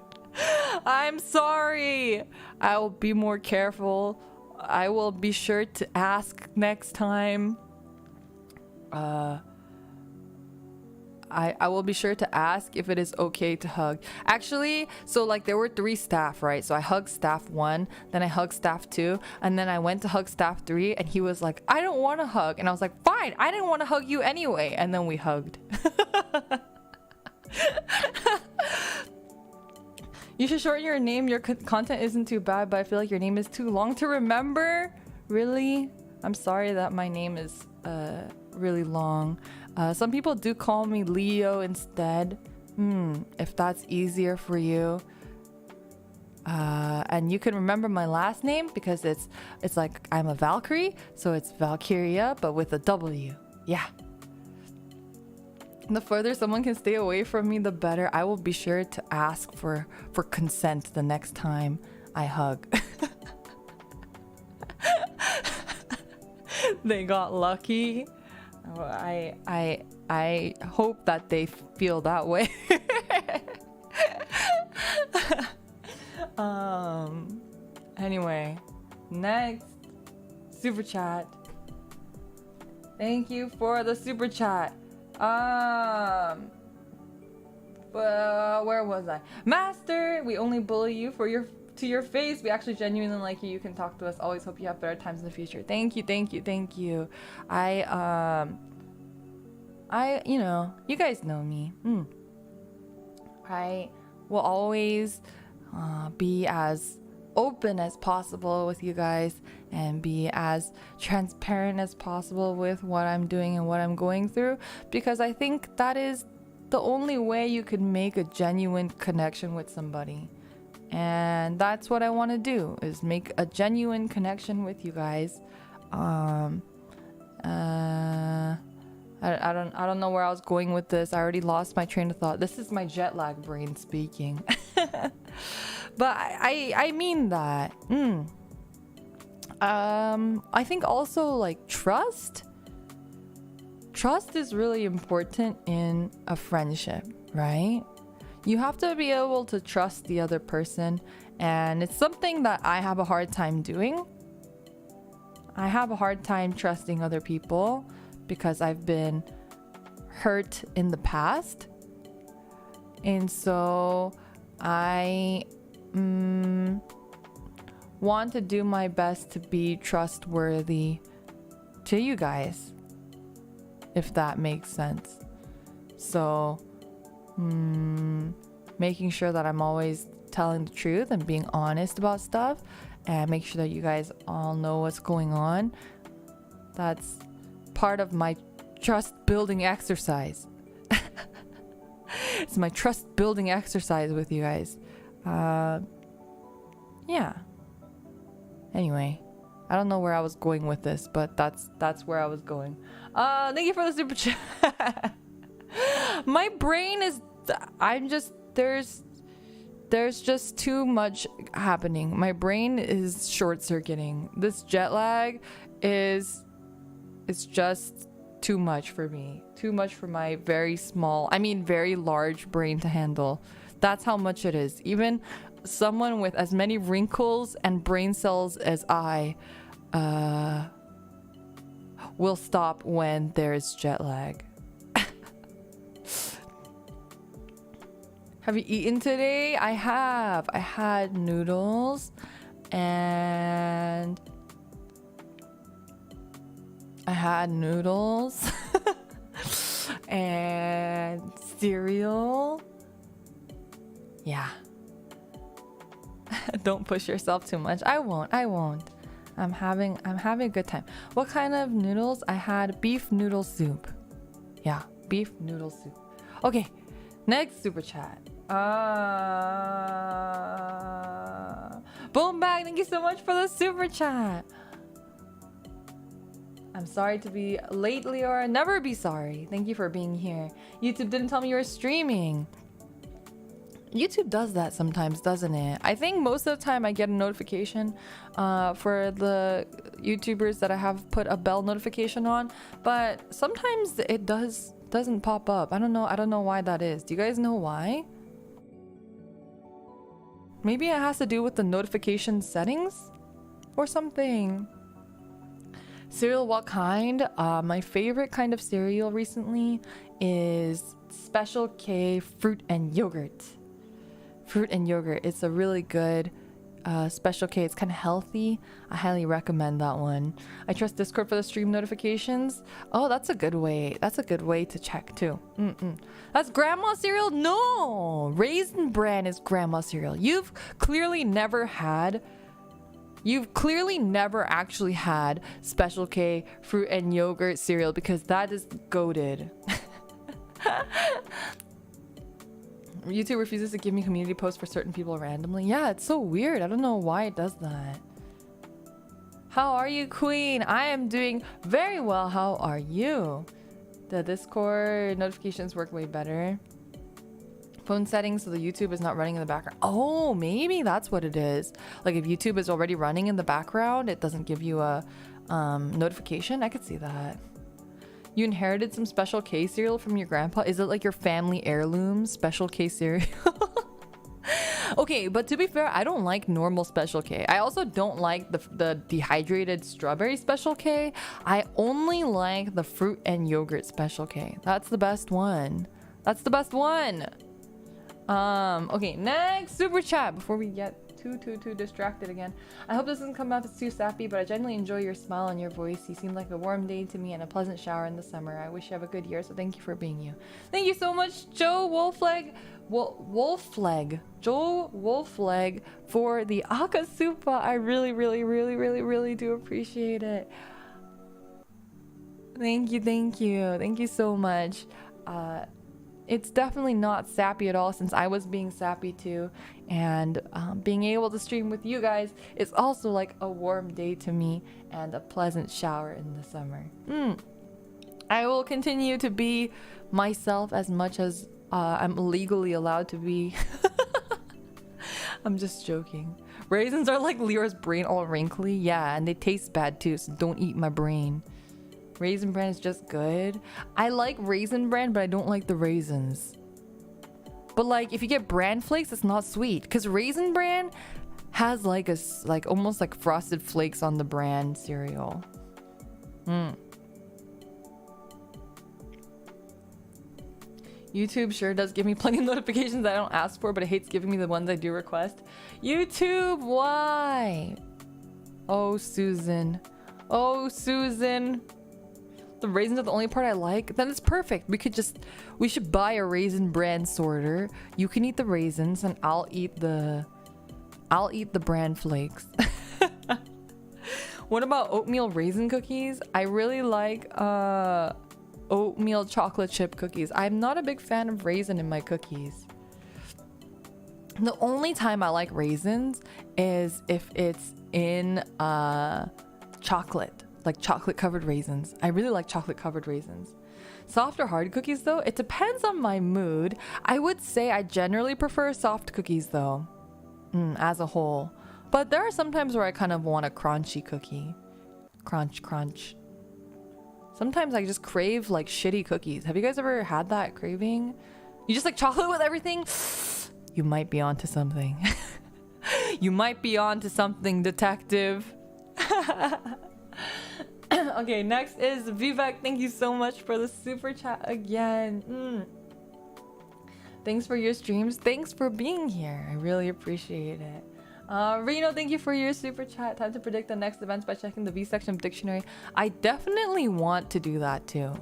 I'm sorry. I will be more careful. I will be sure to ask next time. I will be sure to ask if it is okay to hug. Actually, so like there were 3 staff, right? So I hugged staff 1, then I hugged staff 2, and then I went to hug staff 3, and he was like, I don't want to hug. And I was like, fine, I didn't want to hug you anyway. And then we hugged. You should shorten your name. Your content isn't too bad, but I feel like your name is too long to remember. Really? I'm sorry that my name is really long. Some people do call me Leo instead. If that's easier for you. And you can remember my last name because it's like I'm a Valkyrie, so it's Valkyria, but with a W. Yeah. The further someone can stay away from me, the better. I will be sure to ask for consent the next time I hug. They got lucky. I hope that they feel that way. Anyway, next super chat. Thank you for the super chat. Where was I? Master, we only bully you to your face. We actually genuinely like you. You can talk to us. Always hope you have better times in the future. Thank you. You know, you guys know me. I will always be as open as possible with you guys and be as transparent as possible with what I'm doing and what I'm going through, because I think that is the only way you can make a genuine connection with somebody. And that's what I want to do, is make a genuine connection with you guys. I I don't know where I was going with this. I already lost my train of thought. This is my jet lag brain speaking. But I mean that. I think also like trust is really important in a friendship, right? You have to be able to trust the other person, and it's something that I have a hard time doing. I have a hard time trusting other people because I've been hurt in the past. And so I want to do my best to be trustworthy to you guys, if that makes sense. So making sure that I'm always telling the truth and being honest about stuff, and make sure that you guys all know what's going on. That's part of my trust building exercise. It's my trust building exercise with you guys. Yeah. Anyway, I don't know where I was going with this, but that's where I was going. Thank you for the super chat. My brain is, there's just too much happening. My brain is short circuiting. This jet lag it's just too much for me. Too much for my very large brain to handle. That's how much it is. Even someone with as many wrinkles and brain cells as I will stop when there's jet lag. Have you eaten today? I have. I had noodles and and cereal. Yeah. Don't push yourself too much. I won't. I'm having a good time. What kind of noodles? I had beef noodle soup. Yeah, beef noodle soup. Okay, next super chat. Boom bag, thank you so much for the super chat. I'm sorry to be late, Liora. Never be sorry. Thank you for being here. YouTube didn't tell me you were streaming. YouTube does that sometimes, doesn't it? I think most of the time I get a notification for the YouTubers that I have put a bell notification on, but sometimes it doesn't pop up. I don't know why that is. Do you guys know why? Maybe it has to do with the notification settings or something. Cereal, what kind? My favorite kind of cereal recently is Special K fruit and yogurt. Fruit and yogurt. It's a really good Special K. It's kind of healthy. I highly recommend that one. I trust Discord for the stream notifications. Oh, that's a good way. That's a good way to check too. That's grandma cereal? No! Raisin Bran is grandma cereal. You've clearly never actually had Special K fruit and yogurt cereal, because that is goated. YouTube refuses to give me community posts for certain people randomly. Yeah, it's so weird. I don't know why it does that. How are you, Queen? I am doing very well. How are you? The Discord notifications work way better. Phone settings so the YouTube is not running in the background. Oh, maybe that's what it is. Like if YouTube is already running in the background, it doesn't give you a notification. I could see that. You inherited some Special K cereal from your grandpa? Is it like your family heirloom Special K cereal? Okay, but to be fair, I don't like normal Special K. I also don't like the dehydrated strawberry Special K. I only like the fruit and yogurt Special K. That's the best one. That's the best one. Okay, next super chat before we get too distracted again. I hope this doesn't come off as too sappy, but I genuinely enjoy your smile and your voice. You seem like a warm day to me and a pleasant shower in the summer. I wish you have a good year, so thank you for being you. Thank you so much, Joe Wolfleg for the Akasupa. I really do appreciate it. Thank you so much. It's definitely not sappy at all, since I was being sappy too, and being able to stream with you guys is also like a warm day to me and a pleasant shower in the summer. I will continue to be myself as much as I'm legally allowed to be. I'm just joking. Raisins are like Liora's brain, all wrinkly. Yeah, and they taste bad too, so don't eat my brain. Raisin Bran is just good. I like Raisin Bran, but I don't like the raisins. But like, if you get bran flakes, it's not sweet, because Raisin Bran has like almost like frosted flakes on the bran cereal. YouTube sure does give me plenty of notifications I don't ask for, but it hates giving me the ones I do request. YouTube, why? Oh, Susan. Oh, Susan. The raisins are the only part I like. Then it's perfect. We should buy a Raisin Bran sorter. You can eat the raisins and I'll eat the bran flakes. What about oatmeal raisin cookies? I really like oatmeal chocolate chip cookies. I'm not a big fan of raisin in my cookies. The only time I like raisins is if it's in chocolate, like chocolate covered raisins. I really like chocolate covered raisins. Soft or hard cookies though, it depends on my mood. I would say I generally prefer soft cookies though, as a whole. But there are some times where I kind of want a crunchy cookie. Crunch, crunch. Sometimes I just crave like shitty cookies. Have you guys ever had that craving? You just like chocolate with everything? You might be onto something. You might be onto something, detective. Okay, next is Vivek. Thank you so much for the super chat again. Thanks for your streams. Thanks for being here. I really appreciate it. Reno, thank you for your super chat. Time to predict the next events by checking the V section of dictionary. I definitely want to do that too.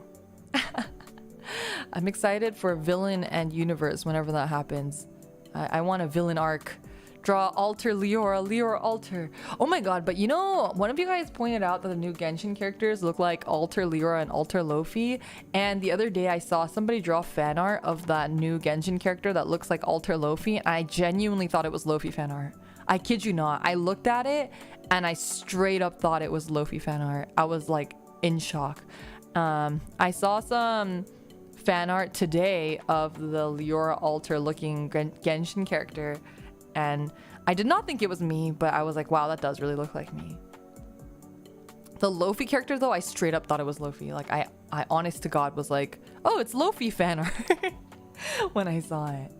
I'm excited for villain and universe whenever that happens. I want a villain arc. Draw alter Liora, Liora alter. Oh my god, but you know, one of you guys pointed out that the new Genshin characters look like alter Liora and alter Lofi. And the other day I saw somebody draw fan art of that new Genshin character that looks like alter Lofi. And I genuinely thought it was Lofi fan art. I kid you not. I looked at it and I straight up thought it was Lofi fan art. I was like in shock. I saw some fan art today of the Liora alter looking Genshin character. And I did not think it was me, but I was like, wow, that does really look like me. The Lofi character though, I straight up thought it was Lofi. Like I honest to God was like, oh, it's Lofi fan art when I saw it.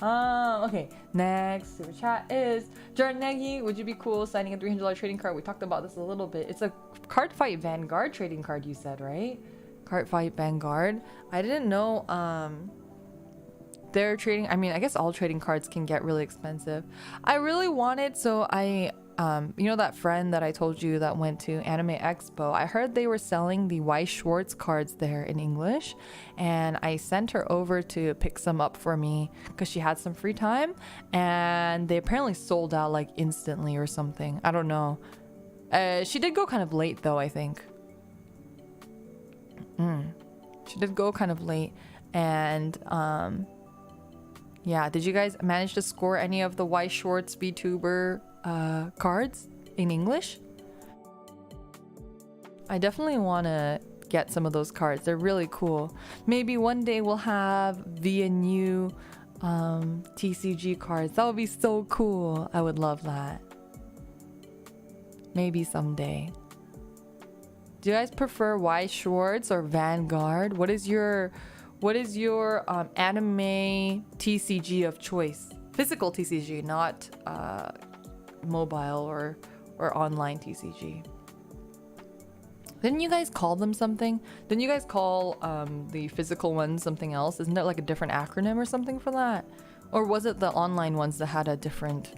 Okay, next super chat is Jarnegi. Would you be cool signing a $300 trading card? We talked about this a little bit. It's a Card Fight Vanguard trading card, you said, right? Card Fight Vanguard. I didn't know they're trading. I mean, I guess all trading cards can get really expensive. I really wanted, so I you know that friend that I told you that went to Anime Expo, I heard they were selling the Weiss Schwarz cards there in English, and I sent her over to pick some up for me because she had some free time, and they apparently sold out like instantly or something. I don't know. She did go kind of late though, I think. She did go kind of late, and yeah, did you guys manage to score any of the Weiss Schwarz VTuber cards in English? I definitely want to get some of those cards. They're really cool. Maybe one day we'll have VNU TCG cards. That would be so cool. I would love that. Maybe someday. Do you guys prefer Weiss Schwarz or Vanguard? What is your anime TCG of choice? Physical TCG, not mobile or online TCG. Didn't you guys call them something? Didn't you guys call the physical ones something else? Isn't there like a different acronym or something for that? Or was it the online ones that had a different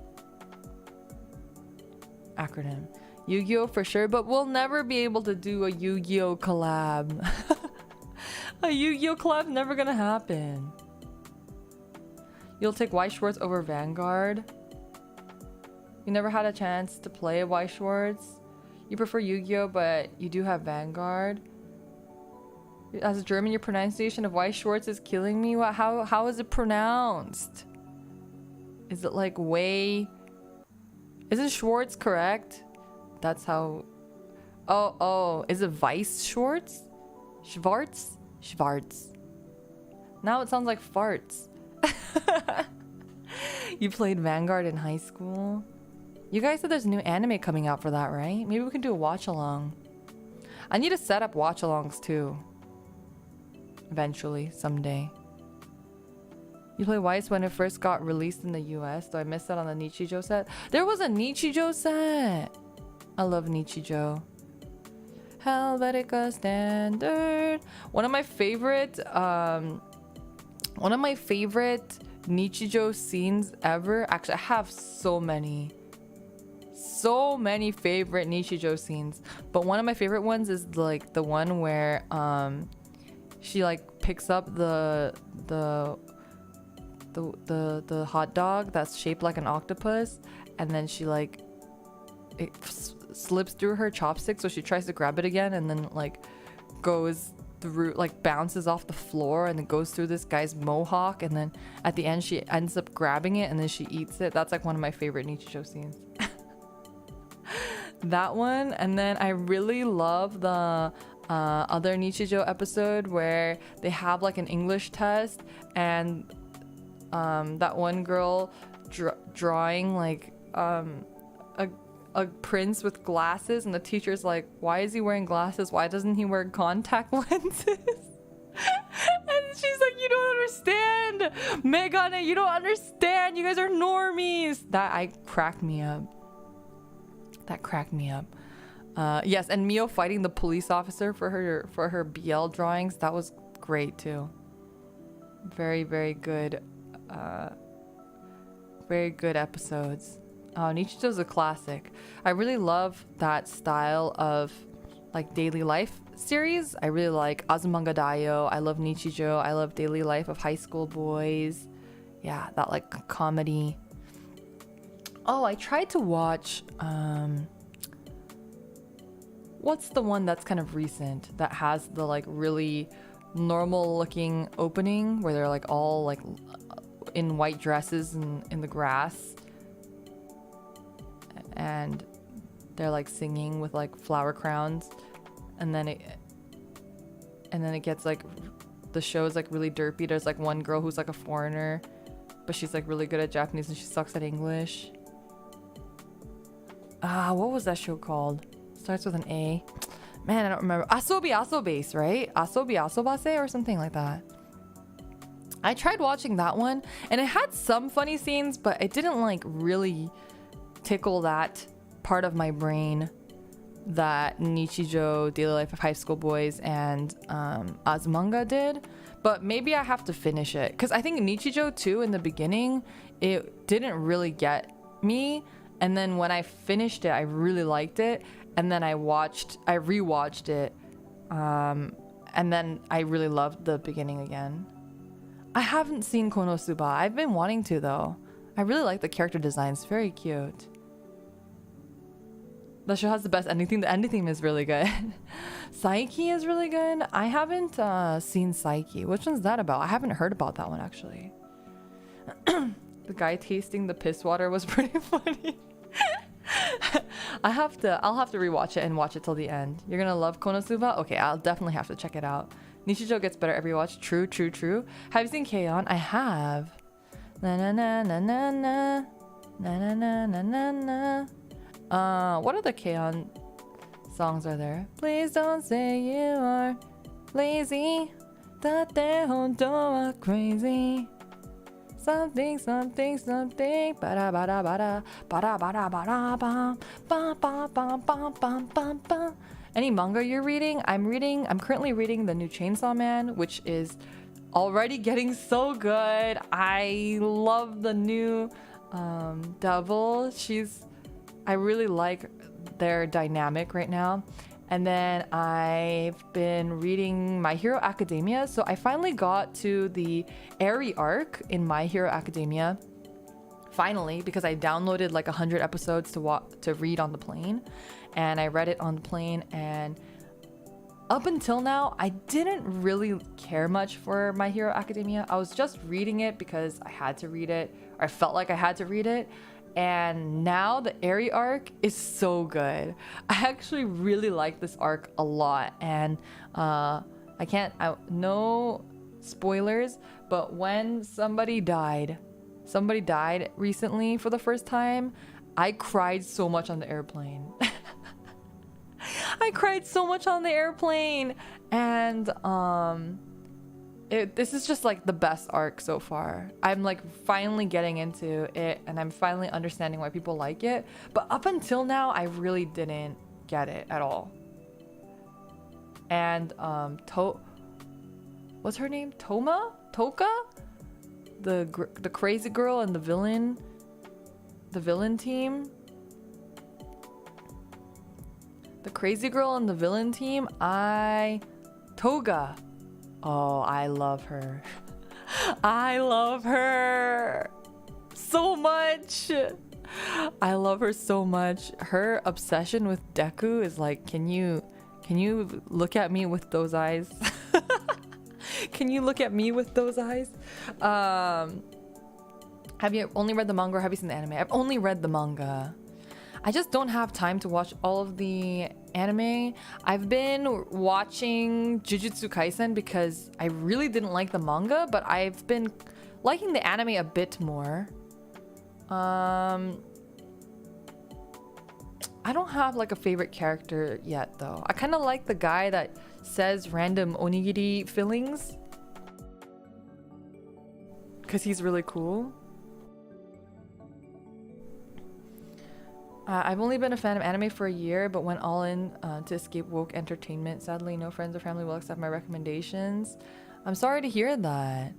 acronym? Yu-Gi-Oh for sure, but we'll never be able to do a Yu-Gi-Oh collab. A Yu-Gi-Oh collab's never gonna happen. You'll take Weiss Schwarz over Vanguard? You never had a chance to play Weiss Schwarz? You prefer Yu-Gi-Oh, but you do have Vanguard? As a German, your pronunciation of Weiss Schwarz is killing me. How is it pronounced? Is it like way... Isn't Schwartz correct? That's how... Oh, is it Vice Shorts? Schwartz. Now it sounds like farts. You played Vanguard in high school? You guys said there's a new anime coming out for that, right? Maybe we can do a watch along. I need to set up watch alongs too. Eventually, someday. You play Weiss when it first got released in the US, so I missed out on the Nichijou set. There was a Nichijou set! I love Nichijou. Helvetica Standard. One of my favorite Nichijou scenes ever. Actually, I have so many favorite Nichijou scenes, but one of my favorite ones is like the one where she like picks up the hot dog that's shaped like an octopus, and then she like slips through her chopstick, so she tries to grab it again, and then like goes through, like bounces off the floor, and then goes through this guy's mohawk, and then at the end she ends up grabbing it and then she eats it. That's like one of my favorite Nichijou scenes. That one. And then I really love the other Nichijou episode where they have like an English test, and that one girl drawing like a prince with glasses, and the teacher's like, why is he wearing glasses? Why doesn't he wear contact lenses? And she's like, you don't understand, Megane, you don't understand, you guys are normies. That cracked me up. Yes, and Mio fighting the police officer for her BL drawings, that was great too. Very, very good episodes. Nichijou's a classic. I really love that style of like daily life series. I really like Azumanga Daioh. I love Nichijou. I love daily life of high school boys. Yeah, that like comedy. Oh, I tried to watch what's the one that's kind of recent that has the like really normal looking opening where they're like all like in white dresses and in the grass, and they're like singing with like flower crowns, and then it gets like, the show is like really derpy. There's like one girl who's like a foreigner, but she's like really good at Japanese and she sucks at English. What was that show called? Starts with an A. Man, I don't remember. Asobi Asobase, right? Asobi Asobase or something like that. I tried watching that one and it had some funny scenes, but it didn't like really tickle that part of my brain that Nichijou, Daily Life of High School Boys, and Azumanga did. But maybe I have to finish it, because I think Nichijou too, in the beginning, it didn't really get me, and then when I finished it, I really liked it, and then I rewatched it, and then I really loved the beginning again. I haven't seen Konosuba. I've been wanting to though. I really like the character designs. Very cute. The show has the best ending theme. The ending theme is really good. Psyche is really good. I haven't seen Psyche. Which one's that about? I haven't heard about that one actually. The guy tasting the piss water was pretty funny. I'll have to rewatch it and watch it till the end. You're gonna love Konosuba? Okay, I'll definitely have to check it out. Nichijou gets better every watch. True. Have you seen K-On? I have. Na na na na na na na na na na na. What other K-On songs are there? Please don't say you are lazy. Tate hontou wa crazy. Something. Bada bada bada bada bada bada bam bam bam bam bam bam bam bam. Any manga you're reading? I'm currently reading The New Chainsaw Man, which is already getting so good. I love the new Devil. I really like their dynamic right now. And then I've been reading My Hero Academia. So I finally got to the Eri arc in My Hero Academia. Finally, because I downloaded like 100 episodes to read on the plane. And I read it on the plane, and up until now, I didn't really care much for My Hero Academia. I was just reading it because I had to read it, or I felt like I had to read it. and now the Eri arc is so good. I actually really like this arc a lot, and no spoilers, but when somebody died recently for the first time, I cried so much on the airplane. I cried so much on the airplane, and this is just like the best arc so far. I'm like finally getting into it, and I'm finally understanding why people like it. But up until now, I really didn't get it at all. And what's her name? Toka? The crazy girl and the villain team. The crazy girl and the villain team. Toga. Oh, I love her. I love her so much. I love her so much. Her obsession with Deku is like, can you look at me with those eyes? Can you look at me with those eyes? Have you only read the manga or have you seen the anime? I've only read the manga. I just don't have time to watch all of the anime. I've been watching Jujutsu Kaisen because I really didn't like the manga, but I've been liking the anime a bit more. I don't have like a favorite character yet though. I kind of like the guy that says random onigiri fillings because he's really cool. I've only been a fan of anime for a year, but went all in to escape woke entertainment. Sadly, no friends or family will accept my recommendations. I'm sorry to hear that.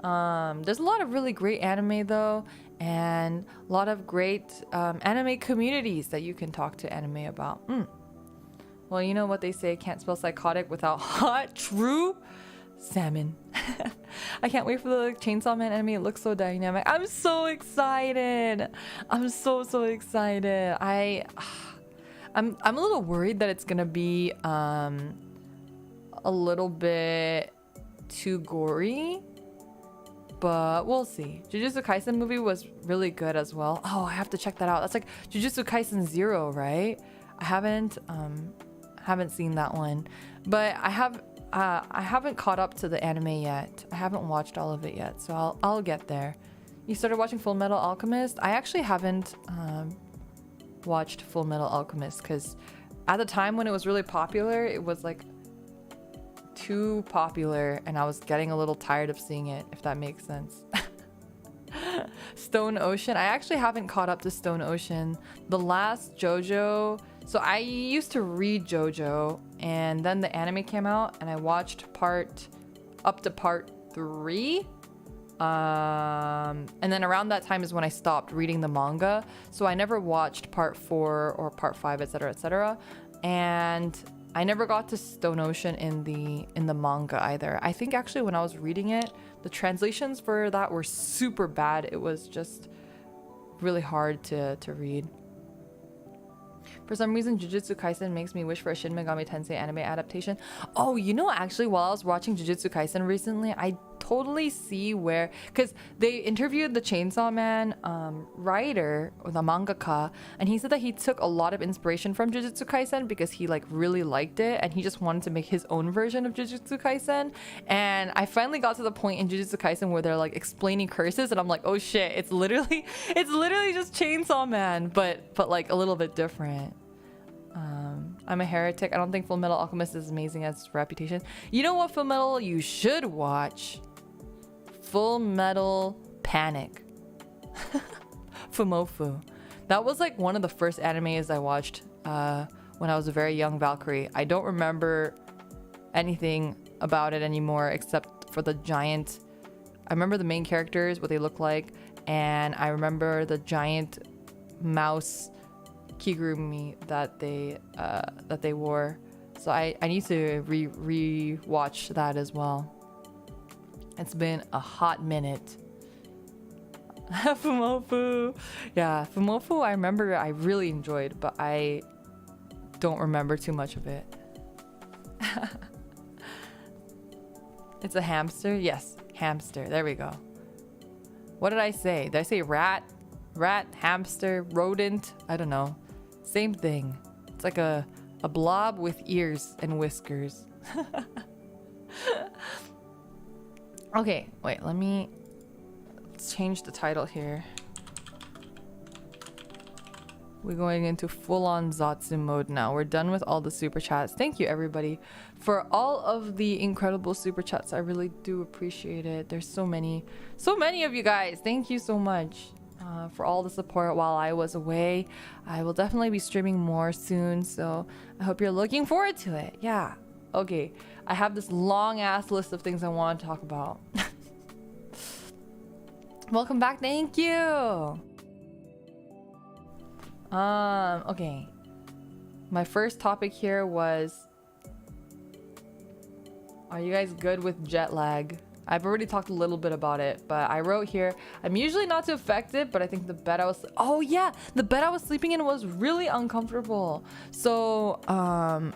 There's a lot of really great anime though, and a lot of great anime communities that you can talk to anime about. Well, you know what they say, can't spell psychotic without hot. True. Salmon. I can't wait for the Chainsaw Man anime. It looks so dynamic. I'm so excited. I'm so excited. I'm a little worried that it's gonna be a little bit too gory, but we'll see. Jujutsu Kaisen movie was really good as well. Oh, I have to check that out. That's like Jujutsu Kaisen 0, right? I haven't seen that one, but I haven't caught up to the anime yet. I haven't watched all of it yet, so I'll get there. You started watching Full Metal Alchemist? I actually haven't watched Full Metal Alchemist because at the time when it was really popular, it was like too popular and I was getting a little tired of seeing it, if that makes sense. Stone Ocean. I actually haven't caught up to Stone Ocean. The last JoJo. So I used to read JoJo, and then the anime came out, and I watched up to part 3. And then around that time is when I stopped reading the manga. So I never watched part 4 or part 5, etc., etc. And I never got to Stone Ocean in the manga either. I think actually when I was reading it, the translations for that were super bad. It was just really hard to read. For some reason, Jujutsu Kaisen makes me wish for a Shin Megami Tensei anime adaptation. Oh, you know, actually, while I was watching Jujutsu Kaisen recently, I totally see where, because they interviewed the Chainsaw Man writer or the mangaka, and he said that he took a lot of inspiration from Jujutsu Kaisen because he like really liked it, and he just wanted to make his own version of Jujutsu Kaisen. And I finally got to the point in Jujutsu Kaisen where they're like explaining curses, and I'm like, oh shit, it's literally just Chainsaw Man, but like a little bit different. I'm a heretic. I don't think Full Metal Alchemist is as amazing as its reputation. You know what, Full Metal you should watch? Full Metal Panic. Fumofu. That was like one of the first animes I watched when I was a very young Valkyrie. I don't remember anything about it anymore except for the giant. I remember the main characters, what they look like, and I remember the giant mouse kigurumi that they wore. So I need to re-watch that as well. It's been a hot minute. Fumofu. Yeah, Fumofu I remember I really enjoyed, but I don't remember too much of it. It's a hamster? Yes, hamster. There we go. What did I say? Did I say rat? rat, hamster, rodent, I don't know. Same thing. It's like a blob with ears and whiskers. Okay, wait, let's change the title here. We're going into full-on Zatsu mode now. We're done with all the super chats. Thank you everybody for all of the incredible super chats. I really do appreciate it. There's so many of you guys. Thank you so much for all the support while I was away. I will definitely be streaming more soon, so I hope you're looking forward to it. Yeah. Okay, I have this long ass list of things I want to talk about. Welcome back. Thank you. Okay. My first topic here was, are you guys good with jet lag? I've already talked a little bit about it, but I wrote here, I'm usually not too affected, but I think the bed I was, oh yeah, the bed I was sleeping in was really uncomfortable. So,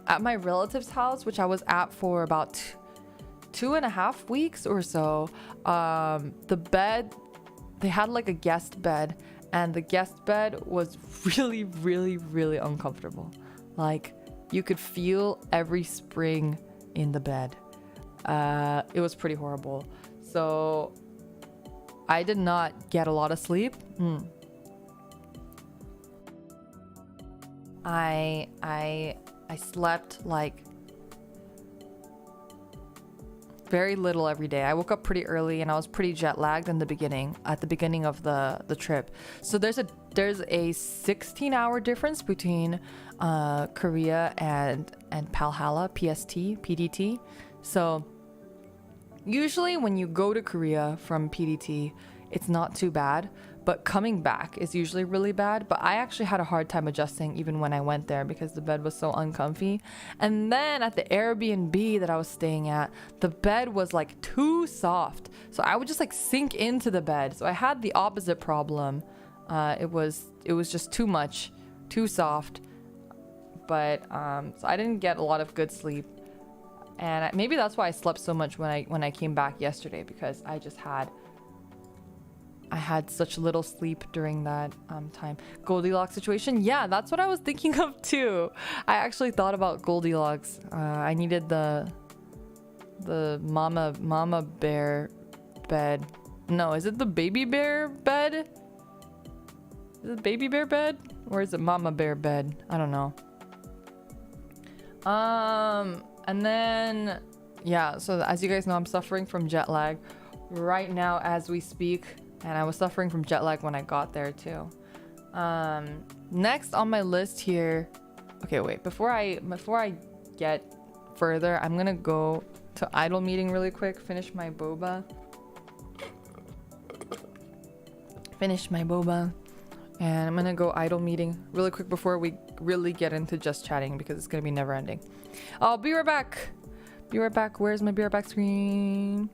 at my relative's house, which I was at for about 2.5 weeks or so, the bed, they had like a guest bed, and the guest bed was really, really, really uncomfortable. Like, you could feel every spring in the bed. It was pretty horrible. So I did not get a lot of sleep. I slept like very little every day. I woke up pretty early and I was pretty jet lagged in the beginning, at the beginning of the trip. So there's a 16-hour difference between Korea and Valhalla, PST, PDT. So usually when you go to Korea from PDT, it's not too bad, but coming back is usually really bad. But I actually had a hard time adjusting even when I went there because the bed was so uncomfy. And then at the Airbnb that I was staying at, the bed was like too soft. So I would just like sink into the bed. So I had the opposite problem. It was just too much, too soft. But so I didn't get a lot of good sleep. And maybe that's why I slept so much when I came back yesterday, because I had such little sleep during that time. Goldilocks situation, yeah, that's what I was thinking of too. I actually thought about Goldilocks. I needed the mama bear bed. No, is it the baby bear bed? Is it baby bear bed or is it mama bear bed? I don't know. And then, yeah, so as you guys know, I'm suffering from jet lag right now as we speak, and I was suffering from jet lag when I got there too. Next on my list here, okay, wait, before I get further, I'm gonna go to idol meeting really quick, finish my boba, and I'm gonna go idol meeting really quick before we really get into just chatting, because it's gonna be never ending. I'll be right back. Be right back. Where's my be right back screen?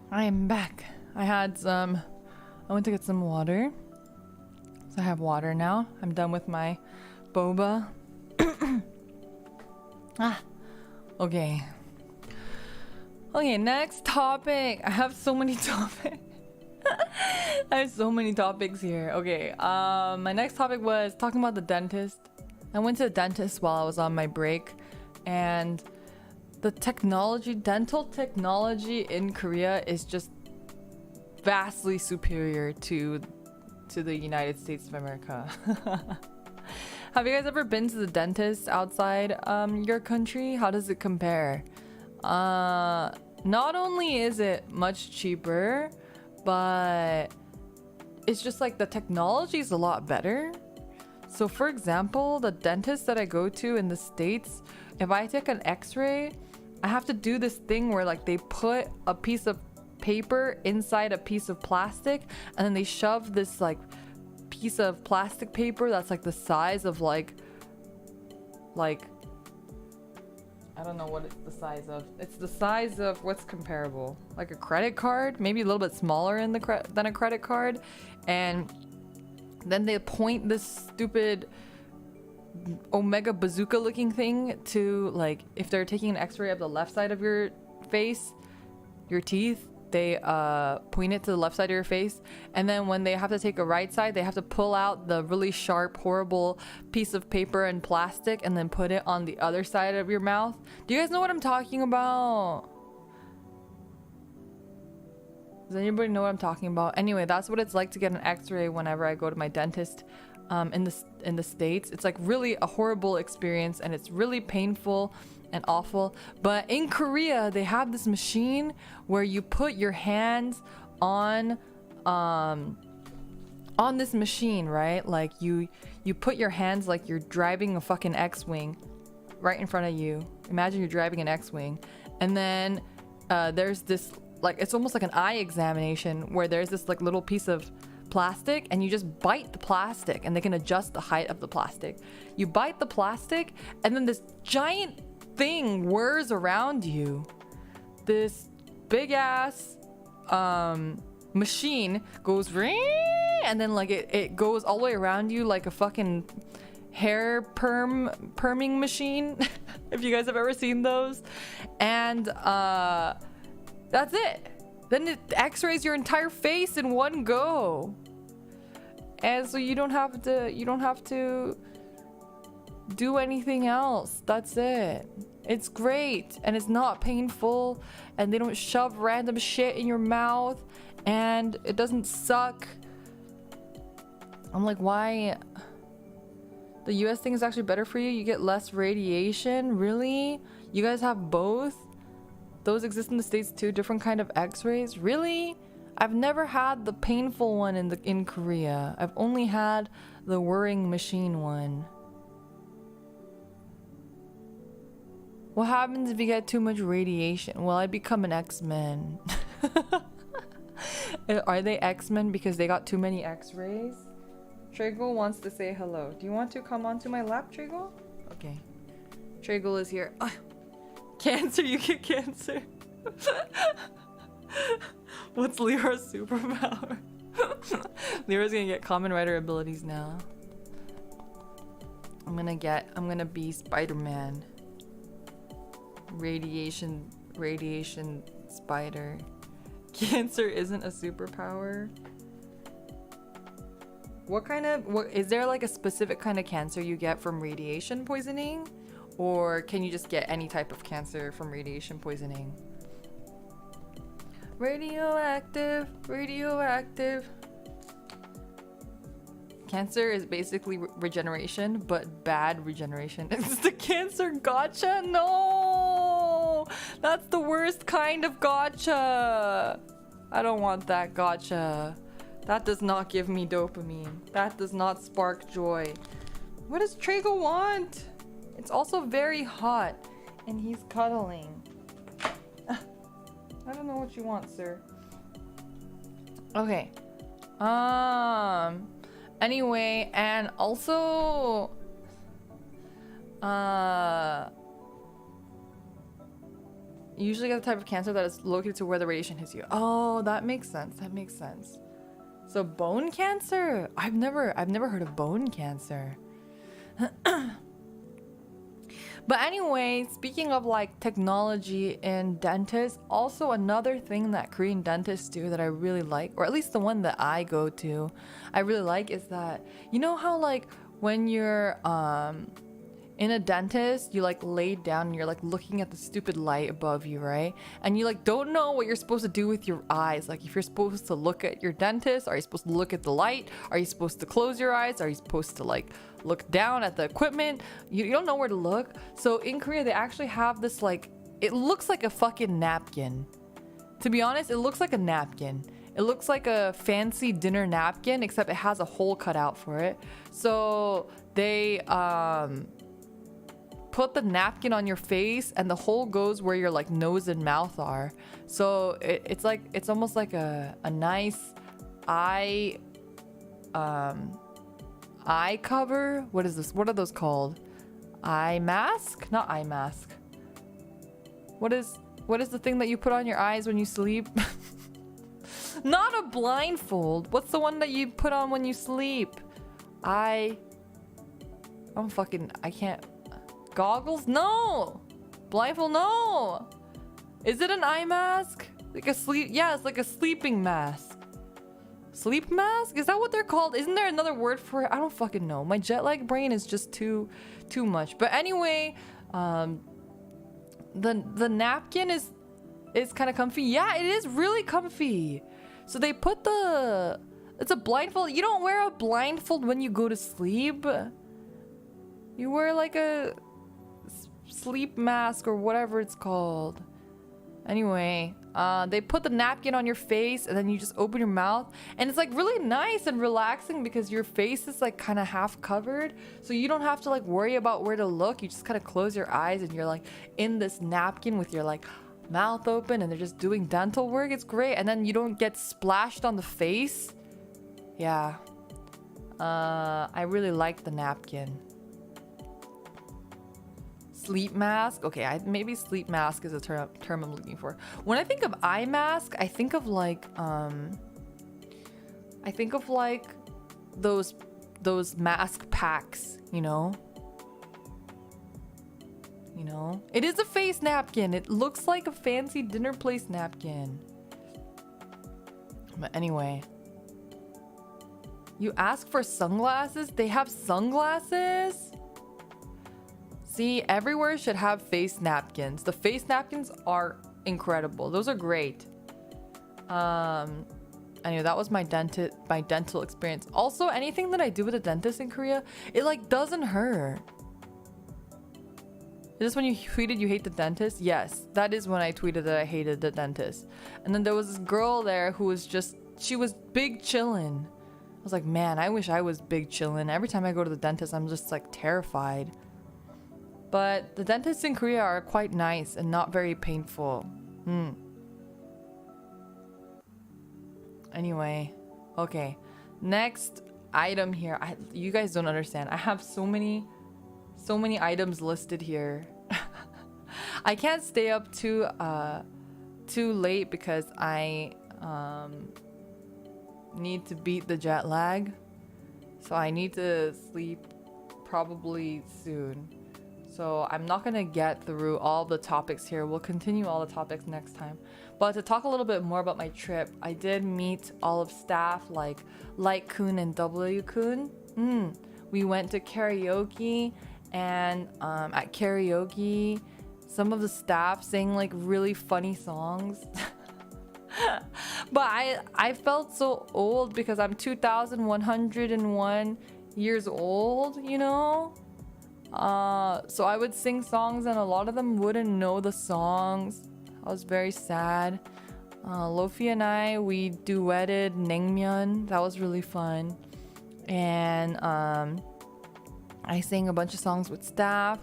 I am back. I went to get some water. So I have water now. I'm done with my boba. Okay. Okay, next topic. I have so many topics. I have so many topics here. Okay, my next topic was talking about the dentist. I went to the dentist while I was on my break, and the dental technology in Korea is just vastly superior to the United States of America. Have you guys ever been to the dentist outside your country? How does it compare? Not only is it much cheaper, but it's just like the technology is a lot better. So for example, the dentist that I go to in the States, if I take an x-ray, I have to do this thing where like they put a piece of paper inside a piece of plastic, and then they shove this like piece of plastic paper that's like the size of like I don't know what it's the size of. It's the size of what's comparable, like a credit card, maybe a little bit smaller in than a credit card, and then they point this stupid Omega bazooka looking thing to, like, if they're taking an x-ray of the left side of your face, your teeth, they point it to the left side of your face, and then when they have to take a right side, they have to pull out the really sharp, horrible piece of paper and plastic and then put it on the other side of your mouth. Do you guys know what I'm talking about? Does anybody know what I'm talking about? Anyway, that's what it's like to get an x-ray whenever I go to my dentist in the States. It's like really a horrible experience, and it's really painful and awful. But in Korea, they have this machine where you put your hands on this machine, right? Like you put your hands like you're driving a fucking X-wing right in front of you. Imagine you're driving an X-wing, and then there's this, like, it's almost like an eye examination where there's this like little piece of plastic, and you just bite the plastic, and they can adjust the height of the plastic. You bite the plastic, and then this giant thing whirs around you. This big ass machine goes ring, and then like it goes all the way around you like a fucking hair perming machine. If you guys have ever seen those. And that's it. Then it x-rays your entire face in one go. And so you don't have to do anything else. That's it. It's great, and it's not painful, and they don't shove random shit in your mouth, and it doesn't suck. I'm like, why? The US thing is actually better for you. You get less radiation. Really? You guys have both? Those exist in the States too, different kind of x-rays? Really? I've never had the painful one in Korea. I've only had the whirring machine one. What happens if you get too much radiation? Well, I become an X-Men. Are they X-Men because they got too many X-rays? Tragle wants to say hello. Do you want to come onto my lap, Tragle? Okay. Tragle is here. Cancer, you get cancer. What's Liora's superpower? Liora's gonna get common rider abilities now. I'm gonna be Spider-Man. Radiation spider. Cancer isn't a superpower. What is there like a specific kind of cancer you get from radiation poisoning? Or can you just get any type of cancer from radiation poisoning? Radioactive. Cancer is basically regeneration, but bad regeneration. It's the cancer gacha? No! That's the worst kind of gacha! I don't want that gacha. That does not give me dopamine. That does not spark joy. What does Trago want? It's also very hot, and he's cuddling. I don't know what you want, sir. Okay. Anyway, and also you usually get the type of cancer that is located to where the radiation hits you. Oh, that makes sense. So bone cancer? I've never heard of bone cancer. But anyway, speaking of like technology in dentists, also another thing that Korean dentists do that I really like, or at least the one that I go to, I really like, is that, you know how like when you're in a dentist, you like lay down and you're like looking at the stupid light above you, right? And you like don't know what you're supposed to do with your eyes. Like if you're supposed to look at your dentist, are you supposed to look at the light? Are you supposed to close your eyes? Are you supposed to like look down at the equipment? You don't know where to look. So in Korea, they actually have this like, it looks like a fucking napkin. To be honest, it looks like a napkin. It looks like a fancy dinner napkin, except it has a hole cut out for it. So they put the napkin on your face, and the hole goes where your like nose and mouth are. So it's like, it's almost like a nice eye cover. What is this? What are those called? Eye mask? Not eye mask. What is the thing that you put on your eyes when you sleep? Not a blindfold. What's the one that you put on when you sleep? I can't. Goggles? No. Blindfold? No. Is it an eye mask? Like a sleep? Yeah, it's like a sleeping mask. Sleep mask? Is that what they're called? Isn't there another word for it? I don't fucking know. My jet lag brain is just too much. But anyway, the napkin is kind of comfy. Yeah, it is really comfy. So they put it's a blindfold. You don't wear a blindfold when you go to sleep. You wear like a sleep mask or whatever it's called. Anyway, they put the napkin on your face, and then you just open your mouth, and it's like really nice and relaxing because your face is like kind of half covered, so you don't have to like worry about where to look. You just kind of close your eyes and you're like in this napkin with your like mouth open, and they're just doing dental work. It's great. And then you don't get splashed on the face. Yeah. I really like the napkin. Sleep mask. Okay, maybe sleep mask is a term I'm looking for. When I think of eye mask, I think of like those mask packs, you know? You know? It is a face napkin. It looks like a fancy dinner place napkin. But anyway, you ask for sunglasses? They have sunglasses? See, everywhere should have face napkins. The face napkins are incredible. Those are great. Anyway, that was my dental experience. Also, anything that I do with a dentist in Korea, it like doesn't hurt. Is this when you tweeted you hate the dentist? Yes, that is when I tweeted that I hated the dentist. And then there was this girl there who was she was big chillin'. I was like, man, I wish I was big chillin'. Every time I go to the dentist, I'm just like terrified. But the dentists in Korea are quite nice and not very painful. Anyway, okay. Next item here. You guys don't understand. I have so many items listed here. I can't stay up too late because I need to beat the jet lag. So I need to sleep probably soon. So I'm not gonna get through all the topics here. We'll continue all the topics next time. But to talk a little bit more about my trip, I did meet all of staff like Light-kun and W-kun. We went to karaoke, and at karaoke, some of the staff sang like really funny songs. But I felt so old because I'm 2,101 years old, you know? So I would sing songs and a lot of them wouldn't know the songs. I was very sad. Lofi and we duetted Naengmyeon. That was really fun. And I sang a bunch of songs with staff.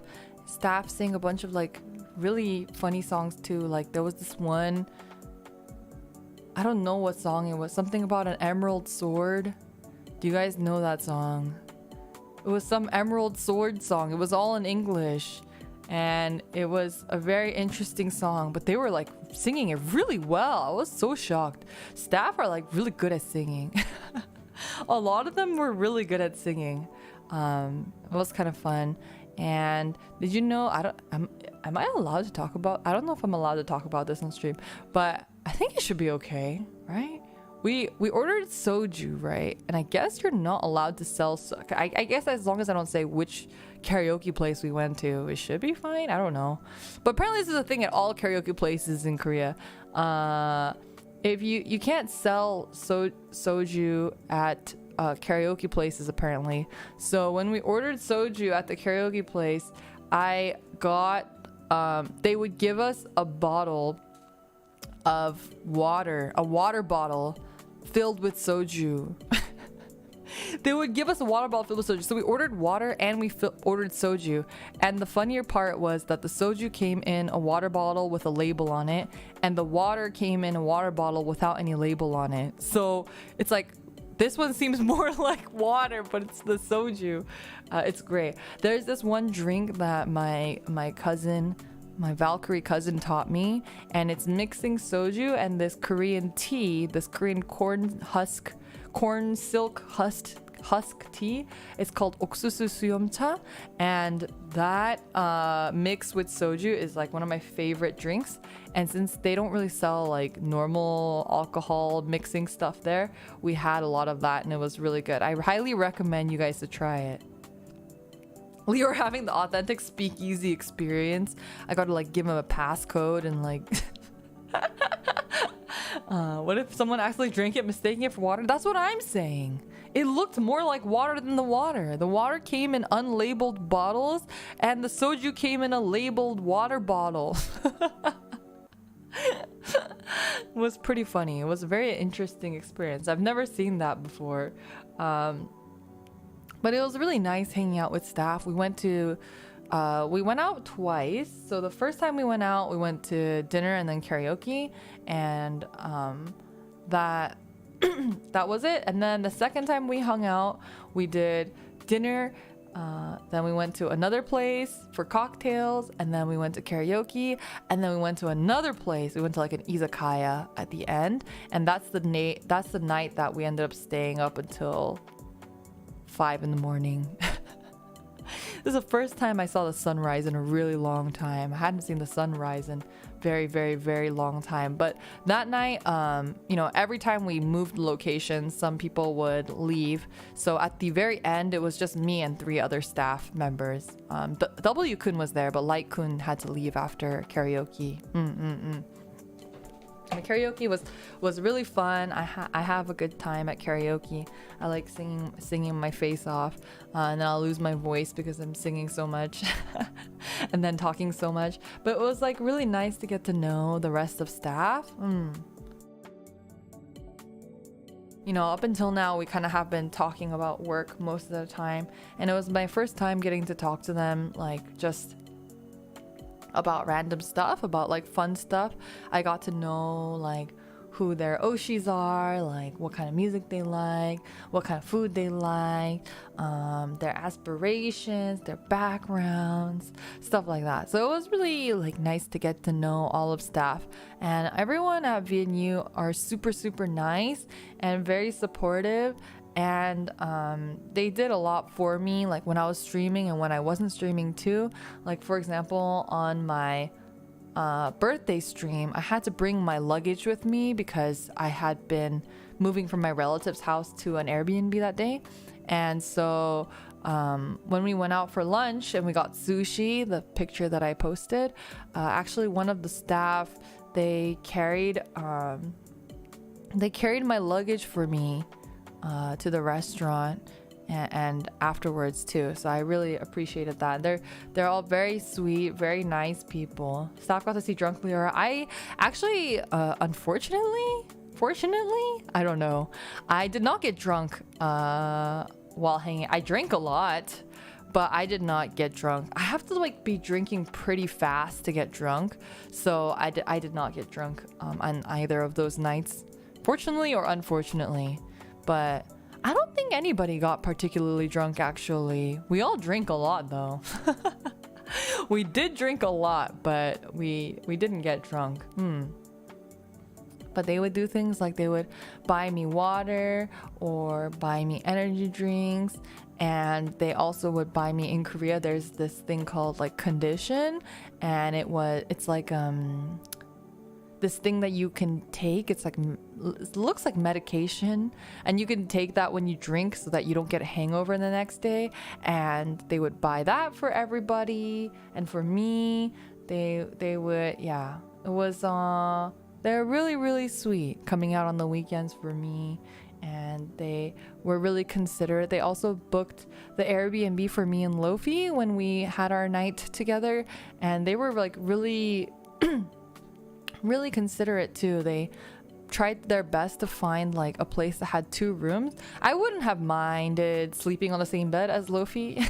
Staff sang a bunch of like really funny songs too. Like there was this one, I don't know what song it was. Something about an emerald sword. Do you guys know that song? It was some emerald sword song. It was all in English. And it was a very interesting song. But they were like singing it really well. I was so shocked. Staff are like really good at singing. A lot of them were really good at singing. It was kind of fun. And did you know, am I allowed to talk about, I don't know if I'm allowed to talk about this on stream, but I think it should be okay, right? We ordered soju, right? And I guess you're not allowed to sell, I guess as long as I don't say which karaoke place we went to, it should be fine. I don't know. But apparently this is a thing at all karaoke places in Korea. If you can't sell soju at karaoke places apparently. So when we ordered soju at the karaoke place, I got they would give us a bottle of water, a water bottle filled with soju. They would give us a water bottle filled with soju. So we ordered water and we ordered soju. And the funnier part was that the soju came in a water bottle with a label on it, and the water came in a water bottle without any label on it. So it's like, this one seems more like water, but it's the soju. It's great. There's this one drink that my cousin, my Valkyrie cousin taught me, and it's mixing soju and this Korean tea, this Korean corn silk husk tea. It's called 옥수수 수염차, and that mixed with soju is like one of my favorite drinks. And since they don't really sell like normal alcohol mixing stuff there, we had a lot of that and it was really good. I highly recommend you guys to try it. Liora having the authentic speakeasy experience. I got to like give him a passcode and like what if someone actually drank it mistaking it for water? That's what I'm saying. It looked more like water than the water. The water came in unlabeled bottles and the soju came in a labeled water bottle. It was pretty funny. It was a very interesting experience. I've never seen that before. But it was really nice hanging out with staff. We went out twice. So the first time we went out, we went to dinner and then karaoke, and that that was it. And then the second time we hung out, we did dinner. Then we went to another place for cocktails, and then we went to karaoke, and then we went to another place. We went to like an izakaya at the end, and that's the night that we ended up staying up until 5 in the morning. This is the first time I saw the sunrise in a really long time. I hadn't seen the sunrise in very, very, very long time. But that night, every time we moved locations, some people would leave. So at the very end, it was just me and 3 other staff members. W-kun was there, but Light-kun had to leave after karaoke. And karaoke was really fun. I have a good time at karaoke. I like singing my face off, and then I'll lose my voice because I'm singing so much and then talking so much. But it was like really nice to get to know the rest of staff. Up until now, we kind of have been talking about work most of the time, and it was my first time getting to talk to them, like just about random stuff, about like fun stuff. I got to know like who their oshis are, like what kind of music they like, what kind of food they like, their aspirations, their backgrounds, stuff like that. So it was really like nice to get to know all of staff, and everyone at VNU are super super nice and very supportive. And they did a lot for me, like when I was streaming and when I wasn't streaming too. Like for example, on my birthday stream, I had to bring my luggage with me because I had been moving from my relative's house to an Airbnb that day. And so when we went out for lunch and we got sushi, the picture that I posted, actually one of the staff, they carried my luggage for me to the restaurant and afterwards too. So I really appreciated that. They're all very sweet, very nice people. Staff got to see drunk Liora. I actually fortunately, I don't know, I did not get drunk while hanging. I drank a lot, but I did not get drunk. I have to like be drinking pretty fast to get drunk, so I did not get drunk on either of those nights, fortunately or unfortunately. But I don't think anybody got particularly drunk, actually. We all drink a lot, though. We did drink a lot, but we didn't get drunk. But they would do things like they would buy me water or buy me energy drinks. And they also would buy me, in Korea, there's this thing called like condition. And it's like this thing that you can take. It's like, it looks like medication, and you can take that when you drink so that you don't get a hangover the next day. And they would buy that for everybody, and for me, they would, yeah, it was they're really really sweet, coming out on the weekends for me, and they were really considerate. They also booked the Airbnb for me and Lofi when we had our night together, and they were like really really considerate too. They tried their best to find like a place that had 2 rooms. I wouldn't have minded sleeping on the same bed as Lofi.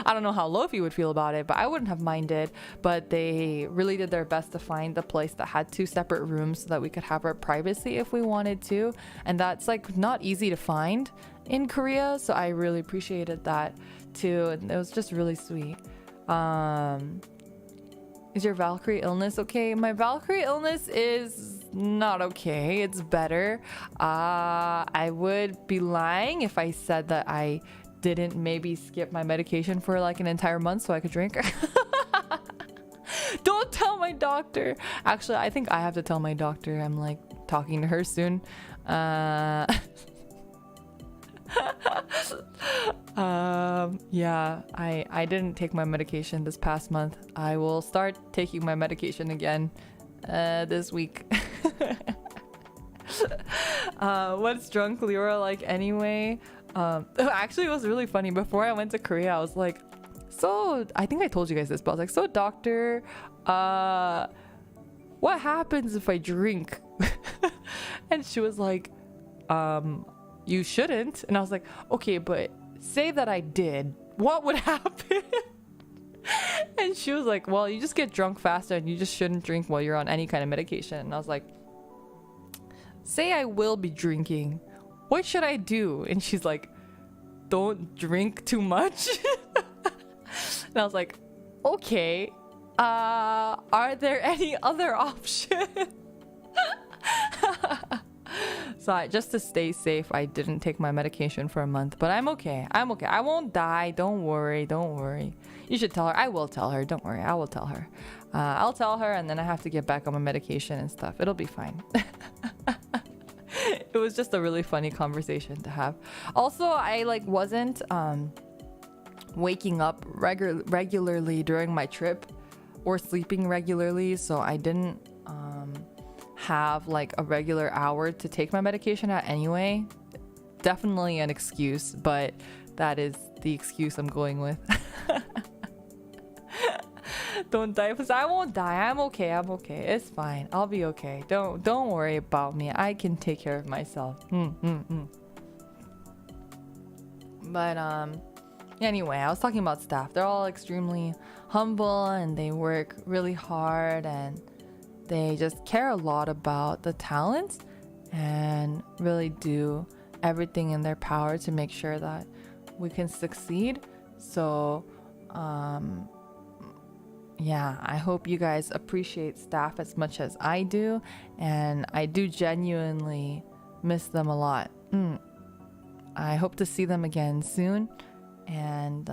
I don't know how Lofi would feel about it, but I wouldn't have minded. But they really did their best to find a place that had 2 separate rooms so that we could have our privacy if we wanted to. And that's like not easy to find in Korea, so I really appreciated that too. And it was just really sweet. Is your Valkyrie illness okay? My Valkyrie illness is not okay. It's better. I would be lying if I said that I didn't maybe skip my medication for like an entire month so I could drink. Don't tell my doctor. Actually, I think I have to tell my doctor. I'm like talking to her soon. Yeah, I didn't take my medication this past month. I will start taking my medication again this week. What's drunk Liora like anyway? Actually, it was really funny. Before I went to Korea, I was like, so I think I told you guys this, but I was like, so doctor, what happens if I drink? And she was like, you shouldn't. And I was like, okay, but say that I did, what would happen? And she was like, well, you just get drunk faster and you just shouldn't drink while you're on any kind of medication. And I was like, say I will be drinking, what should I do? And she's like, don't drink too much. And I was like, okay, are there any other options? So just to stay safe, I didn't take my medication for a month, but I'm okay. I won't die. Don't worry. You should tell her. I will tell her. Don't worry. I will tell her. I'll tell her, and then I have to get back on my medication and stuff. It'll be fine. It was just a really funny conversation to have. Also, I like wasn't waking up regularly during my trip or sleeping regularly, so I didn't have like a regular hour to take my medication at anyway. Definitely an excuse, but that is the excuse I'm going with. Don't die. I won't die. I'm okay. It's fine. I'll be okay. Don't worry about me. I can take care of myself. But anyway, I was talking about staff. They're all extremely humble and they work really hard, and They just care a lot about the talents and really do everything in their power to make sure that we can succeed. So yeah, I hope you guys appreciate staff as much as I do, and I do genuinely miss them a lot. I hope to see them again soon. And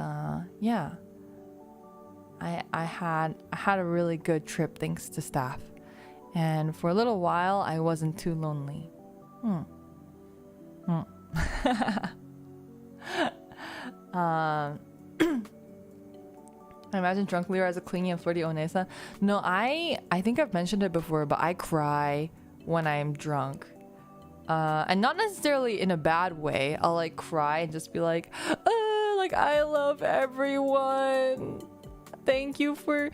yeah, I had a really good trip thanks to staff, and for a little while I wasn't too lonely. I imagine drunk Liora as a clingy and flirty onesa. No, I think I've mentioned it before, but I cry when I'm drunk. And not necessarily in a bad way. I'll like cry and just be like I love everyone. Thank you for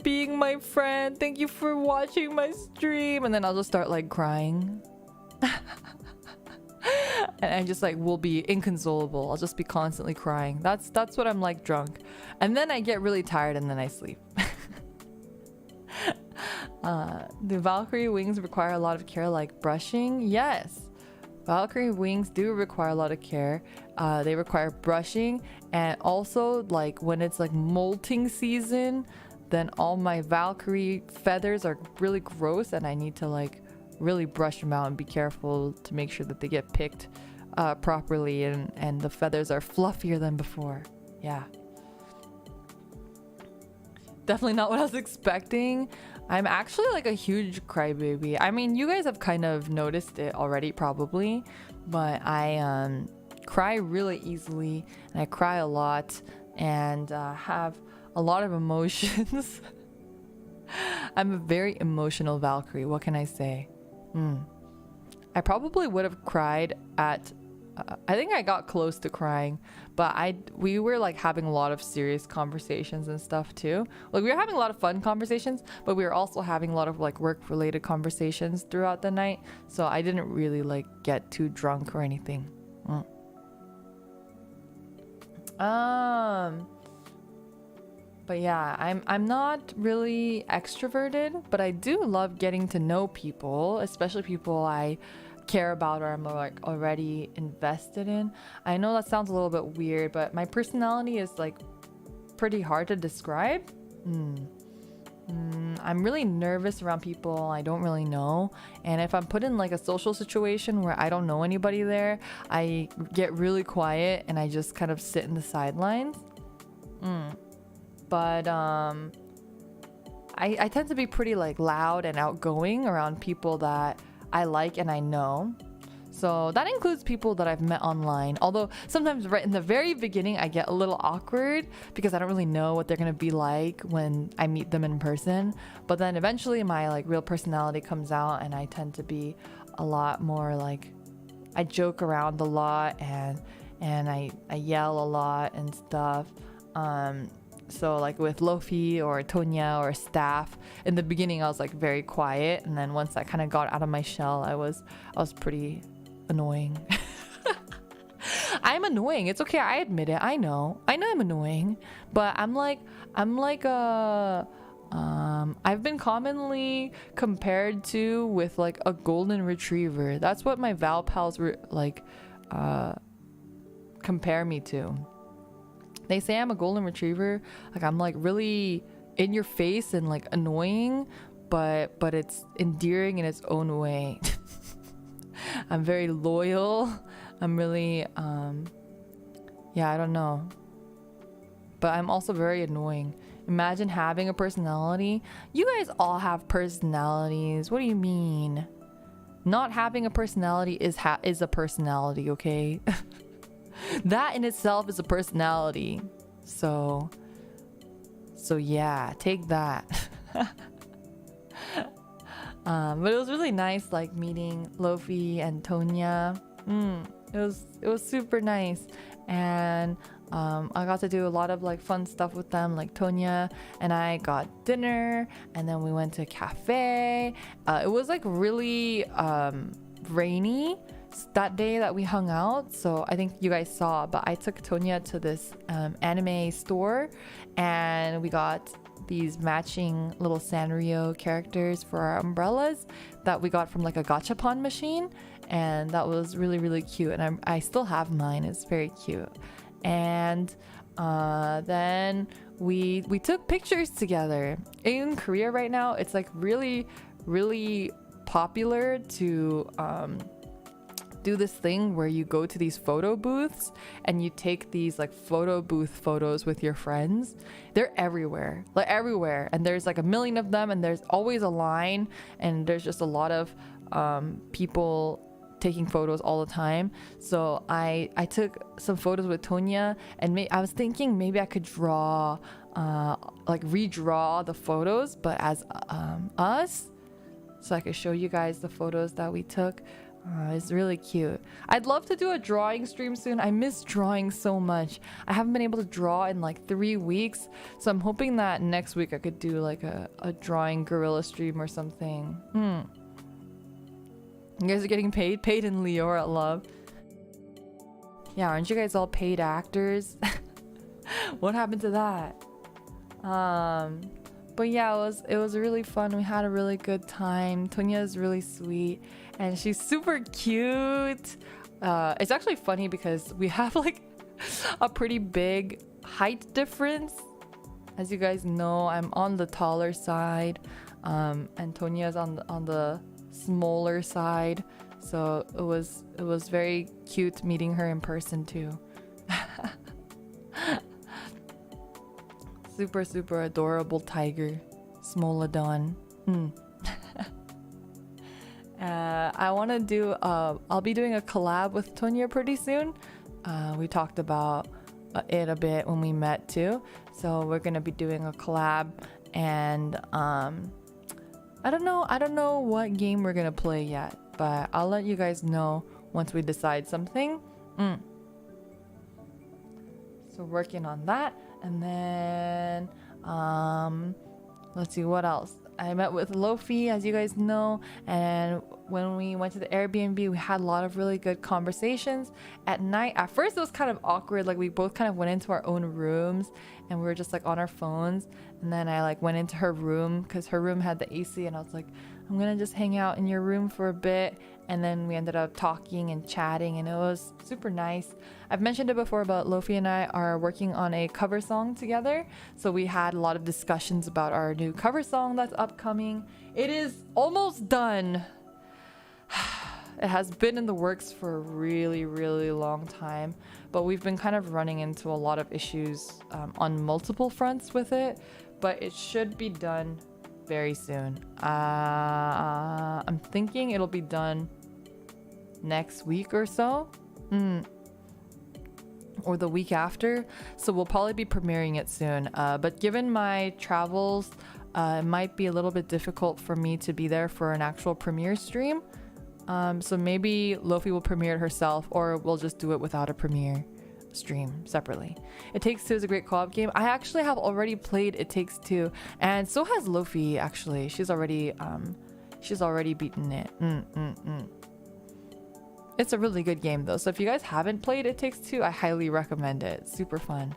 being my friend. Thank you for watching my stream. And then I'll just start like crying. And I just like will be inconsolable. I'll just be constantly crying. That's what I'm like drunk. And then I get really tired and then I sleep. Do Valkyrie wings require a lot of care, like brushing? Yes. Valkyrie wings do require a lot of care. They require brushing, and also like when it's like molting season, then all my Valkyrie feathers are really gross and I need to like really brush them out and be careful to make sure that they get picked properly and the feathers are fluffier than before. Yeah. Definitely not what I was expecting. I'm actually like a huge crybaby. I mean, you guys have kind of noticed it already probably, but I cry really easily and I cry a lot and have a lot of emotions. I'm a very emotional Valkyrie. What can I say? I probably would have cried at I think I got close to crying, but we were like having a lot of serious conversations and stuff too. Like we were having a lot of fun conversations, but we were also having a lot of like work related conversations throughout the night, so I didn't really like get too drunk or anything. But yeah, I'm not really extroverted, but I do love getting to know people, especially people I care about or I'm like already invested in. I know that sounds a little bit weird, but my personality is like pretty hard to describe. I'm really nervous around people I don't really know, and if I'm put in like a social situation where I don't know anybody there, I get really quiet and I just kind of sit in the sidelines. But I tend to be pretty like loud and outgoing around people that I like and I know. So that includes people that I've met online. Although sometimes right in the very beginning I get a little awkward because I don't really know what they're gonna be like when I meet them in person. But then eventually my like real personality comes out and I tend to be a lot more like, I joke around a lot and I yell a lot and stuff. So like with Lofi or Tonya or staff, in the beginning I was like very quiet, and then once I kind of got out of my shell, I was pretty annoying. I'm annoying. It's okay. I admit it. I know I'm annoying, but I've been commonly compared to with like a golden retriever. That's what my Val pals compare me to. They say I'm a golden retriever, like I'm like really in your face and like annoying, but it's endearing in its own way. I'm very loyal. I'm really yeah, I don't know, but I'm also very annoying. Imagine having a personality. You guys all have personalities. What do you mean? Not having a personality is a personality, okay? That in itself is a personality. So yeah, take that. But it was really nice like meeting Lofi and Tonya. It was super nice, and I got to do a lot of like fun stuff with them. Like Tonya and I got dinner, and then we went to a cafe. It was like really rainy that day that we hung out, so I think you guys saw, but I took Tonya to this anime store and we got these matching little Sanrio characters for our umbrellas that we got from like a gachapon machine, and that was really, really cute. And I still have mine. It's very cute. And then we took pictures together. In Korea right now, it's like really, really popular to do this thing where you go to these photo booths and you take these like photo booth photos with your friends. They're everywhere, like everywhere, and there's like a million of them, and there's always a line, and there's just a lot of people taking photos all the time. So I took some photos with Tonya, and I was thinking maybe I could draw like redraw the photos, but as us, so I could show you guys the photos that we took. It's really cute. I'd love to do a drawing stream soon. I miss drawing so much. I haven't been able to draw in like 3 weeks, so I'm hoping that next week I could do like a drawing gorilla stream or something. You guys are getting paid in Liora, love. Yeah, aren't you guys all paid actors? What happened to that? But yeah, it was really fun. We had a really good time. Tonya is really sweet, and she's super cute. It's actually funny because we have like a pretty big height difference. As you guys know, I'm on the taller side, and Tonya is on the smaller side. So it was very cute meeting her in person too. Super, super adorable tiger, Smolodon. I want to do I'll be doing a collab with Tonya pretty soon. We talked about it a bit when we met too, so we're gonna be doing a collab, and I don't know what game we're gonna play yet, but I'll let you guys know once we decide something. So working on that. And then let's see what else. I met with Lofi, as you guys know, and when we went to the Airbnb, we had a lot of really good conversations at night. At first it was kind of awkward, like we both kind of went into our own rooms and we were just like on our phones, and then I like went into her room because her room had the AC, and I was like, I'm gonna just hang out in your room for a bit. And then we ended up talking and chatting, and it was super nice. I've mentioned it before, but Lofi and I are working on a cover song together. So we had a lot of discussions about our new cover song that's upcoming. It is almost done. It has been in the works for a really, really long time, but we've been kind of running into a lot of issues on multiple fronts with it, but it should be done very soon. I'm thinking it'll be done next week or so, or the week after, so we'll probably be premiering it soon, but given my travels, it might be a little bit difficult for me to be there for an actual premiere stream, so maybe Lofi will premiere it herself, or we'll just do it without a premiere stream separately. It Takes Two is a great co-op game. I actually have already played It Takes Two, and so has Lofi. Actually, she's already beaten it. It's a really good game though, so if you guys haven't played It Takes Two, I highly recommend it. It's super fun.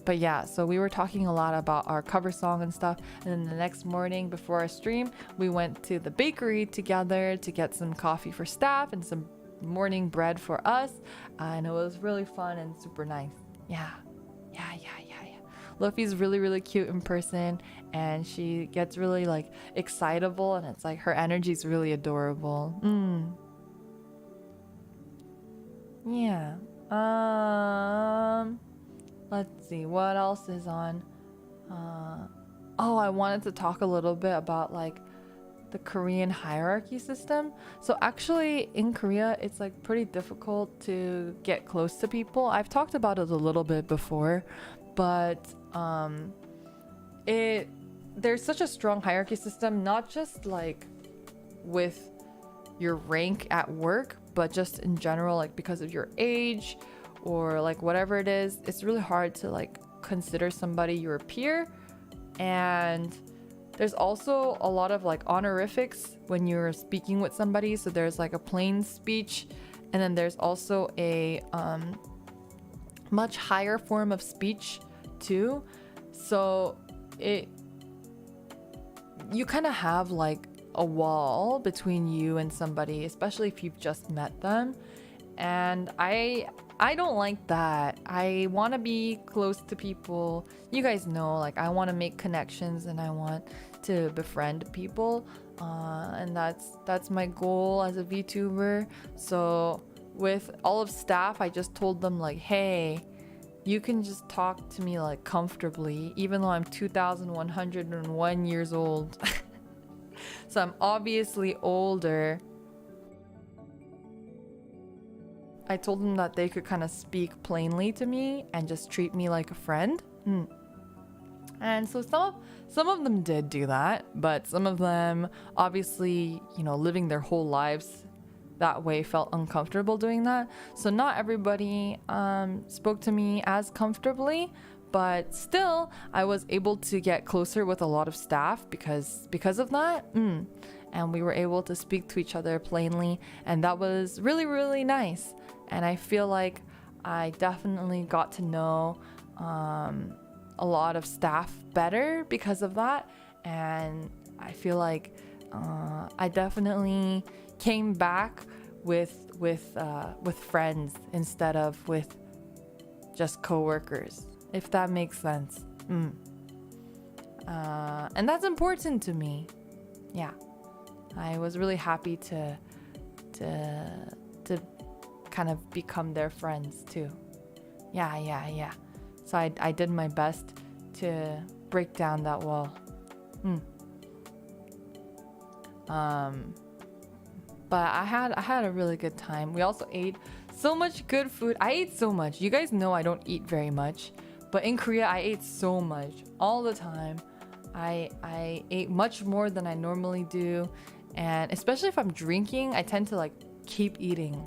But yeah, so we were talking a lot about our cover song and stuff, and then the next morning before our stream, we went to the bakery together to get some coffee for staff and some morning bread for us, and it was really fun and super nice. Yeah. Luffy's really, really cute in person, and she gets really like excitable, and it's like her energy's really adorable. Yeah. Let's see what else is on. Oh, I wanted to talk a little bit about like the Korean hierarchy system. So actually in Korea, it's like pretty difficult to get close to people. I've talked about it a little bit before, but there's such a strong hierarchy system, not just like with your rank at work, but just in general, like because of your age or like whatever it is. It's really hard to like consider somebody your peer, and there's also a lot of like honorifics when you're speaking with somebody. So there's like a plain speech, and then there's also a much higher form of speech too. So you kind of have like a wall between you and somebody, especially if you've just met them. And I don't like that. I want to be close to people. You guys know, like, I want to make connections and I want to befriend people. And that's my goal as a VTuber. So with all of staff, I just told them like, hey, you can just talk to me like comfortably, even though I'm 2,101 years old. So I'm obviously older. I told them that they could kind of speak plainly to me and just treat me like a friend. And so some of them did do that, but some of them obviously, you know, living their whole lives that way felt uncomfortable doing that. So not everybody spoke to me as comfortably, but still I was able to get closer with a lot of staff because of that. And we were able to speak to each other plainly, and that was really, really nice. And I feel like I definitely got to know a lot of staff better because of that. And I feel like I definitely came back with friends instead of with just coworkers, if that makes sense. And that's important to me. Yeah, I was really happy to kind of become their friends too. Yeah. So I did my best to break down that wall. But I had a really good time. We also ate so much good food. I ate so much. You guys know I don't eat very much, but in Korea I ate so much all the time. I ate much more than I normally do, and especially if I'm drinking, I tend to like keep eating.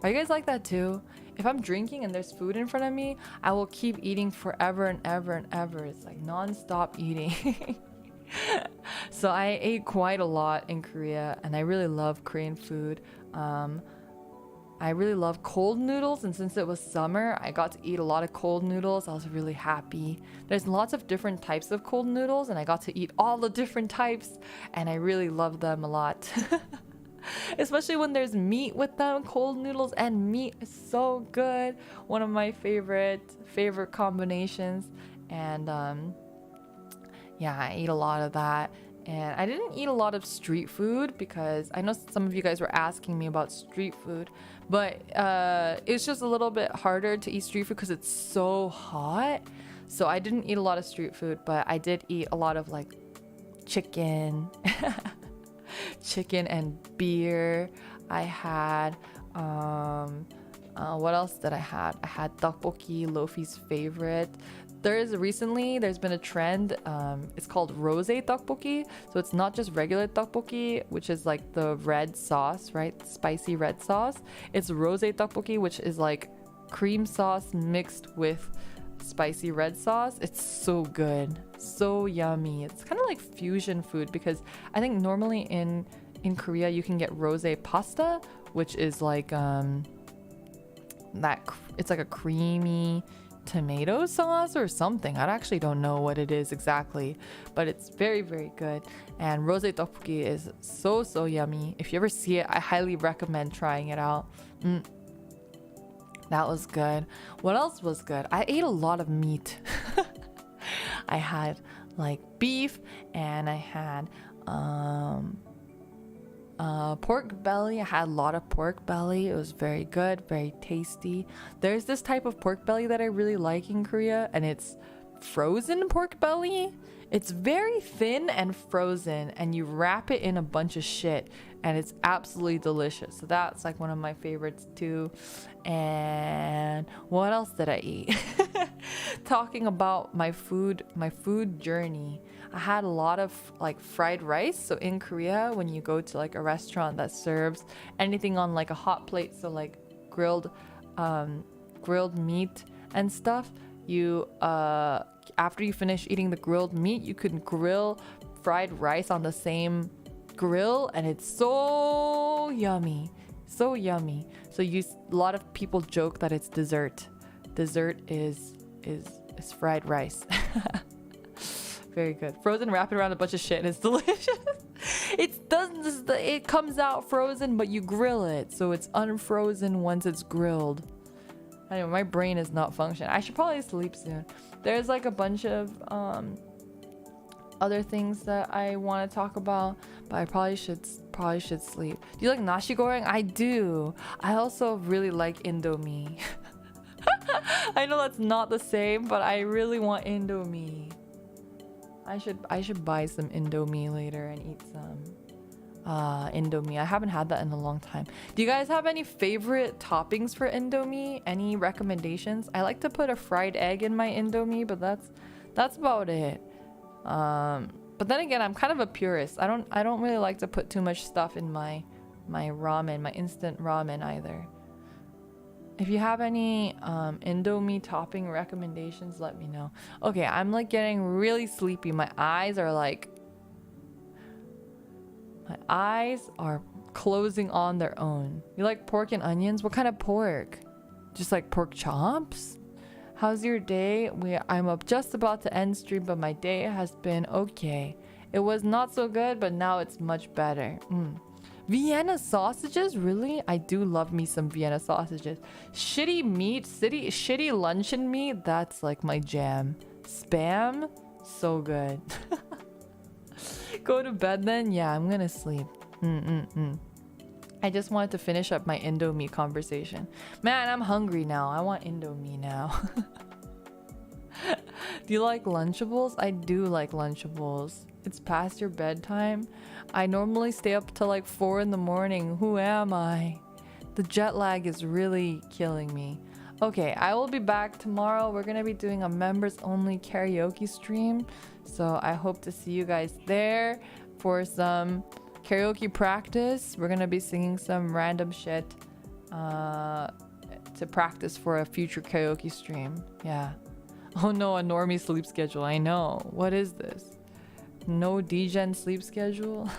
Are you guys like that too? If I'm drinking and there's food in front of me, I will keep eating forever and ever and ever. It's like non-stop eating. So I ate quite a lot in Korea, and I really love Korean food. I really love cold noodles, and since it was summer, I got to eat a lot of cold noodles. I was really happy. There's lots of different types of cold noodles, and I got to eat all the different types, and I really love them a lot. Especially when there's meat with them. Cold noodles and meat is so good. One of my favorite combinations. And yeah, I ate a lot of that. And I didn't eat a lot of street food because I know some of you guys were asking me about street food, but it's just a little bit harder to eat street food because it's so hot. So I didn't eat a lot of street food, but I did eat a lot of like chicken and beer. I had what else did I have? I had tteokbokki, Lofi's favorite. There's been a trend. It's called rose tteokbokki. So it's not just regular tteokbokki, which is like the red sauce, right? Spicy red sauce. It's rose tteokbokki, which is like cream sauce mixed with spicy red sauce. It's so good, so yummy. It's kind of like fusion food because I think normally in Korea you can get rose pasta, which is like it's like a creamy tomato sauce or something. I actually don't know what it is exactly, but it's very, very good. And rose tteokbokki is so yummy. If you ever see it, I highly recommend trying it out. That was good. What else was good? I ate a lot of meat. I had like beef, and I had pork belly. I had a lot of pork belly. It was very good, very tasty. There's this type of pork belly that I really like in Korea, and it's frozen pork belly. It's very thin and frozen, and you wrap it in a bunch of shit, and it's absolutely delicious. So that's like one of my favorites too. And what else did I eat? Talking about my food journey, I had a lot of like fried rice. So in Korea, when you go to like a restaurant that serves anything on like a hot plate, so like grilled meat and stuff, you after you finish eating the grilled meat, you can grill fried rice on the same grill, and it's so yummy. So a lot of people joke that it's dessert. Dessert is fried rice. Very good. Frozen, wrap it around a bunch of shit and it's delicious. It comes out frozen, but you grill it, so it's unfrozen once it's grilled. Anyway, my brain is not functioning. I should probably sleep soon. There's like a bunch of other things that I want to talk about, but I probably should sleep. Do you like nasi goreng? I do. I also really like Indomie. I know that's not the same, but I really want Indomie. I should buy some Indomie later and eat some Indomie. I haven't had that in a long time. Do you guys have any favorite toppings for Indomie? Any recommendations? I like to put a fried egg in my Indomie, but that's about it. But then again, I'm kind of a purist. I don't really like to put too much stuff in my ramen, my instant ramen either. If you have any Indomie topping recommendations, let me know. Okay, I'm like getting really sleepy. My eyes are closing on their own. You like pork and onions? What kind of pork? Just like pork chops? How's your day? I'm just about to end stream, but my day has been okay. It was not so good, but now it's much better. Vienna sausages? Really? I do love me some Vienna sausages. Shitty meat, shitty luncheon meat, that's like my jam. Spam? So good. Go to bed then? Yeah, I'm gonna sleep. I just wanted to finish up my Indomie conversation. Man, I'm hungry now. I want Indomie now. Do you like Lunchables? I do like Lunchables. It's past your bedtime. I normally stay up till like 4 in the morning. Who am I? The jet lag is really killing me. Okay, I will be back tomorrow. We're gonna be doing a members only karaoke stream. So I hope to see you guys there for some karaoke practice. We're gonna be singing some random shit to practice for a future karaoke stream. Yeah. Oh no, a normie sleep schedule. I know. What is this? No degen sleep schedule?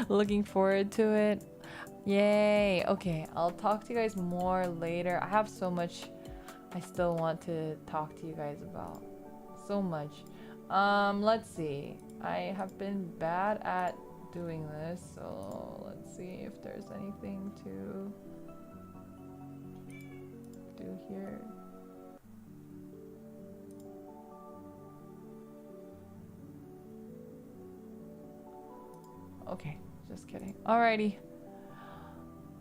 Looking forward to it. Yay. Okay, I'll talk to you guys more later. I have so much I still want to talk to you guys about. So much. Let's see. I have been bad at doing this, so let's see if there's anything to do here. Okay, just kidding. Alrighty.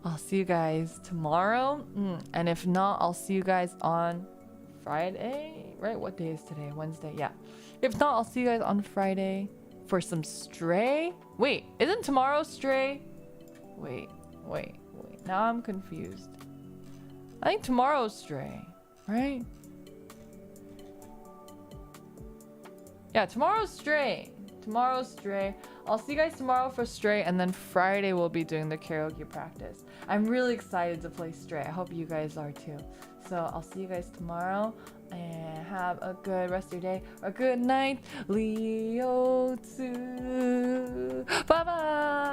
I'll see you guys tomorrow. And if not, I'll see you guys on Friday. Right? What day is today? Wednesday. Yeah. If not, I'll see you guys on Friday for some Stray. Wait, isn't tomorrow Stray? Wait. Now I'm confused. I think tomorrow's Stray, right? Yeah, tomorrow's Stray. I'll see you guys tomorrow for Stray, and then Friday we'll be doing the karaoke practice. I'm really excited to play Stray. I hope you guys are too. So I'll see you guys tomorrow, and have a good rest of your day. A good night. Leo too. Bye bye.